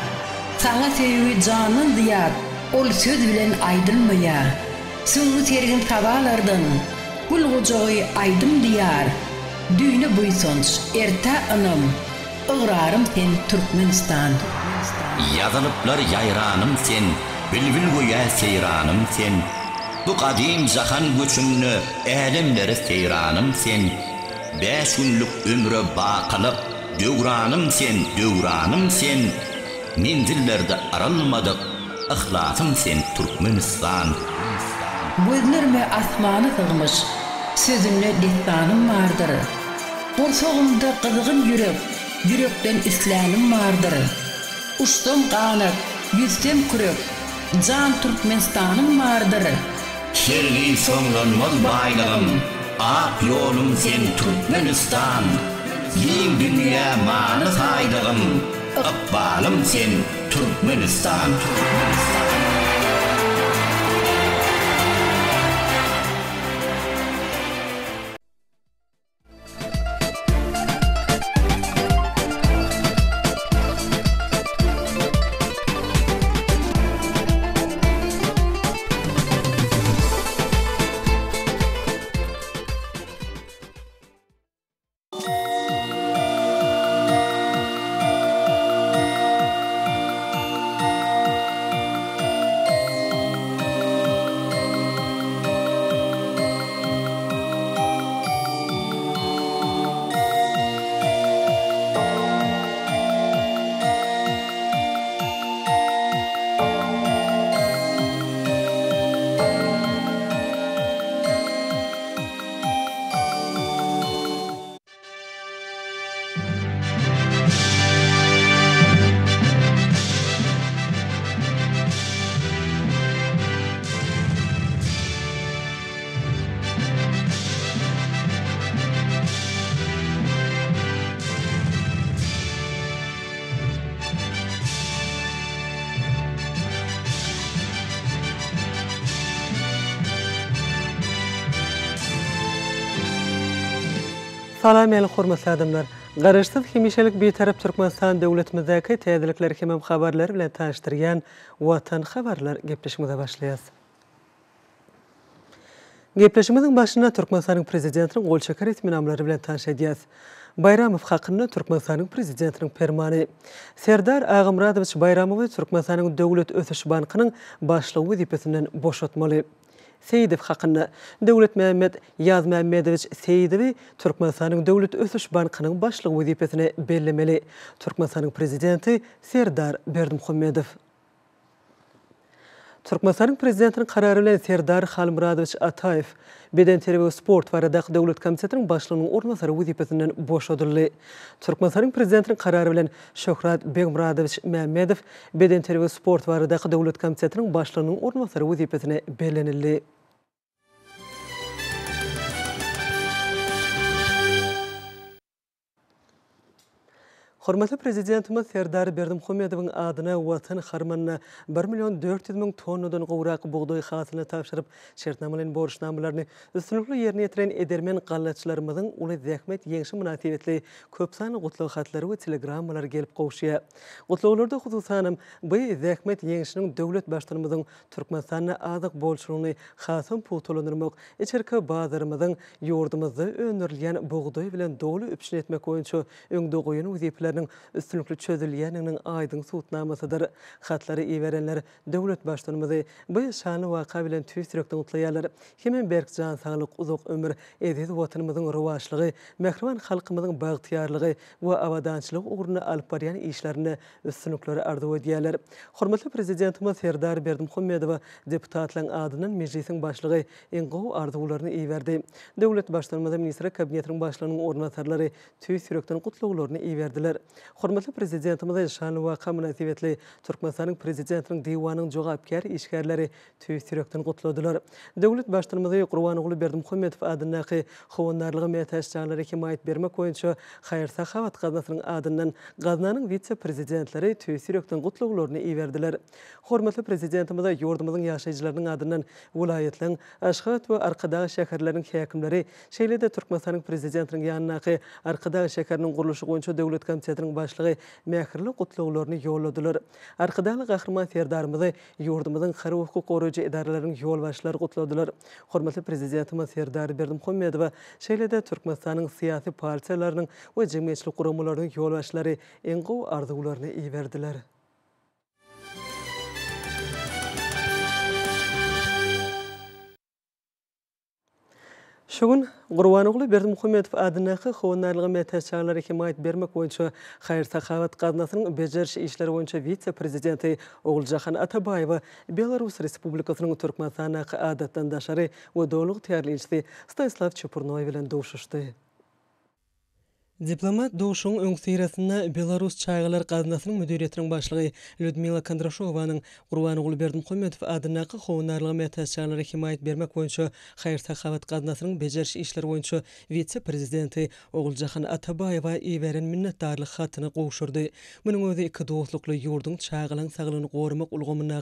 Sana sevgi canın diyat, ol söz bilen aydılmaya. Süngü tergin tabalardan, gül gocağı aydım diyar. Düğünü buysonç, erta anam, ıgrarım sen Türkmenistan. Yazılıplar yayranım sen, bilbil goya seyranım sen. Bu kadim zahan göçünlü, elemleri seyranım sen. 5 günlük ömrü baqılıp, döwranım sen, döwranım sen. Menzillerde aralmadık, ihlasım sen Türkmenistan. Gözlerime asmanı sığmış, sözümle destanım vardır. Borsağımda kızgın yürek, yürekten islanım vardır. Uçtum kanat, yüzsem kürek, can Türkmenistanım vardır. Şerli sonlanmaz baylığım, ak yolum sen Türkmenistan. Yin dünya manı saydığım, ıkbalım sen Türkmenistan. Salam eli hormatly adamlar. Garaşsyz hemişelik bir tarap Türkmenistan döwletimizdäki täzelikler hemem habarlary bilen taşdyrýan Watan habarlar gepleşmege başlaýas. Gepleşmegin başyna Türkmenistanyň prezidentiniň gol çeker etminamlary bilen tanışýas. Bayramow hakyny Türkmenistanyň prezidentiniň fermany. Serdar Agymradowyç Bayramowy Türkmenistanyň döwlet ösüş bankynyň başlygy wezipesinden boşatmaly. Seyidev hakyny Döwlet Mehmet Yazmammedowyç Seyidewi Türkmenistanyň Döwlet Ösüş bankynyň başlygy wezipesine bellemeli. Türkmenistanyň prezidenti Serdar Berdimuhammedow. Türkmenistanyň prezidentiniň karary bilen Serdar Halmuradowyç Ataýew Beden terbiýe we sport baradaky döwlet komitetining başlygynyň ornasary wezipesinden boşadyldy. Türkmenistanyň prezidentiniň karary bilen Şöhrat Begmuradowyç Mehmedow Beden terbiýe we sport baradaky döwlet komitetining başlygynyň ornasary wezipesine bellenildi. Hormatly prezidentimiz Serdar Berdimuhammedowyň adyna Watan harmanyna 1.400.000 tonnadan gowrak buğday hasylyny tapşyryp, şertnamalaryň borçnamalaryny üstünlikli ýerine ýetiren edermen gallaçylarymyzyň uly zähmet ýeňşi münasibetli köp sany gutlaw hatlary we telegrammalary gelip gowşýar. Gutlawlarda hususan bu zähmet ýeňşiniň döwlet başlygymyzyň Türkmenistanyň azyk bolşulygyny hasym putulandyrmak, içerki bazarymyzyň ýurdumyzda öňürilýän buğday bilen dogly üpşin etmek boýunça öňde goýan wezipler meselelerini üstünlüklü çözülýäniniň aýdyň suwtnamasydyr. Hatlary iwerenler döwlet başlanmazy bu şany waka bilen tüýsürekden utlaýarlar. Hemen berkjan saglyk, uzak ömür, ediz watanymyzyň rowaşlygy, mehriban halkymyzyň bagtyarlygy we awadançylyk ugruna alyp barýan işlerini üstünlükleri arzu edýärler. Hormatly prezidentimiz Serdar Berdimuhammedow deputatlaryň adynyň meclisiň başlygy engow arzularyny iýerdi. Döwlet başlanmazy ministri kabinetiniň başlygynyň ornatyrlary tüýsürekden gutluglaryny iýerdiler. Hormatly prezidentimiz şany waka münasibetli Türkmenistanyň prezidentiniň diwanynyň jogapkar işgärleri tüýsürekden gutladylar. Döwlet başlanmazy Gurbanoğlu Berdimuhammedow adynyň howandarlygy metäççilere himayet bermek boýunça Haýyrsahabat gaznasynyň adynyň gaznanyň vitse-prezidentleri tüýsürekden gutluglaryny iýerdiler. Hormatly prezidentimiz ýurdumyzyň ýaşaýjylarynyň adynyň vilayatyň Aşgabat we Arkadag şäherleriniň häkimleri şeýle-de Türkmenistanyň prezidentiniň ýanyna Arkadag şäheriniň guruluşy boýunça döwlet komitetiniň başlygy mähirli gutluglaryny ýolladylar. Arkadagly gahrman Serdarymyzy ýurdumyzyň hary hukuk goraýjy idaralarynyň ýolbaşçylary gutladylar. Hormatly prezidentimiz Serdar Berdimuhammedow şeýle-de Türkmenistanyň syýasy partiýalarynyň we jemgyýetçilik guramalarynyň ýolbaşçylary engow arzularyny iýerdiler. Şoň Gurbanoğlu Berdimuhammedow adynyň howandarlygy metäççilere himayet bermek boýunça Haýyrsahabat gaznasynyň bejerişi işleri boýunça vitse-prezidenti Oguljahan Atabaýew Belarus Respublikasynyň Türkmenistana adatdandaşary we dowluk täýärleýçisi Stanislav Çupurnoy bilen dowşuşdy. Diplomat dowşuň öňsirasynda Belarus çaýgalar gaznasynyň müdiriýetiniň başlygy Lyudmila Kondraşowanyň Gurbanoğlu Berdimuhammedow adynyň howandarlygy metäççilere himayet bermek boýunça Haýyrsahabat gaznasynyň bejerişi işleri boýunça vitse-prezidenti Oguljahan Atabaýew iweren minnetdarlyk hatyny gowşurdy. Munyň özi iki dostlukly ýurduň çaýgalan saglygyny gorumak ulgamyna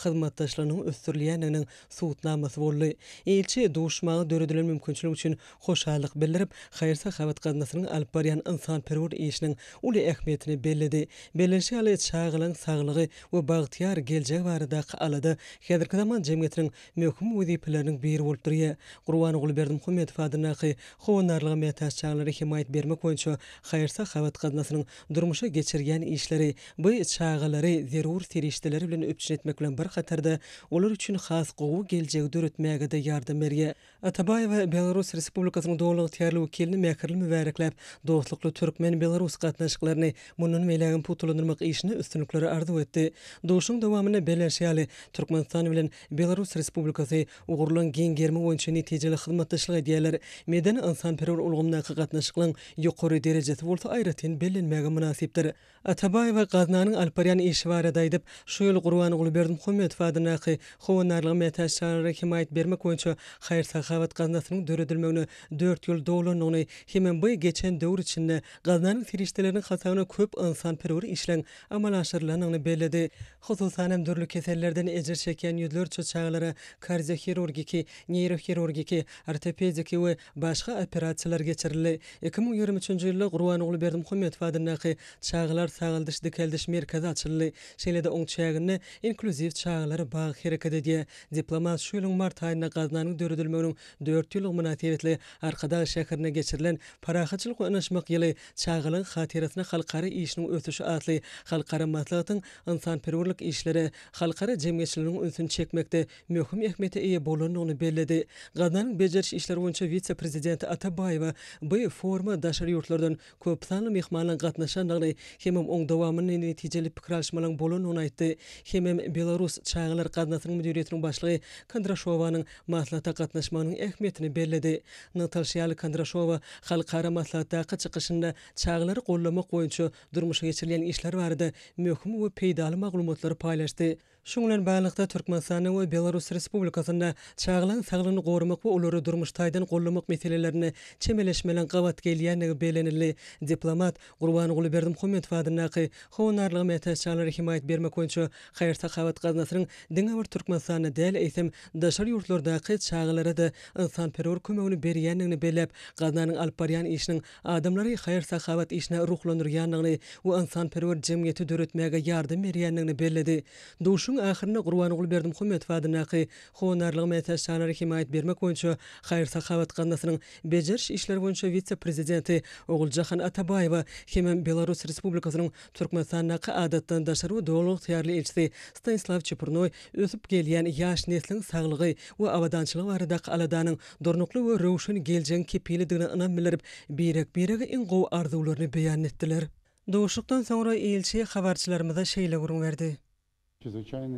hyzmatdaşlarynyň ösdürilýändiginiň suwtnamasy boldy. Elçi dowşmagy döredilen mümkinçilik üçin hoşallyk bildirip Haýyrsahabat gaznasynyň baryan insanperwer işiniň uly ähmiýetini bellidi. Belenşi aly çaýgalan saglygy we bagtyar geljek barada alada häzirki zaman jemgyýetiniň möhüm wezipeleriniň biri bolup durýar. Gurbanoğlu Berdimuhammedow adynyň howandarlygy metäççilere himayet bermek boýunça Haýyrsahabat gaznasynyň durmuşa geçirýän işleri bu çaýgalary zerur serişdeleri bilen öpçün etmek bilen bir hatarda olar üçin has gowy geljek döretmäge de ýardam berýär. Atabaýew Belarus Respublikasynyň dowlat täýärli wekilini mähirli mübareklap dostlukly Türkmen Belarus gatnaşyklaryny munun meýlegin putulandyrmak işini üstünlikleri arzu etdi. Dowşuň dowamyny belenşýäli Türkmenistan bilen Belarus Respublikasy ugurulan giňgerme boýunça netijeli hyzmatdaşlyk edýärler. Medan insanperwer ulgamyna gatnaşyklaryň ýokary derejesi bolsa aýratyn bellenmäge münasipdir. Atabaýew gaznanyň alparyan işi barada aýdyp, şu ýyl Gurbanoğlu Berdimuhammedow adynyň howandarlygy metäççilere himayet bermek boýunça Haýyrsahabat gaznasynyň döredilmegini 4 ýyl dowlanyny hemen bu geçen döwür içinde gaznanyň firişdeleriniň hasabyna köp insanperwer işleň amal aşyrylanyny belledi. Hususan hem dürli kesellerden ejir çeken ýüzlerçe çaýgalara kardiochirurgiki, neyrochirurgiki, ortopediki we başga operasiýalar geçirildi. 2023-nji ýylda Gurbanoğlu Berdimuhammedow adynyň çaýgalar sagyldyş dikeldiş merkezi açyldy. Şeýle-de oň çägini inkluziv çaýgalary bagy hereket edýär. Diplomat şu ýylyň mart aýynda gaznanyň döredilmeginiň 4 ýyllyk münasibetli Arkadag şäherine geçirilen parahaçylyk we anaşmak ýyly çaýgalan hatirasyna halkara işiniň ösüşi atly halkara maslahatyň insanperwerlik işleri halkara jemgyýetçiligiň öňüni çekmekde möhüm ähmiýete eýe bolanyny belledi. Gaznanyň bejeriş işleri boýunça vitse-prezidenti Atabaýew bu forma daşary ýurtlardan köp sanly mehmanlar gatnaşandygyny hemem oň dowamyny netijeli pikir alşmalaryň bolanyny aýtdy. Hemem Belarus çaýgalar gaznasynyň müdiriýetiniň başlygy Kondraşowanyň maslahatda gatnaşmagynyň ähmiýetini belledi. Natalya Kondraşowa halkara maslahatdaky çykyşynda çaýgalary gollamak boýunça durmuşa geçirilýän işler barada möhüm we peýdaly maglumatlary paýlaşdy. Şoň bilen baglanykda Türkmenistanyň we Belarus Respublikasynda çaýgalan saglygyny gorumak we olary durmuş taýdan gollamak meselelerini çemeleşmelen gawat gelýändigi belenildi. Diplomat Gurbanoğlu Berdimuhammedow adynyň howandarlygy metäççilere himayet bermek boýunça Haýyrsahabat gaznasynyň diňe bir Türkmenistanyň däl eýsem daşary ýurtlardaky çaýgalara da insanperwer kömegini berýändigini bellep, gaznanyň alyp barýan işiniň adamlary Haýyrsahabat işine ruhlandyrýandygyny we insanperwer jemgyýeti döretmäge ýardam berýändigini belledi. Dowşuň Ýylyň ahyrynda Gurbanyňoğlu Berdimuhammedow adynaky howunarlygy mätäççilere himayet bermek boýunça Haýry Sahawat gannasının bejerş işleri boýunça witse-prezidenti Oguljahan Atabayewa hem Belarus Respublikasynyň Türkmenistanyňky adatdan daşary we dowluk tayarly elçisi Stanislav Cheprnoy ösüp gelýän ýaş nesliniň saglygy we awadançylygy barada aladanyň dornukly we rowşan geljeğin kepilidigine ynam bildirip birek-birege iň gowy arzularyny beýan etdiler. Dowuşukdan soňra elçi habarçylarymyza şeýle gurun berdi.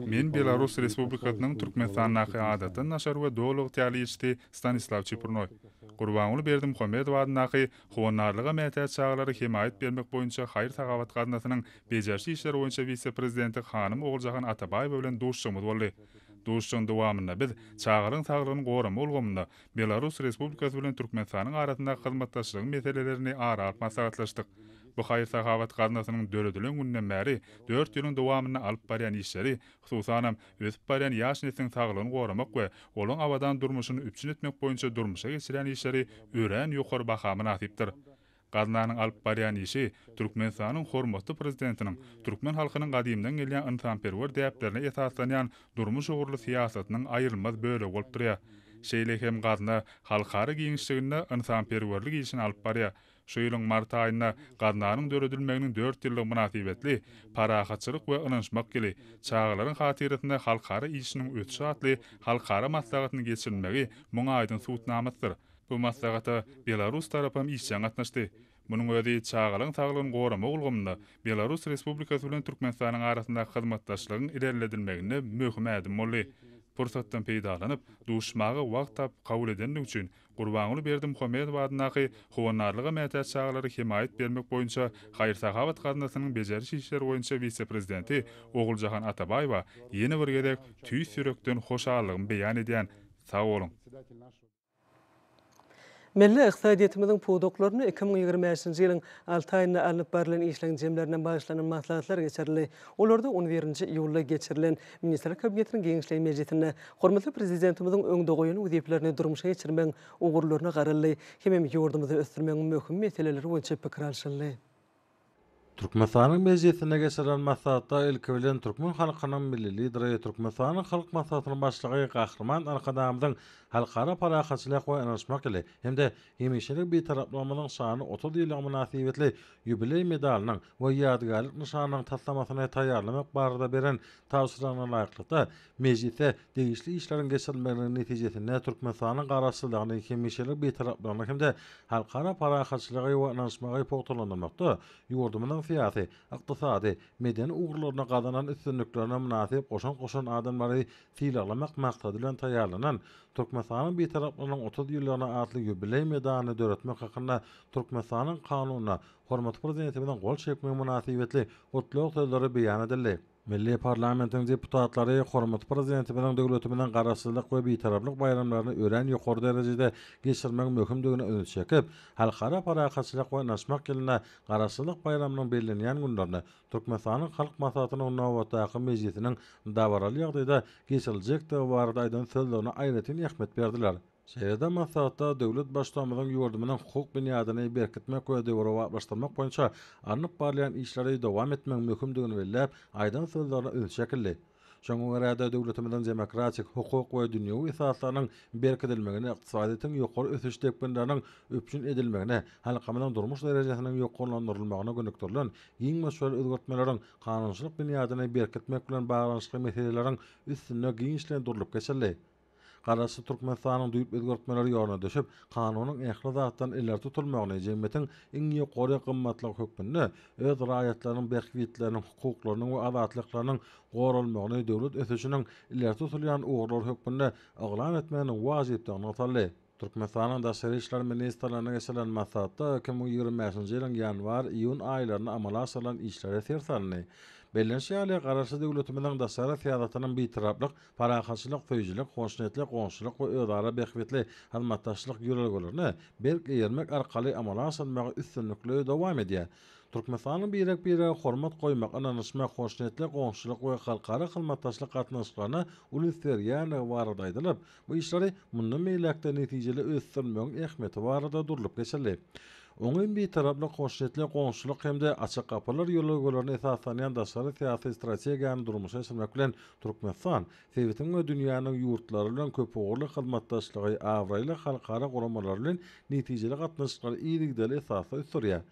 Men Belarus Respublikasynyň Türkmenistanyňky adatdan naşar we dowluk tayarly elçisi Stanislav Cheprnoy Gurbanyňoğlu Berdimuhammedow adynaky howunarlyga mätäç çağlary himayet bermek boýunça Haýry Sahawat gannasynyn bejerşi işleri boýunça wise-prezidenti hanym Oguljahan Atabayew bilen duşşumyz boldy. Duşşuň dowamynda biz çağlaryň saglygyny gorama ulgamynda Belarus Respublikasy bilen Türkmenistanyň arasyndaky hyzmatdaşlygyň meselelerini ara-ara maslahatlaşdyk. Bu Haýry Sahawat gannasynyn döredülen günden bäri 4 ýylyň dowamyny alyp barýan işleri, hususan ösüp barýan ýaş nesliniň saglygyny goramak we olaň awadan durmuşyny üpçün etmek boýunça durmuşa geçiren işleri ören ýokary bahamy nasipdir. Gannanyň alyp barýan işi Türkmenistanyň hormatly prezidentiniň türkmen halkynyň gadymdan gelýän ynsanperwer däplerine esaslanýan durmuş ugurly siýasatynyň aýrylmaz bölegi bolup durýar. Şeýle hem gadna halkara giňişliginde ynsanperwerlik işini alyp barýar. Şu ýylyň mart aýynda gadnanyň döredilmeginiň 4 ýyllyk münasibetli parahatçylyk we ynançmak geli çağlaryň hatyratynda halkara işiniň ötüşi atly halkara maslahatyny geçirilmegi muňa aýdyn suwtnamatdyr. Bu maslahata Belarus tarapam işçiň gatnaşdy. Munyň özi çağlaryň saglygyny gorama ulgamynda Belarus Respublikasy bilen Türkmenistanyň arasyndaky hyzmatdaşlygyň ilerledilmegine möhüm ädim boldy. Pursatdan peýdalanyp, duşmagy wagt tap kabul edenlik üçin Gurbanyňoğlu Berdimuhammedow adynaky howunarlyga mätäç çağlary himayet bermek boýunça Haýry Sahawat gannasynyn bejerşi işleri boýunça wise-prezidenti Oguljahan Atabayewa ýene bir gerek tüý sürekden hoşallygyny beýan edýän. Sag bolun. Milli iqtisadiýetimiziň puwdoklaryny 2025-nji ýylyň 6 aýynda alınıp barilen işleň jemlerinden başlanan maslahatlar geçirildi. Olarda 11-nji iýulda geçirilen Ministrler Kabinetiniň Geňişlik Mejlisinde hormatly prezidentimiziň öňde goýan weziplerini durmuşa geçirmek ugurlaryna garaldy hem ýurdumyzy ösdürmegiň möhüm meseleleri boýunça pikir alşyldy. Türkmenistanyň mejlisine geçirilen maslahatda ilki bilen türkmen halkynyň milli lideri Türkmenistanyň halk maslahatynyň başlygy Gahrman Arkadamyň halkara parahatçylyk we ynançmak ile hemde hemişelik bir taraplamanyň şany 30 ýylyk münasibetli ýubiley medalinyň we ýadgarlyk nişanynyň taslamasyna taýýarlamak barada beren tawsiragyna laýyklykda mejlise degişli işleriň geçirilmeginiň netijesinde Türkmenistanyň garaşsyzlygyny hemişelik bir taraplamanyň hemde halkara parahatçylygy we ynançmagy pogtalandyrmakda ýurdumynyň siyasi, iqtisadi, medeni ugurlaryna gazanan üstünlüklerine münasip goşan adamlary fiýlamak maksady bilen taýýarlanan Türkmenistanyň bir taraplynyň 30 ýyllygyna atly ýubiley medanyny döretmek hakynda Türkmenistanyň kanunyna hormatly prezidentimiň gol çekmegi münasibetli otluk sözleri beýan edildi. Milli parlamentiň deputatlary hormatly prezidentimiň döwletimiň garaşsyzlyk we bitaraplyk bayramlaryny ören ýokary derejede geçirmek möhümdigini öňe çekip, halkara parahatçylyk we ynançmak ýylyna garaşsyzlyk bayramynyň bellenýän günlerini Türkmenistanyň halk maslahatynyň nowatdaky mejlisiniň dawaraly ýagdaýda geçiriljek de barada aýdan sözlerine aýratyn ähmet berdiler. Şeýle maslahatda döwlet başçylygymyň ýurdumynyň hukuk büniadyny berkitmek we döwratlaşdyrmak boýunça anyp barýan işleri dowam etmek möhümdigini belläp, aýdan sözlerine öňe çekildi. Şoňa görä döwletimiň demokratik hukuk we dünýäwi esaslarynyň berkitilmegine, ykdysadyň ýokary ösüş tekbirleriniň öpçün edilmegine, halkymyň durmuş derejesiniň ýokarlandyrylmagyna gönükdirilen iň meşhur özgertmeleriň kanunçylyk büniadyny berkitmek bilen baglanyşly meseleleriň üstüne giňişlendirilip geçildi. Garaşy Türkmenistanyň duýup özgertmeleri ýoluna düşüp, kanunyň ähli zatdan ileri tutulmagyny jemgyýetiň iň ýokary gymmatlyk hökmünde öz raýatlarynyň berkitleriniň hukuklarynyň we azatlyklarynyň goralmagyny döwlet ösüşiniň ileri tutulýan ugurlar hökmünde aglan etmegini wajypdygyny ataldy. Türkmenistanyň Daşary işler ministrligine geçirilen maslahatda 2025-nji ýylyň ýanwar-iýun aýlaryna amala asyrylan işlere sersanly bellenşýärle garaşy döwletimiň daşary fiýadatynyň bitiraplyk, parahatçylyk, föýjilik, hoşnetlik, goňşulyk we özara behwetli hyzmatdaşlyk ýöregelerini belgilärmek arkaly amala asyrmagy üstünlikli dowam edýär. Türkmenistanyň birek-birege hormat goýmak, ynançmak, hoşnetlik, goňşulyk we halkara hyzmatdaşlyk gatnaşyklaryna uluslar ýa-ni barada aýdylyp, bu işleri mundan meýlekde netijeli ösdürmegiň ähmeti barada durulyp geçildi. Oňun bir taraply goşetli goňşuluk hemde açyk kapylar ýolagolaryny esaslanýan daşary syýasy strategiýany durmuşa sürmek bilen Türkmenistan sebetiň we dünýäniň ýurtlary bilen köp ogurly hyzmatdaşlygy awraýly halkara guramalar bilen netijeli gatnaşyklary ýygydyly esasy sürýär.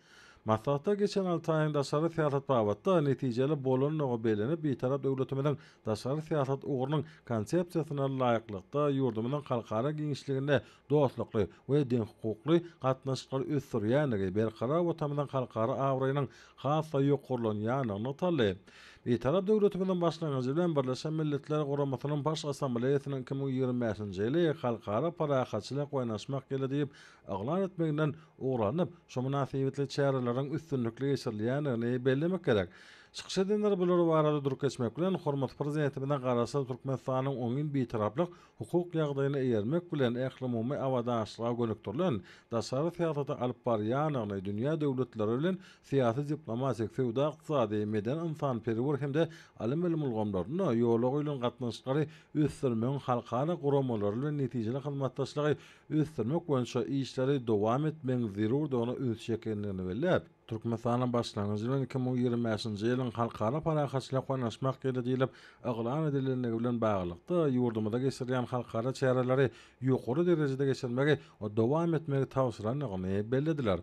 Masatda geçen 6 ayın daşary siýasat babatda netijeli bolanyny belenip bir tarap döwletimiň daşary siýasat ugrunyň konsepsiýasyna laýyklykda ýurdumyň halkara giňişliginde dostlukly we den hukukly gatnaşyklary ösürýänligi berqarar wetamyň halkara awraýynyň hassa ýokurlanýanyny talyp. Bir tarap döwletimiň başlangyjy bilen Birleşen Milletler Guramasynyň baş assambleýasynyň 2025-nji ýyly halkara parahatçylyk oynaşmak geldi diýip aglan etmeginden uğranyp şu münasibetli çärelerin üstünlükli geçirilýäni bellemek gerek. Çykyş edenler bular barada durup geçmek bilen hormat prezidentimiň garasy Türkmenistanyň oňun bir taraplyk hukuk ýagdaýyna eýermek bilen ähli awadaşlyga gönükdirilen daşary siýasata alyp barýanyny dünýä döwletleri bilen siýasy diplomatik, feodal, ykdysady, meden insan hemde alim bilim ulgamlaryny ýola goýulan gatnaşyklary ösdürmek, halkara guramalary bilen netijeli hyzmatdaşlygy ösdürmek boýunça işleri dowam etmek zerur dogany öz şekenligini bellep. Türkmenistanyň başlangyjy bilen 2025-nji ýylyň halkara parahatçylyk oynaşmak geldi diýilip aglan edilenligi bilen baglykda ýurdumyzda geçirilýän halkara çäreleri ýokary derejede geçirmegi we dowam etmegi tawsyranyny bellediler.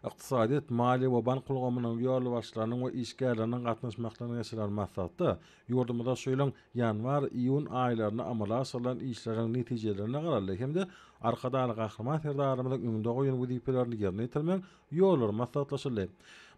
Iqtisadiýat, maliýe we bank gulgamynyň ýoly başlarynyň we işgärläriniň gatnaşmaklaryny geçiren maksatda ýurdumyzda şoýlan ýanwar-iýun aýlaryna amala asyrylan işleriň netijelerini garaly hemde arkadaly gahryman serdarymyň öňünde goýan wezipelerini ýerine ýetirmek ýollar maksatlaşyldy.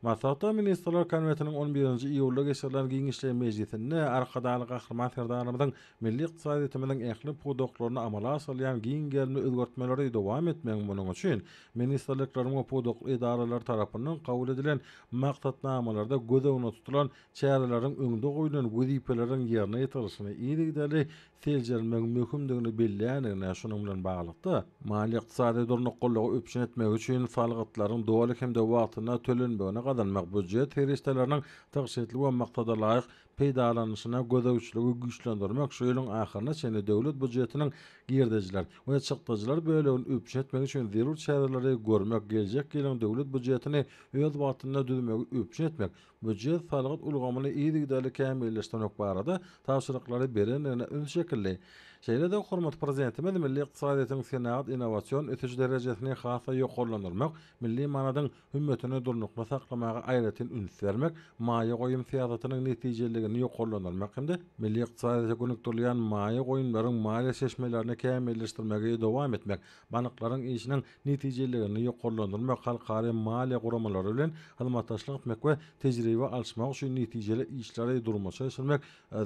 Maksatda Ministrler Kabinetiniň 11-nji iýulda geçirilen giňişli mejlisinde arkadaly gahryman serdarymyň milli ykdysadyýetimiň ähli pudoklaryny amala asyrlan giňgelme özgertmeleri dowam etmek munyň üçin ministrlikleriň we podokly idaralar tarapyndan kabul edilen maksatnamalarda göz öňünde tutulan çäreleriň öňünde goýulan wezipeleriň ýerine ýetirilişini ýygydyly seljermek möhümdigini belläýänine şonuň bilen baglykda maliýe ykdysady durnuk gollagy öpüşen etmek üçin falgatlaryň dowaly hemde wagtyna tölenmegine gadanmak budjet herişdeleriniň tagşetli we maksada laýyk peýdalanyşyna gözegçiligi güýçlendirmek şu ýylyň ahyryna çenli döwlet budjetiniň girdejiler we çykdyjylar bölegini öpüşen etmek üçin zerur çäreleri görmek geljek ýylyň döwlet budjetini öz wagtyna düzmegi öpüşen etmek budjet falgat ulgamyny ýygydaly kämilleşdirmek barada tawsyrlyklary berenine ölçekli. Şeýle-de hormat prezidentimiz milli ykdysadyýatyň senat innovasiýon ötüş derejesini hassa ýokurlandyrmak, milli manadyň hümmetini durnukly saklamaga aýratyn üns bermek, maýa goýum siýasatynyň netijeligini ýokurlandyrmak hemde milli ykdysadyýata gönükdirilýän maýa goýumlaryň maliýe seçmelerini kämilleşdirmege dowam etmek, banklaryň işiniň netijeligini ýokurlandyrmak, halkary maliýe guramalary bilen hyzmatdaşlyk etmek we tejribe alşmak üçin netijeli işleri durmuşa sürmek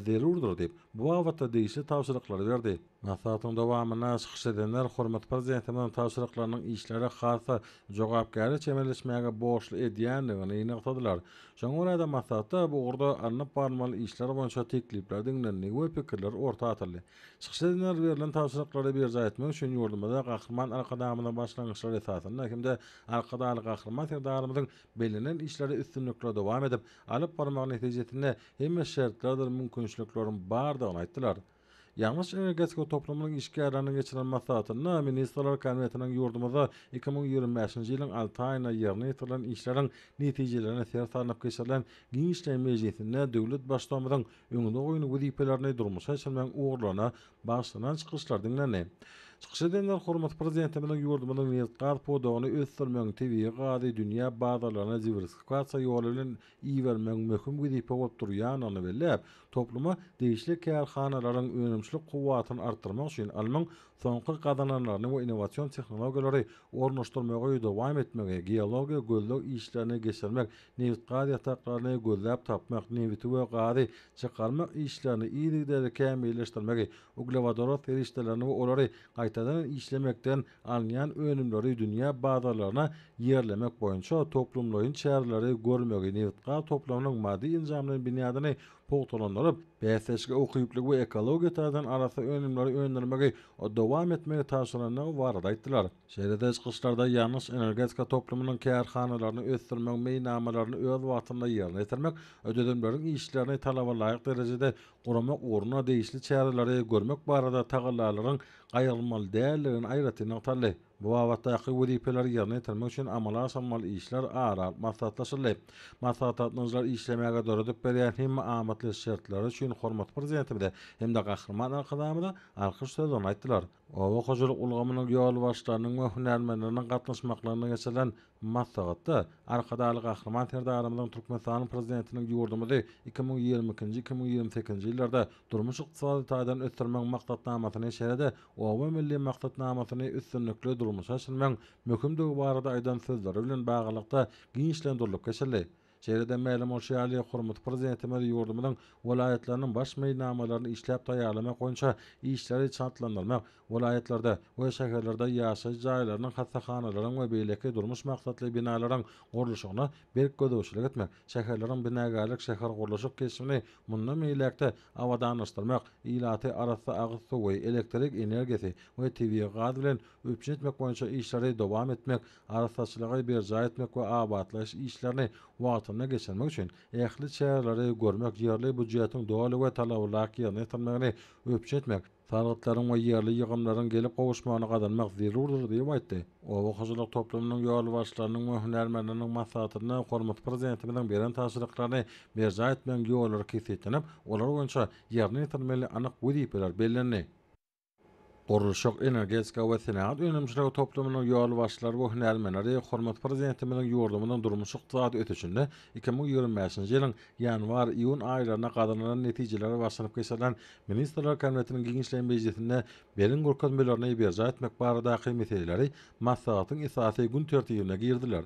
zerurdur diýip bu wagtda diýişli tawsyrlyklary berdi. Masatyň dowamyna çykyş edenler hormat prezidentimiň tawsyrlyklarynyň işleri hassa jogapkary çemeleşmäge borçly edýänligini ýygtydylar. Şoňa da masatda bu urda anyp barmaly işler boýunça teklipler diňlenýär we pikirler orta atyldy. Çykyş edenler berilen tawsyrlyklary berja etmek üçin ýurdumyzda gahryman arkadamynyň başlangyçlary esasynda hemde arkadaly gahryman serdarymyň belenen işleri üstünlikle dowam edip alyp barmak netijesinde hemme şertler mümkinçiliklerin bardygyny aýtdylar. Ýalňyş energetika toplumynyň işgärlerini geçiren maslahatyna Ministrler Kabinetiniň ýurdumyzda 2025-nji ýylyň 6 aýyna ýerine ýetirilen işleriň netijelerini sersanlyp geçirilen giňişli mejlisinde döwlet başçylygymyň öňünde goýulan wezipelerini durmuşa çyrmak uğurlana başlanan çykyşlar diňlenýär. Çykyş edenler hormat prezidentimiň ýurdumynyň ýetgar podogyny ösdürmek, tebiği gady dünýä bazalaryna diversifikasiýa ýoly bilen iýermek möhüm wezipe bolup durýanyny bellep, topluma değişli kärhanalaryň önümçilik kuwatyny artdyrmak üçin almyň soňky gadananlaryny we innovasiýon tehnologiýalary ornaşdyrmagy dowam etmegi, geologiýa gözleg işlerini geçirmek, neft gaz ýataklaryny gözläp tapmak, neft we gady çykarmak işlerini ýygydaly kämilleşdirmegi, uglevodorat ferişdelerini we olary gaýtadan işlemekden alýan önümleri dünýä bazalaryna ýerlemek boýunça toplumlaryň çäreleri görmegi, neft gaz toplamynyň maddi injamlaryny binýadyny pogtalandyryp, BSS'ge okyplyk we ekologiýa tarapdan arasy önümleri öňlendirmegi o dowam etmegi taşyranyny barada aýtdylar. Şeýle-de çykyşlarda ýalňyş energetika toplumynyň kärhanalaryny ösdürmek meýnamalaryny öz wagtynda ýerine ýetirmek, ödedimleriň işlerini talaba laýyk derejede guramak uğruna değişli çäreleri görmek barada tagallalaryň gaýrylmaly däldigini aýratyny taly. Bu wagtdaky wezipeler ýerine ýetirmek üçin amala aşanmaly işler ara maslahatlaşyly. Maslahatlanjylar işlemäge döredip berýän hem amatly şertler üçin hormat prezidentimde hem de gahrman arkadamyda alkyş sözlerini aýtdylar. O hoşuluk ulgamynyň ýol başlarynyň we hünärmenleriniň gatnaşmaklaryna geçilen maslahatda arkadaly gahrman terdarymyň Türkmenistanyň prezidentiniň ýurdumyny 2022-2028 ýyllarda durmuş ykdysady taýdan ötürmek maksatnamasyny şerede owa milli maksatnamasyny üstünlikli durmuşa aşyrmak möhümdigi barada aýdan sözleri bilen bagalykda giňişlendirilip geçildi. Şeýlede ma'lum bolýarly hormat prezidentimiň ýurdumynyň welaýatlarynyň baş meýnamalaryny işläp taýýarlamak boýunça işleri çatlandyrmak, welaýatlarda we şäherlerde ýaşaş jaýlarynyň hassahanalarynň we beýleki durmuş maksatly binalaryň gurulşygyna berk gödäwçilik etmek, şäherleriň binagarlyk şäher gurulşy kesimini mundan meýlekde awadaňlaşdyrmak, ilaty arasy agyz suwy, elektrik energiýasy we TV gaz bilen öpçün etmek boýunça işleri dowam etmek, arasaçylygy berja etmek we abadlaş işlerini wagtyna geçirmek üçin ähli şäherleri görmek, ýerli budjetiň doly we talablaryny ýerine ýetirmegini öpçün etmek, taraplaryň we ýerli ýygrymlaryň gelip gowuşmagyna gadanmak zerurdur diýip aýtdy. O hoşuluk toplumynyň ýol başlarynyň we hünärmenleriniň maslahatyna hormat prezidentimiň beren taşyryklaryny berja etmek ýolları kesetlenip, olar boýunça ýerine ýetirmeli anyk wezipeler bellenli. Gurulşyk energetika we senagat önemçiligi toplumynyň ýol başlary we hünärmenleri hormat prezidentimiň ýurdumynyň durmuş ykdysady ötüşinde 2025-nji ýylyň ýanwar-iýun aýlaryna gadanan netijelere başlanyp geçirilen Ministrler Kabinetiniň giňişleýän meclisinde beren görkezmelerini berja etmek baradaky meseleleri maslahatyň esasy gün tertibine girdiler.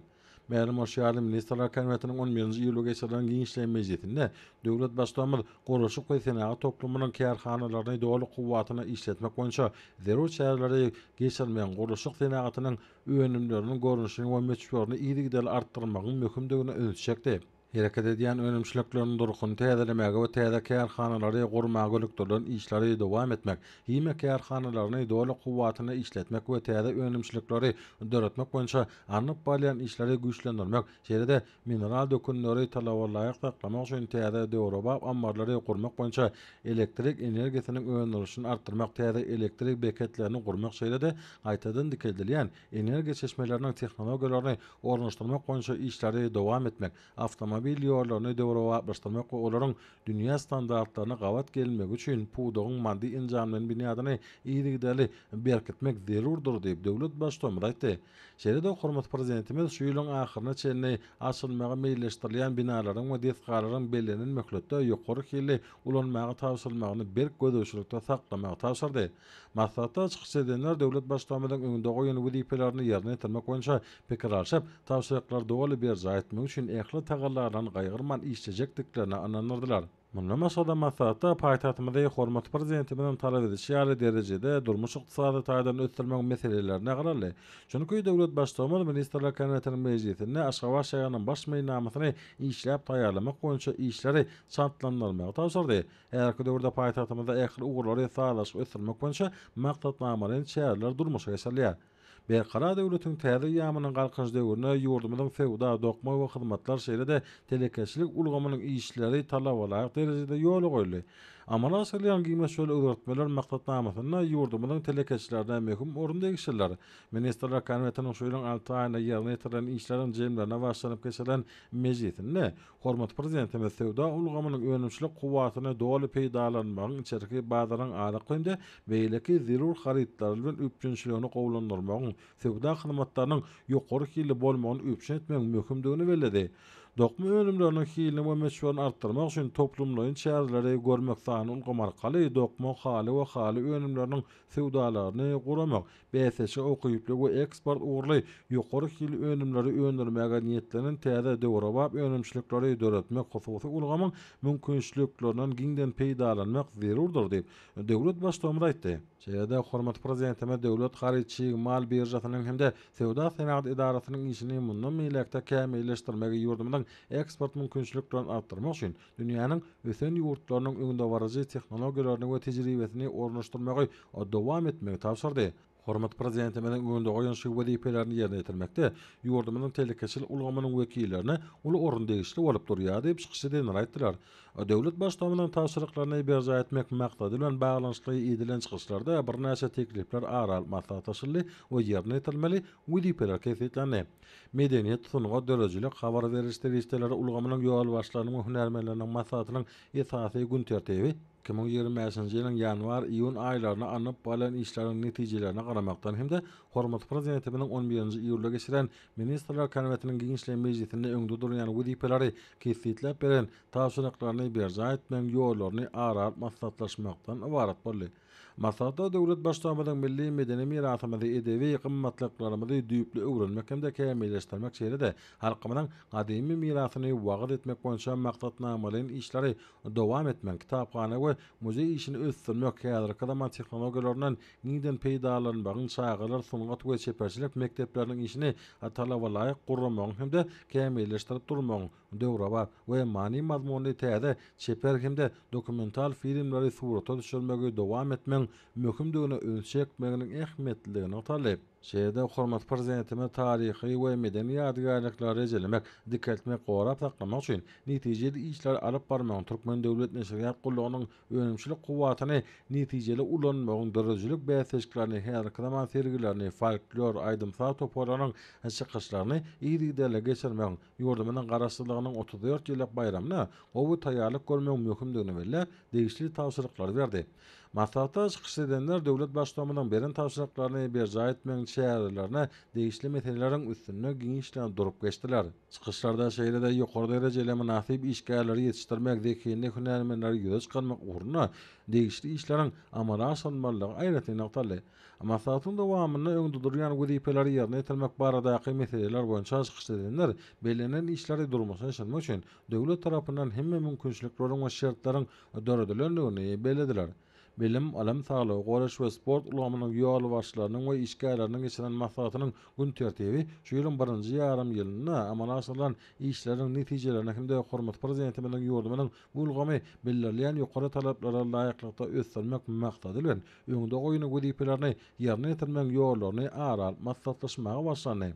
Ma'lum bolýarly Ministrler Kabinetiniň 11-nji ýyly geçirilen giňişleýän meclisinde döwlet başçymyz gurulşyk we senagat toplumynyň kärhanalaryny doly kuwwatyna işletmek boýunça zerur şäherleri geçirmeýän gurulşyk senagatynyň öňümleriniň görnüşini we meçhurlygyny ýa-da artdyrmagyň möhümdigini ölçekdi. Hereket edýän önemçiliklerini durgun täzelemege we täze kärhanalary gurmak ölükdirlen işleri dowam etmek, hime kärhanalaryny doly kuwwatyna işletmek we täze önemçilikleri döretmek boýunça anyp bolýan işleri güýçlendirmek, şeýlede mineral dökünleri talabalyk saklamak üçin täze döwrebap ambarlary gurmak boýunça elektrik energiýasynyň öňürüşini artdyrmak, täze elektrik beketlerini gurmak, şeýlede gaýtadan dikildilýän energiýa çeşmeleriniň tehnologiýalaryny ornaşdyrmak boýunça işleri dowam etmek, avtomobil ýollaryny döwrebaplaşdyrmak we olaryň dünýä standartlaryna gawat gelmek üçin pudugyň maddi enjamlaryny binýadyny ýa-da berkitmek zerurdur diýip döwlet başçymyz aýtdy. Şeýlede hormat prezidentimiz şu ýylyň ahyryna çenli açylmagy meýilleşdirilýän binalaryň we desgalaryň bellenen möhletde ýokary hili ulanmagy tawsylmagyny berk gödäwçilikde saklamagy taşyrdy. Maslahatda çykyş edenler döwlet başçymyzyň öňünde goýan wezipelerini ýerine ýetirmek boýunça pikir alşyp, tawsyryklar doly berja etmek üçin ähli tagallaryň gaýgyrman işlejekdiklerini anandyrdylar. Mundan başga maslahatda paýtagtymyzda hormat prezidentimiň talap edişi ýaly derejede durmuş ykdysady taýdan ötürmek meselelerine garaly. Çünki döwlet başçymyz Ministrler Kabinetiniň meclisinde Aşgabat şäheriniň baş meýnamasyny işläp taýýarlamak boýunça işleri çatlandyrmagy taşyrdy. Herki döwürde paýtagtymyzda ähli ugurlary sağlaş ötürmek boýunça maksatnamalaryň şäherler durmuşa geçirilýär. Berqara döwletiň täze ýamynyň galkyş döwrüne ýurdumynyň fewda, dokma we hyzmatlar şeýlede telekeşlik ulgamynyň işleri talabalyk derejede ýoly goýuldy. Amala asylýan giňmeşgul öwretmeler maksatnamasyna ýurdumynyň telekeşlerine möhüm orun degişirler. Ministrler Kabinetiniň şu ýylyň 6 aýyna ýerine ýetirilen işleriň jemlerine başlanyp geçirilen meclisinde hormat prezidentimiz fewda ulgamynyň öňümçilik kuwwatyny doly peýdalanmagyň içerki bazaryň alyqynda beýleki zerur haritlar bilen öpçünçiligini gowlandyrmagyň fewda hyzmatlarynyň ýokary hili bolmagyny öpçün etmek möhümdigini belledi. Dokma önümlerinin hilini we meşhuryny artdyrmak üçin toplumlaryň şäherleri görmek sany ulgamarkaly dokma haly we haly önümleriniň fewdalaryny guramak, BSS okyply we eksport uğurly ýokary hili önümleri öňürmäge niýetlenen täze döwrebap önümçilikleri döretmek hususy ulgamyň mümkinçiliklerinden giňden peýdalanmak zerurdur diýip döwlet başçymyz aýtdy. Şeýlede hormat prezidentime döwlet garyçy mal birjasynyň hemde Sewda Senagat idarasynyň işini mundan meýlekde kämilleşdirmegi ýurdumynyň eksport mümkinçiliklerini artdyrmak üçin dünýäniň ösen ýurtlarynyň öňünde barajy tehnologiýalaryny we tejribesini ornaşdyrmagy dowam etmegi tawsyrdy. Hormat prezidentimiň öňünde goýan şu wezipelerini ýerine ýetirmekde ýurdumyň telekeçilik ulgamanyň wekillerine uly orun degişli bolup durýar diýip çykyş edenler aýtdylar. Döwlet başçylygynyn tapşyryklaryny berza etmek maksady bilen baglanşykly edilen çykyşlarda bir näçe teklipler aralyp maslahatlaşyldy we ýerine ýetilmeli wezipeler kesitlendi. Medeniýet sunuga dörejilik habar beriş terişleri ulgamanyň ýol başlarynyň hünärmenleriniň maslahatynyň esasy gün tertibi 2025-nji ýylyň ýanwar-iýun aýlaryna anyp bolan işleriň netijelerine garamakdan hem-de hormat prezidentimiň 11-nji iýulda geçiren Ministrler Kabinetiniň Giňişlik Mejlisinde öňde durýan wezipeleri kesitläp beren tapşyryklaryny berza etmek ýollaryny aralyp maslahatlaşmakdan ibarat boldy. Maslahatda döwlet başçylygymyň milli medeni mirasymyzy edebi gymmatlyklaryny düýpli öwrenmek hem-de kämilleşdirmek şeýle-de halkymyň gadymy mirasyny wagt etmek boýunça maksatnamalaryň işleri dowam etmek, kitapxana we muzey işini ösdürmek häzirki zaman tehnologiýalarynyň niňden peýdalanmagyň çağalar sungat we çeperçilik mekdepleriniň işini talaba laýyk gurmak hem-de kämilleşdirip durmak, döwraba we many mazmunly täze çeper hem-de dokumental filmleri surata düşürmegi dowam etmek möhümdigini ölçekmeginiň ähmiýetligini talap. Şeýle hormat prezidentime taryhy we medeni ýadgarlyklary ejelemek, dikkatmek gorap saklamak üçin netijeli işler alyp barmak Türkmen döwlet neşriýat gullugynyň önümçilik kuwatyny netijeli ulanmagyň dörejilik bäseşklaryny häzirki zaman sergilerini, folklor, aýdymsa toplanyň çykyşlaryny ýeride geçirmek, ýurdumyň garaşsyzlygynyň 34 ýyllyk bayramyna gowy taýýarlyk görmek möhümdigini belle degişli tapşyryklar berdi. Maslahatda çykyş edenler döwlet başçylygymyň beren tapşyryklaryny berza etmek şäherlerine degişli meseleleriň üstüne giňişlen durup geçdiler. Çykyşlarda şeýle-de ýokary derejeli münasip işgärleri ýetişdirmek, zekinlik hünärmenleri ýüze çykarmak uğruna degişli işleriň amala aşylmalygy aýratyny noktaly. Maslahatyň dowamyny öňde durýan wezipeleri ýerine ýetirmek baradaky meseleler boýunça çykyş edenler belenen işleri durmuşa yaşanmak üçin döwlet tarapyndan hemme mümkinçilikleriň we şertlaryň döredilendigini belediler. Bilim, alam sağlığı, goraş we sport ulamanyň ýol başlarynyň we işgärleriniň geçiren maslahatynyň gün tertibi şu ýylyň 1-nji ýarym ýylyna amala aşyrylan işleriň netijelerini hem-de hormat prezidentimiň ýurdumynyň bulgamy belirleýän ýokary talaplara laýyklykda ösdürmek maksady bilen öňde goýuny wezipelerini ýerine ýetirmek ýollaryny aralyp maslahatlaşmaga başlandy.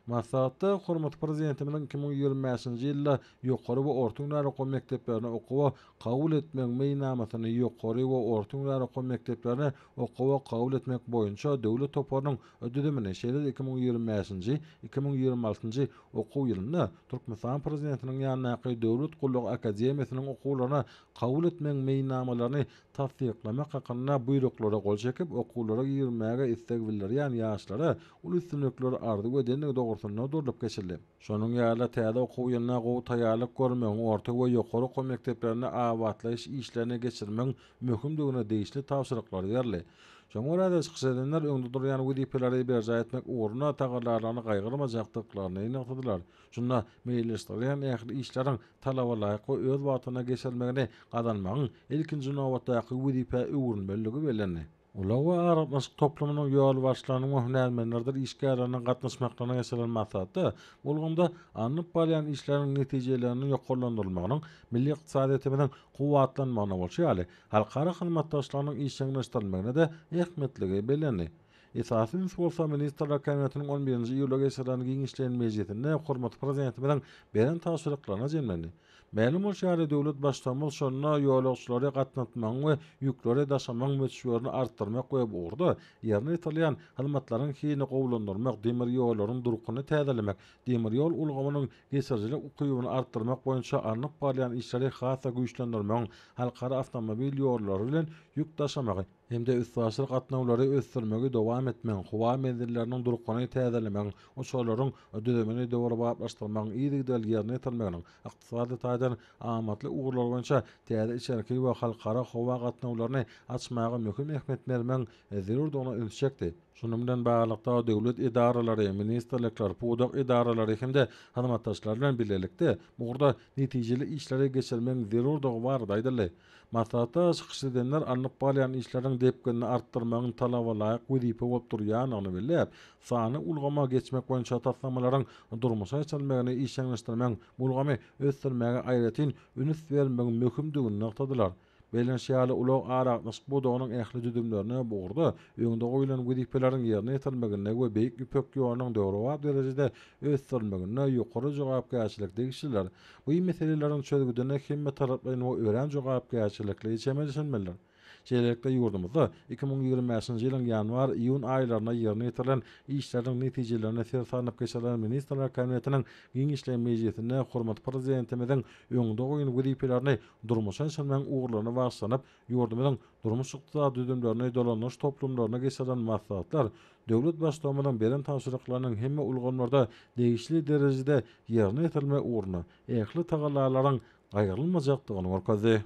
Maslahatda hormat prezidentimiň 2025-nji ýylda ýokary we orta ünäri okuw mekdeplerine okuwa kabul etmek meýnamasyny ýokary we orta ünäri okuw mekdeplerine okuwa kabul etmek boýunça döwlet toplanyň ödedimini şeýle 2025-nji 2026-njy okuw ýylyna Türkmenistan prezidentiniň ýanyna döwlet gullugy akademiýasynyň okuwlaryna kabul etmek meýnamalaryny tasdiklamak hakynda buyruklara gol çekip okuwlara girmäge istek bildirýän ýaşlara ul üstünlikleri ardy we denli dogrusyna durdup geçildi. Şonuň ýaly täze okuw ýylyna gowy taýýarlyk görmek, orta we ýokary okuw mekdeplerine awatlaş işlerini geçirmek möhümdigine degişli tapşyryklar berildi. Şoňa görä çykyş edenler öňde durýan wezipeleri berza etmek uğruna tagarlaryny gaýgyrmajakdyklaryny ýanykdylar. Şunda meýilleşdirilýän ähli işleriň talaba laýyk we öz watyna geçirmegini gadanmagyň ilkinji nowatdaky wezipe öwrünmeligi bellendi. Ulawa aratnaşyk toplumynyň ýol başlarynyň we hünärmenlerdir işgärlerine gatnaşmaklaryna geçiren maslahatda bolganda anyp barýan işleriň netijelerini ýokarlandyrylmagynyň milli ykdysadiyetimiň kuwatlanmagyna bolýar. Halkara hyzmatdaşlarynyň işleňleşdirilmegine de ähmiýetligi bellendi. Esasy bolsa Ministrler Kabinetiniň 11-nji iýulda geçiren Giňişlik Mejlisinde hormat prezidentimiň beren tapşyryklaryna jenlendi. Ma'lum bolýar döwlet başçylygymyz şonuna ýolagçylary gatnatmak we ýükleri daşamak möçüwerini artdyrmak we burda ýerine ýetilýän hyzmatlaryň hini gowlandyrmak, demir ýollaryň durukyny täzelemek, demir ýol ulgamanyň geçerjilik ukybyny artdyrmak boýunça anyp barýan işleri hasa güýçlendirmek, halkara awtomobil ýollary bilen ýük daşamagy hem-de üstbaşlyk gatnawlary ösdürmegi dowam etmek, howa menzilleriniň durukyny täzelemek, oşolaryň ödedimini dogry baglaşdyrmak, ýerigdel ýerine ýetilmeginiň ykdysady taýdan amatly uğurlar boýunça täze içerki we halkara howa gatnawlaryny açmagy möhüm ähmiýet bermek zerurdygyny ölçekdi. Şunun bilen baglykda döwlet idaralary, ministrlikler, pudak idaralary hem-de hyzmatdaşlar bilen birlikde burda netijeli işleri geçirmek zerurdygy bar diýdiler. Maslahatda çykyş edenler anyp barýan işleriň depkenini artdyrmagyň talaba laýyk wezipe bolup durýanyny bellep, sany ulgama geçmek boýunça taslamalaryň durmuşa çylmegini işleňleşdirmek, bulgamy ösdürmäge aýratyn ünüs bermek möhümdigini noktadylar. Belenşýaly ulaq araqlyşyk bodogynyň ähli düdümlerine boğurdy. Öňde goýulan wezipeleriň ýerine ýetirmegine we beýik üpek ýolunyň döwrewap derejede ösdirilmegine ýokary jogapkärçilikli kişiler bu meselelerin çözgüdüne himme taraplaryň we ören jogapkärçilikli içemelisler. Jeýlelikde ýurdumyzda 2025-nji ýylyň ýanwar-iýun aýlaryna ýerine ýetirilen işleriň netijelerine sersanlyp geçirilen Ministrler Kabinetiniň giňişleýän mejlisinde hormat prezidentimiziň öňünde goýulan wezipelerini durmuşa şondan uğurlaryny başlanyp ýurdumyzyň durmuş ykdysady düdümlerini dolanyş toplumlaryna geçirilen maslahatlar döwlet başlamadan beren tapşyryklarynyň hemme ulgamlarda degişli derejede ýerine ýetirilme uğruna ähli tagallalaryň gaýrylmajakdygyny görkezdi.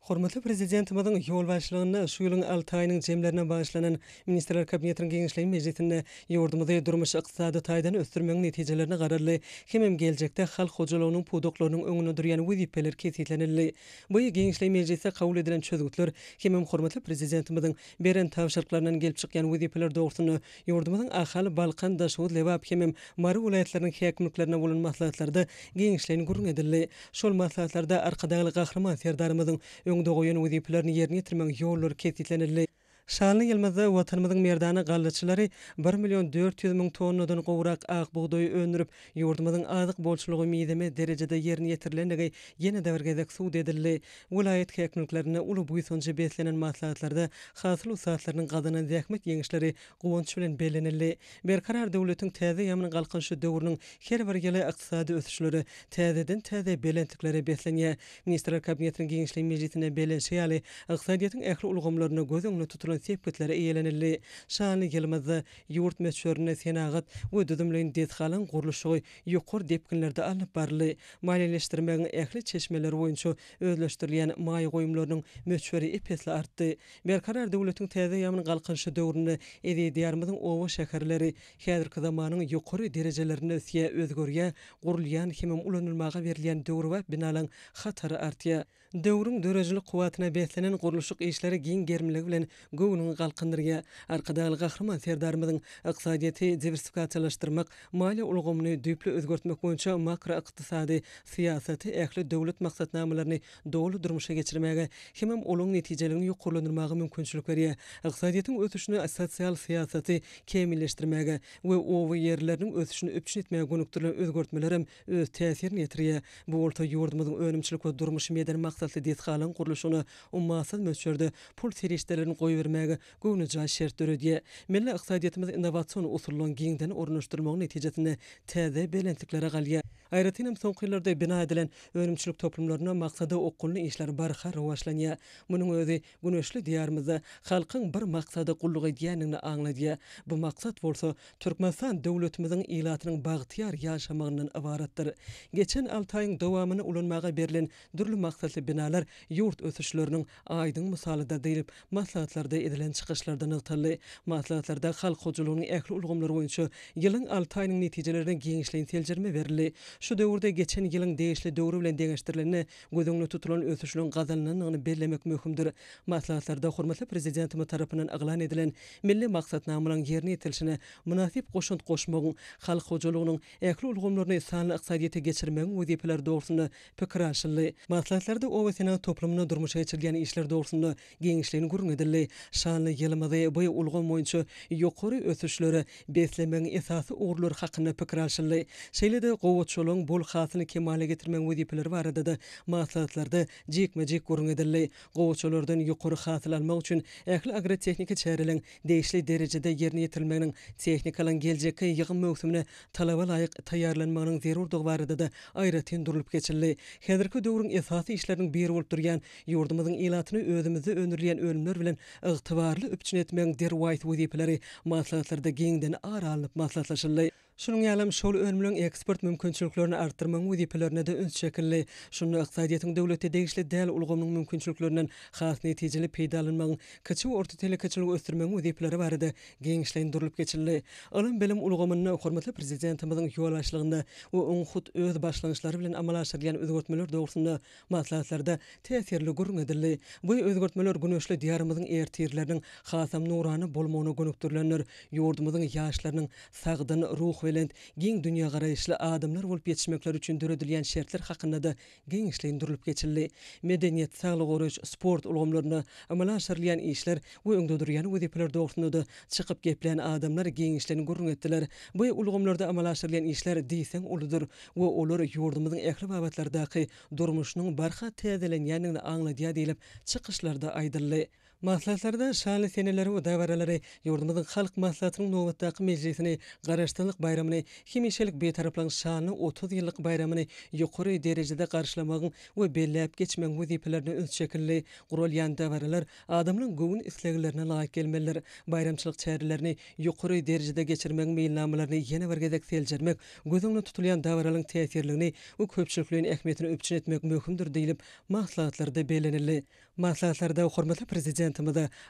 Hormatly prezidentimiziň ýol başlygyny şu ýylyň 6 aýynyň jemlerine başlanan Ministrler Kabinetiniň giňişleýän mejlisinde ýurdumyzda durmuş ykdysady taýdan ösdürmeň netijelerini gararly hem geljekde halk hojalygynyň pudoklarynyň öňüne durýan wezipeler kesitlenildi. Bu giňişleýän mejlisde kabul edilen çözgütler hem hormatly prezidentimiziň beren tapşyryklarynyň gelip çykýan wezipeler dogrusyny ýurdumyzyň ahali Balkan, Daşowut, Lewap hem Mary welaýatlarynyň häkimliklerine bolan maslahatlarda giňişleýän gurrun edildi. Şol maslahatlarda arkadagy gahrman serdarymyzyň öňde goýan wezipelerini ýerine ýetirmeň ýolları kesitlenildi. Şanly ýylmazda watanymyzyň merdany gallaçylary 1.400.000 tonnadan gowrak ak buğdoy öndürüp ýurdumyzyň azyk bolçulugy miýdeme derejede ýerine ýetirilendige ýene de bir gezek suwd edildi. Welaýat häkimliklerine uly buýsunjy beslenen maslahatlarda hasyl usatlarynyň gazanan zähmet ýeňişleri gowunç bilen belenildi. Berkarar döwletiň täze ýamyny galkynşy döwrüniň her bir ýyly ykdysady ösüşleri täzeden täze belentliklere beslenýär. Ministrler Kabinetiniň giňişleýän mejlisinde belenşýäli ykdysadyýatyň ähli ulgamlaryna göz öňüne tutulan sepketlere eýelenildi. Şanly ýylmazda ýurt meşhurine senagat we düdümleýän dethalan gurulşy ýokary depkinlerde alyp barly. Maliýeleşdirmegiň ähli çeşmeler boýunça özleşdirilýän maý goýumlarynyň meşhuri epesli artdy. Berkarar döwletiň täze ýamyny galkynşy döwründe edýärmyzyň owa şäherleri häzirki zamanyň ýokary derejelerini ösýä özgörýär, gurulýan hem ulanylmaga berilýän döwr we binalan hatary artýar. Döwrüň dörejilik kuwatyna beslenen gurulşyk işleri giň germiligi bilen göwnüň galkyndyryga arkadaly gahrman serdarymyzyň ykdysadyýaty diversifikasiýalaşdyrmak, maliýe ulgamyny düýpli özgertmek boýunça makro ykdysady siýasaty ähli döwlet maksatnamalaryny dogry durmuşa geçirmege hem olaň netijeleriniň ýokarlanmagy mümkinçilik berýär. Ykdysadyýatyň ösüşini sosial siýasaty kemilleşdirmege we owa ýerleriniň ösüşini öpçün etmege gönükdirilen özgertmeler hem öz täsirini ýetirýär. Bu bolsa ýurdumyzyň önümçilik we durmuş meýdan maksatly dethalan gurulşyny ummatsız möçberde pul serişdelerini goýbermäge göwnüja şert döredýär. Milli ykdysadyýatymyz innowasion usullaryň giňden ornaşdyrmagy netijesinde täze belentliklere galýar. Aýratynam soňky ýyllarda bina edilen önümçilik toplumlaryna maksady okulny işler barha rowajlanýar. Munyň özi güneşli diýarymyzda halkyň bir maksady gullugy diýenini aňladýar. Bu maksat bolsa Türkmenistan döwletimiziň ilatynyň bagtyar ýaşamagyndan ibaratdyr. Geçen 6 aýyň dowamyny ulanmaga berilen dürli maksatly binalar ýurt ösüşleriniň aýdyň misalyda diýilip maslahatlarda edilen çykyşlardan ygtyly. Maslahatlarda halk hojalygynyň ähli ulgamlary boýunça ýylyň 6 aýynyň netijelerine giňişleýän teljerme berildi. Şu döwürde geçen ýylyň değişli döwrü bilen deňeşdirileni gözüňde tutulan ösüşiniň gazalanynyny bellemek möhümdir. Maslahatlarda hormatly prezidentimiz tarapyndan aglan edilen milli maksatnamalaryň ýerine ýetilişine münasip goşunt goşmagyň halk hojalygynyň ähli ulgamlaryny sanly ykdysadyýata geçirmegiň wezipeler dogrusyna pikir alşyldy. Maslahatlarda owa sena toplumyna durmuşa geçirilýän işler dogrusyna giňişleýän gurrun edildi. Şanly ýylmazda bu ulgam boýunça ýokary ösüşleri beslemegiň esasy uğurlary hakyna pikir alşyldy. Şeýlede gowatçylygyň bol hasyny kemale getirmeň wezipeleri barada da maslahatlarda jekme-jek gurrun edildi. Gowatçylardan ýokary hasyl almak üçin ähli agrotehnika çärelen değişli derejede ýerine ýetirilmeginiň tehnikalaryň geljekki ýygyn möhsümine talaba laýyk taýýarlanmagynyň zerurdygy barada da aýratyn durulyp geçirildi. Häzirki döwrüň esasy işleriniň biri bolup durýan ýurdumyzyň ilatyny özümizde öndürilýän ölümler bilen ygtybarly öpçün etmegiň derwayt wezipeleri maslahatlarda giňden aralyp maslahatlaşyldy. Şunun ýalam şol ölümlüň eksport mümkinçiliklerini artdyrmaň wezipelerine de üns çekildi. Şunu ykdysadyýatyň döwlete degişli däl ulgamyň mümkinçiliklerinden has netijeli peýdalanmagyň kiçik orta telekeçilik ösdürmeň wezipeleri barada giňişlendirilip geçildi. Alam bilim ulgamyny hormatly prezidentimiziň ýol we onhut öz başlanýşlary bilen amal aşyrýan özgertmeler dogrusyna maslahatlarda täsirli gurrun edildi. Bu özgertmeler güneşli diýarymyzyň ertirleriniň hasam nurany bolmagyna gönükdirilenler, ýurdumyzyň ýaşlarynyň sagdan ruh ekwivalent giň dünýä garaýyşly adamlar bolup ýetişmekleri üçin döredilýän şertler hakynda da giňişlendirilip geçildi. Medeniýet, saglyk goraýyş, sport ulgamlaryna amala aşyrylýan işler we öňde durýan wezipeler dogrusynda da çykyp geplen adamlar giňişlerini gurrun etdiler. Bu ulgamlarda amala aşyrylýan işler diýseň uludur we olar ýurdumyzyň ähli babatlardaky durmuşynyň barha täzelenýänini aňladýar diýilip çykyşlarda aýdyldy. Maslahatlarda şanly seneleri we dawaralary ýurdumyzyň halk maslahatynyň nowatdaky mejlisini garaşdyrlyk bayramyny hemişelik betaraplyň şanly 30 ýyllyk bayramyny ýokary derejede garşylamagyň we belläp geçmeň wezipelerini ölçekli gurulýan dawaralar adamyň göwün isleglerine laýyk gelmeliler. Bayramçylyk çärelerini ýokary derejede geçirmek meýilnamalaryny ýene bir gezek seljermek, gözüňde tutulýan dawaralyň täsirligini we köpçülikliň ähmiýetini öpçün etmek möhümdir diýilip maslahatlarda belenildi. Maslahatlarda hormatly prezidentimiz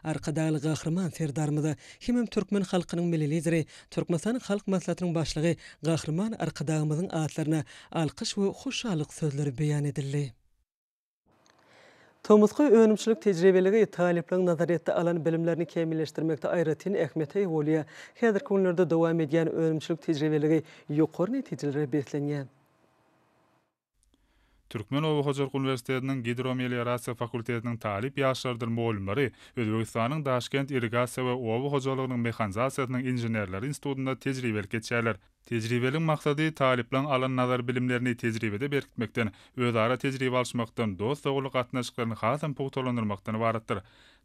arkadaly gahrman serdarymyz hemem türkmen halkynyň milli lideri Türkmenistan halk maslahatynyň başlygy gahrman arkadagymyzyň atlaryna alkyş we hoşallyk sözleri beýan edildi. Tomuzky önümçilik tejribeligi taliplerin nazariýetde alan bilimlerini kemilleşdirmekde aýratyn ähmiýete ýa bolýar. Häzirki günlerde dowam edýän önümçilik tejribeligi ýokary netijelere beslenýär. Türkmen Owa Hojalyk Universitetiniň Gidromelioratsiýa fakultetiniň talip ýaşlardyr molumlary Özbegistanyň Daşkent irrigasiýa we owa hojalagynyň mexanizasiýasynyň inženerleri institutunda tejribelik geçýärler. Tejribeliň maksady talipleň alan nazar bilimlerini tejribede berkitmekden, özara tejribe alşmakdan, dost doguluk gatnaşyklaryny hasam pugtalandyrmakdan ibaratdyr.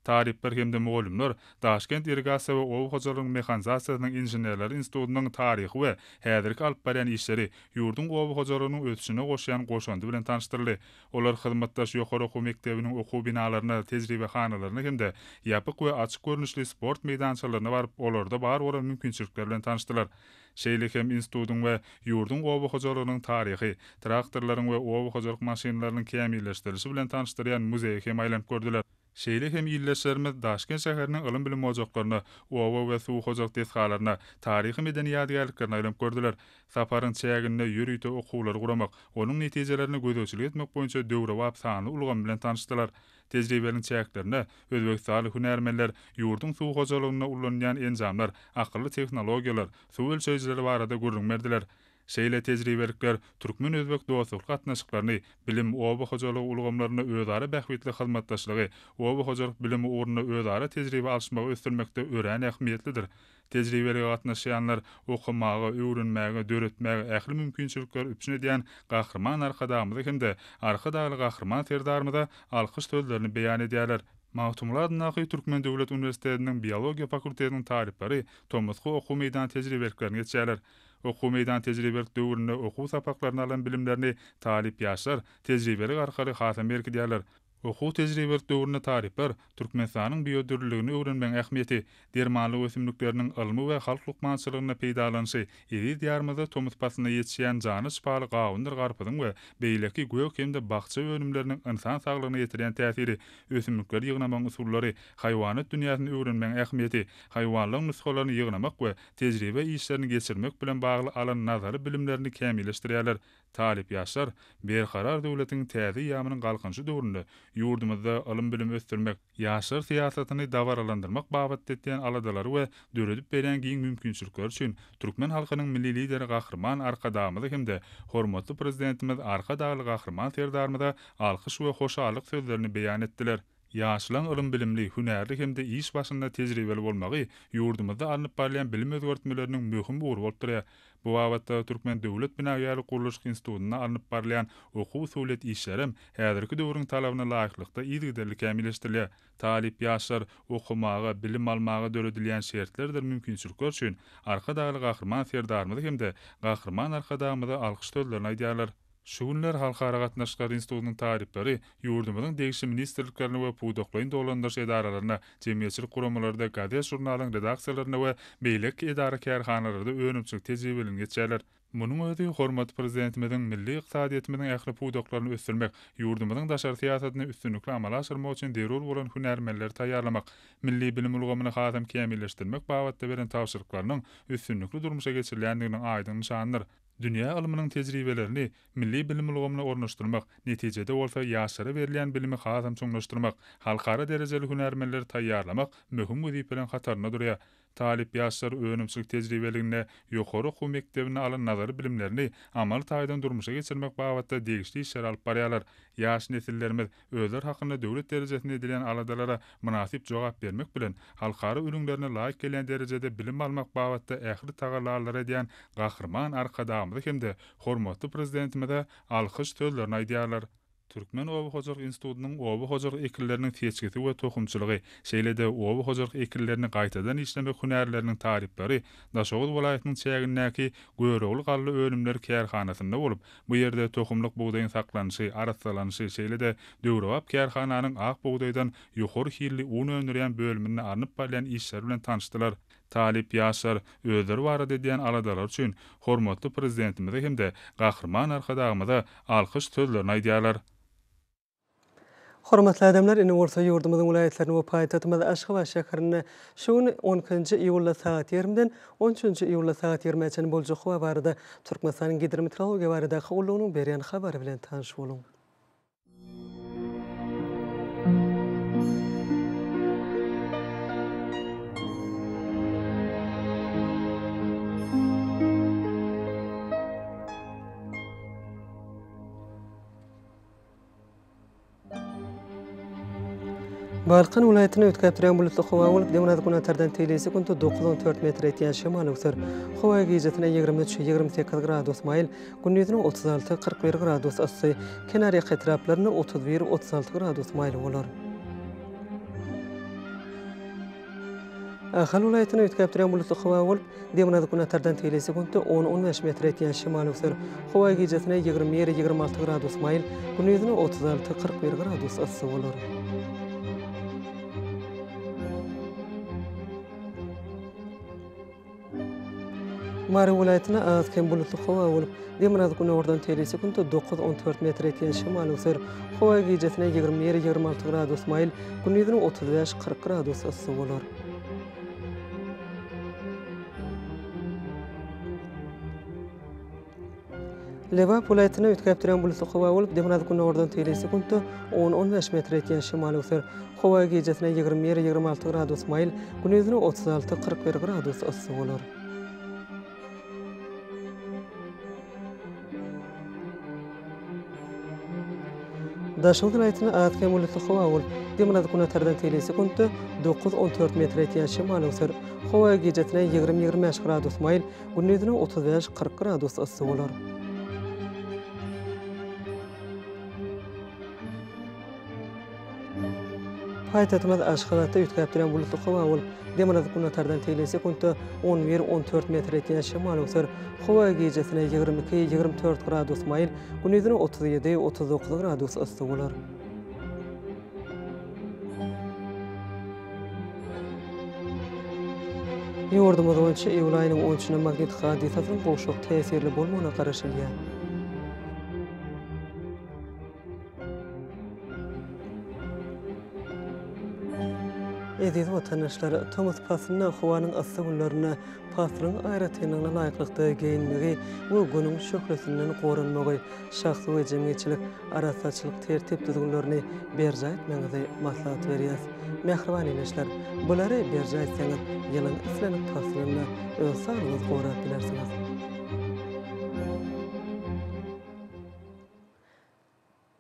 Talipler hemde molumlar Daşkent irrigasiýa we owa hojalagynyň mexanizasiýasynyň inženerleri institutunyň taryhy we häzirki alyp barýan işleri ýurdun owa hojalagynyň ötüşine goşýan goşandy bilen tanışdyrly. Olar hyzmatdaş ýokary okuw mektebiniň okuw binalaryna, tejribehanalarına hemde ýapyk we açyk görnüşli sport meýdançalaryna baryp olarda bar bolan mümkinçilikler bilen tanışdylar. Şeýle hem institutuň we ýurdun owa hojalagynyň taryhy, traktorlaryň we owa hojalyk maşinalarynyň kämilleşdirilişi bilen tanışdyrýan muzeý hem aýlanyp gördüler. Şeýle hem ýyllaşlarymyz Daşkent şäheriniň ılym bilim ojaklaryna, owa we suw hojak deshgalaryna, taryhy medeni ýadygärliklerini aýlanyp gördüler. Saparyň çäginde ýürüýte okuwlar guramak, onuň netijelerini gözöçilik etmek boýunça döwre wap sanly ulgam bilen tanışdylar. Tejribeliň çäklerine Özbekistanyň hünärmenler ýurdun suw hojalygyna ulanýan enjamlar, akylly tehnologiýalar, suw ölçeýijileri barada gurrun berdiler. Şeýle tejribelikler türkmen özbek dostluk gatnaşyklaryny, bilim owa hojalyk ulgamlaryny özara bähwetli hyzmatdaşlygy, owa hojalyk bilimi uğruna özara tejribe alşmagy ösdürmekde ören ähmiýetlidir. Tejribeli gatnaşýanlar okumagy, öwrenmäge, döretmäge ähli mümkinçilikler üçin edýän gahrman arkadagymyz hemde arkadaly gahrman serdarymyza alkyş sözlerini beýan edýärler. Mahtumlar Naky Türkmen Döwlet Universitetiniň biologiýa fakultetiniň talipleri Tomuzky okuw meýdan tejribeliklerini geçýärler. Okuw meýdan tejribelik döwründe okuw sapaklaryny alan bilimlerini talip ýaşlar tejribelik arkaly hasam berkidýärler. Okuw tejribelik döwründe talipler Türkmenistanyň biodürlüligini öwrenmeň ähmiýeti, dermanly ösümlikleriniň ylmy we halk lukmançylygyna peýdalanşy, ýeri ýarmyza tomuz pasyna ýetişýän jany şifaly gawundyr garpydyň we beýleki gök hemde bagça önümleriniň insan saglygyna ýetirýän täsiri, ösümlikler ýygnamaň usullary, haýwanat dünýäsini öwrenmeň ähmiýeti, haýwanlaryň nuskalaryny ýygnamak we tejribe işlerini geçirmek bilen bagly alan nazary bilimlerini kämilleşdirýärler. Talip ýaşlar berkarar döwletiň täze ýamynyň galkynjy döwründe ýurdumyzda ılym bilim ösdürmek, ýaşlar siýasatyny dawaralandyrmak babat etýän aladalary we döredip beren giň mümkinçilikler üçin türkmen halkynyň milli lideri gahrman arkadagymyz hemde hormatly prezidentimiz arkadaly gahrman serdarymyza alkyş we hoşallyk sözlerini beýan etdiler. Ýaşlaň ılym bilimli, hünärli hemde iş başynda tejribeli bolmagy ýurdumyzda alınıp barýan bilim özgörtmeleriniň möhüm uğur bolup durýar. Bu wagtda Türkmen Döwlet Binaýaly Guruluş Institututyna alınıp barýan okuw usulet işlerim häzirki döwrüň talabyna laýyklykda ýygyderli kämilleşdirilýär. Talip ýaşlar okumagy, bilim almagy döredilýän şertlerdir mümkinçilikler üçin arkadaly gahrman serdarymyz hemde gahrman arkadagymyza alkyş sözlerini aýdýarlar. Şu günler Halkara Gatnaşyklary Institutunyň taripleri ýurdumyzyň degişli ministrliklerini we puwdaklaryň dolandyrş edaralaryna, jemgyýetçilik guramalarynda, gazet jurnalyň redaksiýalaryna we beýlek edara kärhanalarynda önümçilik tejribelerini geçýärler. Munyň özi hormatly prezidentimiziň milli ykdysadyýetimiziň ähli puwdaklaryny ösdürmek, ýurdumyzyň daşary siýasatyny üstünlikli amala aşyrmak üçin derul bolan hünärmenleri taýýarlamak, milli bilim ulgamyny hasam kämilleşdirmek babatda beren tawşyryklarynyň üstünlikli durmuşa geçirilýändiginiň aýdyň nişanydyr. Dünýä ilminiň tejribelerini milli bilim ulgamyna ornaşdyrmak, netijede bolsa ýaşlara berilýän bilimi hasam çoňlaşdyrmak, halkara derejeli hünärmenleri taýýarlamak möhüm wezipeleň hataryna durýar. talip ýaşlar önümçilik tejribeligine ýokary okuw mektebine alan nazary bilimlerini amal taýdan durmuşa geçirmek babatda degişli işler alyp barýarlar. Ýaş nesillerimiz özler hakynda döwlet derejesinde edilen aladalara münasip jogap bermek bilen halkary ülüňlerine laýyk gelen derejede bilim almak babatda ähli tagalarlar edýän gahrman arkadamyzy hemde hormatly prezidentimize alkyş sözlerini aýdýarlar. Türkmen Oba Hojarlyk Institutynyň oba hojarlyk ekilleriniň teçgisi we tohumçylygy, şeýle-de oba hojarlyk ekillerini gaýtadan işlemek hünärleriniň taripleri Daşoğuz welaýatynyň çägindäki Göregli gally önümler kärhanasynda bolup, bu ýerde tohumlyk buğdaýyň saklanyşy, arassalanyşy, şeýle-de Döwrewap kärhananyň ak buğdaýdan ýokary hilli un öndürýän bölümine arnyp barýan işler bilen tanışdylar. Talip ýaşlar özleri barada edýän aladalar üçin hormatly prezidentimize hemde gahrman arkadagymyza alkyş sözlerini aýdýarlar. Hormatly adamlar, ine Orta ýurdumyzyň welaýatlaryny we paýtagtymyz Aşgabat şäherinde şuň 10-njy iýulda saat 20-den 13-njy iýulda saat 20-çe boljak hawa barada Türkmenistanyň hidrometeorologiýa barada gowlugynyň berýän habary bilen tanyş boluň. Balqan welaýatyny ötkäp duran bulutly hawa bolup, demnat günatardan teýlesi günde 9-14 metr etýän şemal öksür. Hawa gijetine 23-28 gradus maýl, gündüzüne 36-41 gradus ysy, kenarya etraplaryna 31-36 gradus maýl bolar. Ahal welaýatyny ötkäp duran bulutly hawa bolup, demnat günatardan teýlesi günde 10-15 metr etýän şemal öksür. Hawa gijetine 20-26 gradus maýl, gündüzüne 36-41 gradus ysy bolar. Mary welaýatyna az kem bulutly hawa bolup, demnat günordan teýlesi günde 9-14 metr etýän şemal öksür. Hawa gijetine 20-26 gradus maýl, gündüzüne 35-40 gradus ysy bolar. Lewap welaýatyna ötkäp duran bulutly hawa bolup, demnat günordan teýlesi günde 10-15 metr etýän şemal öksür. Hawa gijetine 20-26 gradus maýl, gündüzüne 36-41 gradus ysy bolar. Daşoğuz welaýatyna atken bulutly hawa bolup, demnat günatardan teýlesi günde 9-14 metr etýän şemal öksür. Hawa gijetine 20-25 gradus maýl, gündüzüne 35-40 gradus ysy bolar. Paýtagtymyz Aşgabatda ötkäp duran bulutly hawa bolup, demnat günatardan teýlesi günde 11-14 metr etýän şemal öksür. Hawa gijetine 22-24 gradus maýl, gündüzüne 37-39 gradus ysy bolar. Ýurdumyz boýunça iýul aýynyň 13-nde magnit hadisasynyň goşuk täsirli bolmagyna garaşylýar. Ediz vatandaşlar, Thomas Passyna howanyň asy günlerine Passynyň aýratynyň laýyklykda geyinmegi we günüň şöhretinden gorunmagy, şahsy we jemgyýetçilik arasaçylyk tertip düzgünlerini berja etmeňizi maslahat berýär. Mehriban eýleşler, bulary berja etseňiz, ýylyň islenip Passyny öz sağlygyňyzy gorap bilersiňiz.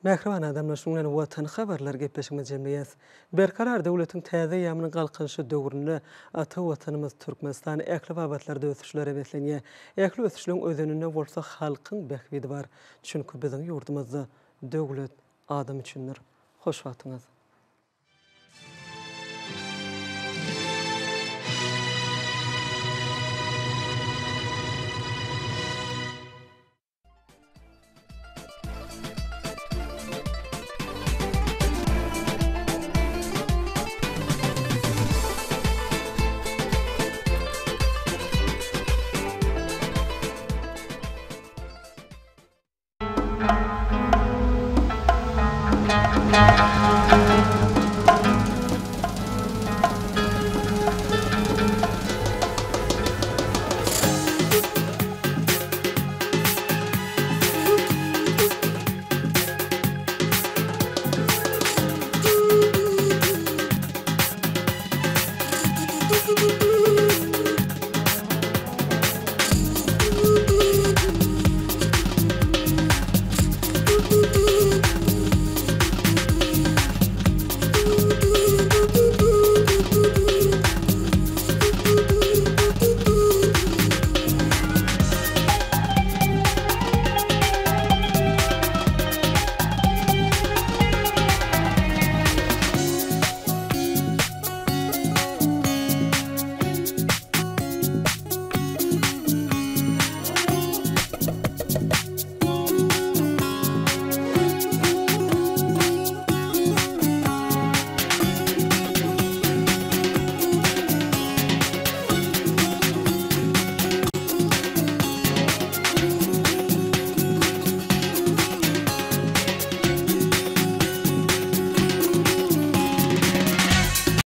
Mehriban adamlar şuňdan watan habarlar gepleşmä jemgyýet. Berkarar döwletiň täze ýamynyň galkynyşy döwründe ata watanymyz Türkmenistan äkli babatlarda ösüşlere beslenýär. Äkli ösüşleriň özünde bolsa halkyň behbidi bar. Çünki biziň ýurdumyzda döwlet adam üçindir. Hoş wagtyňyz.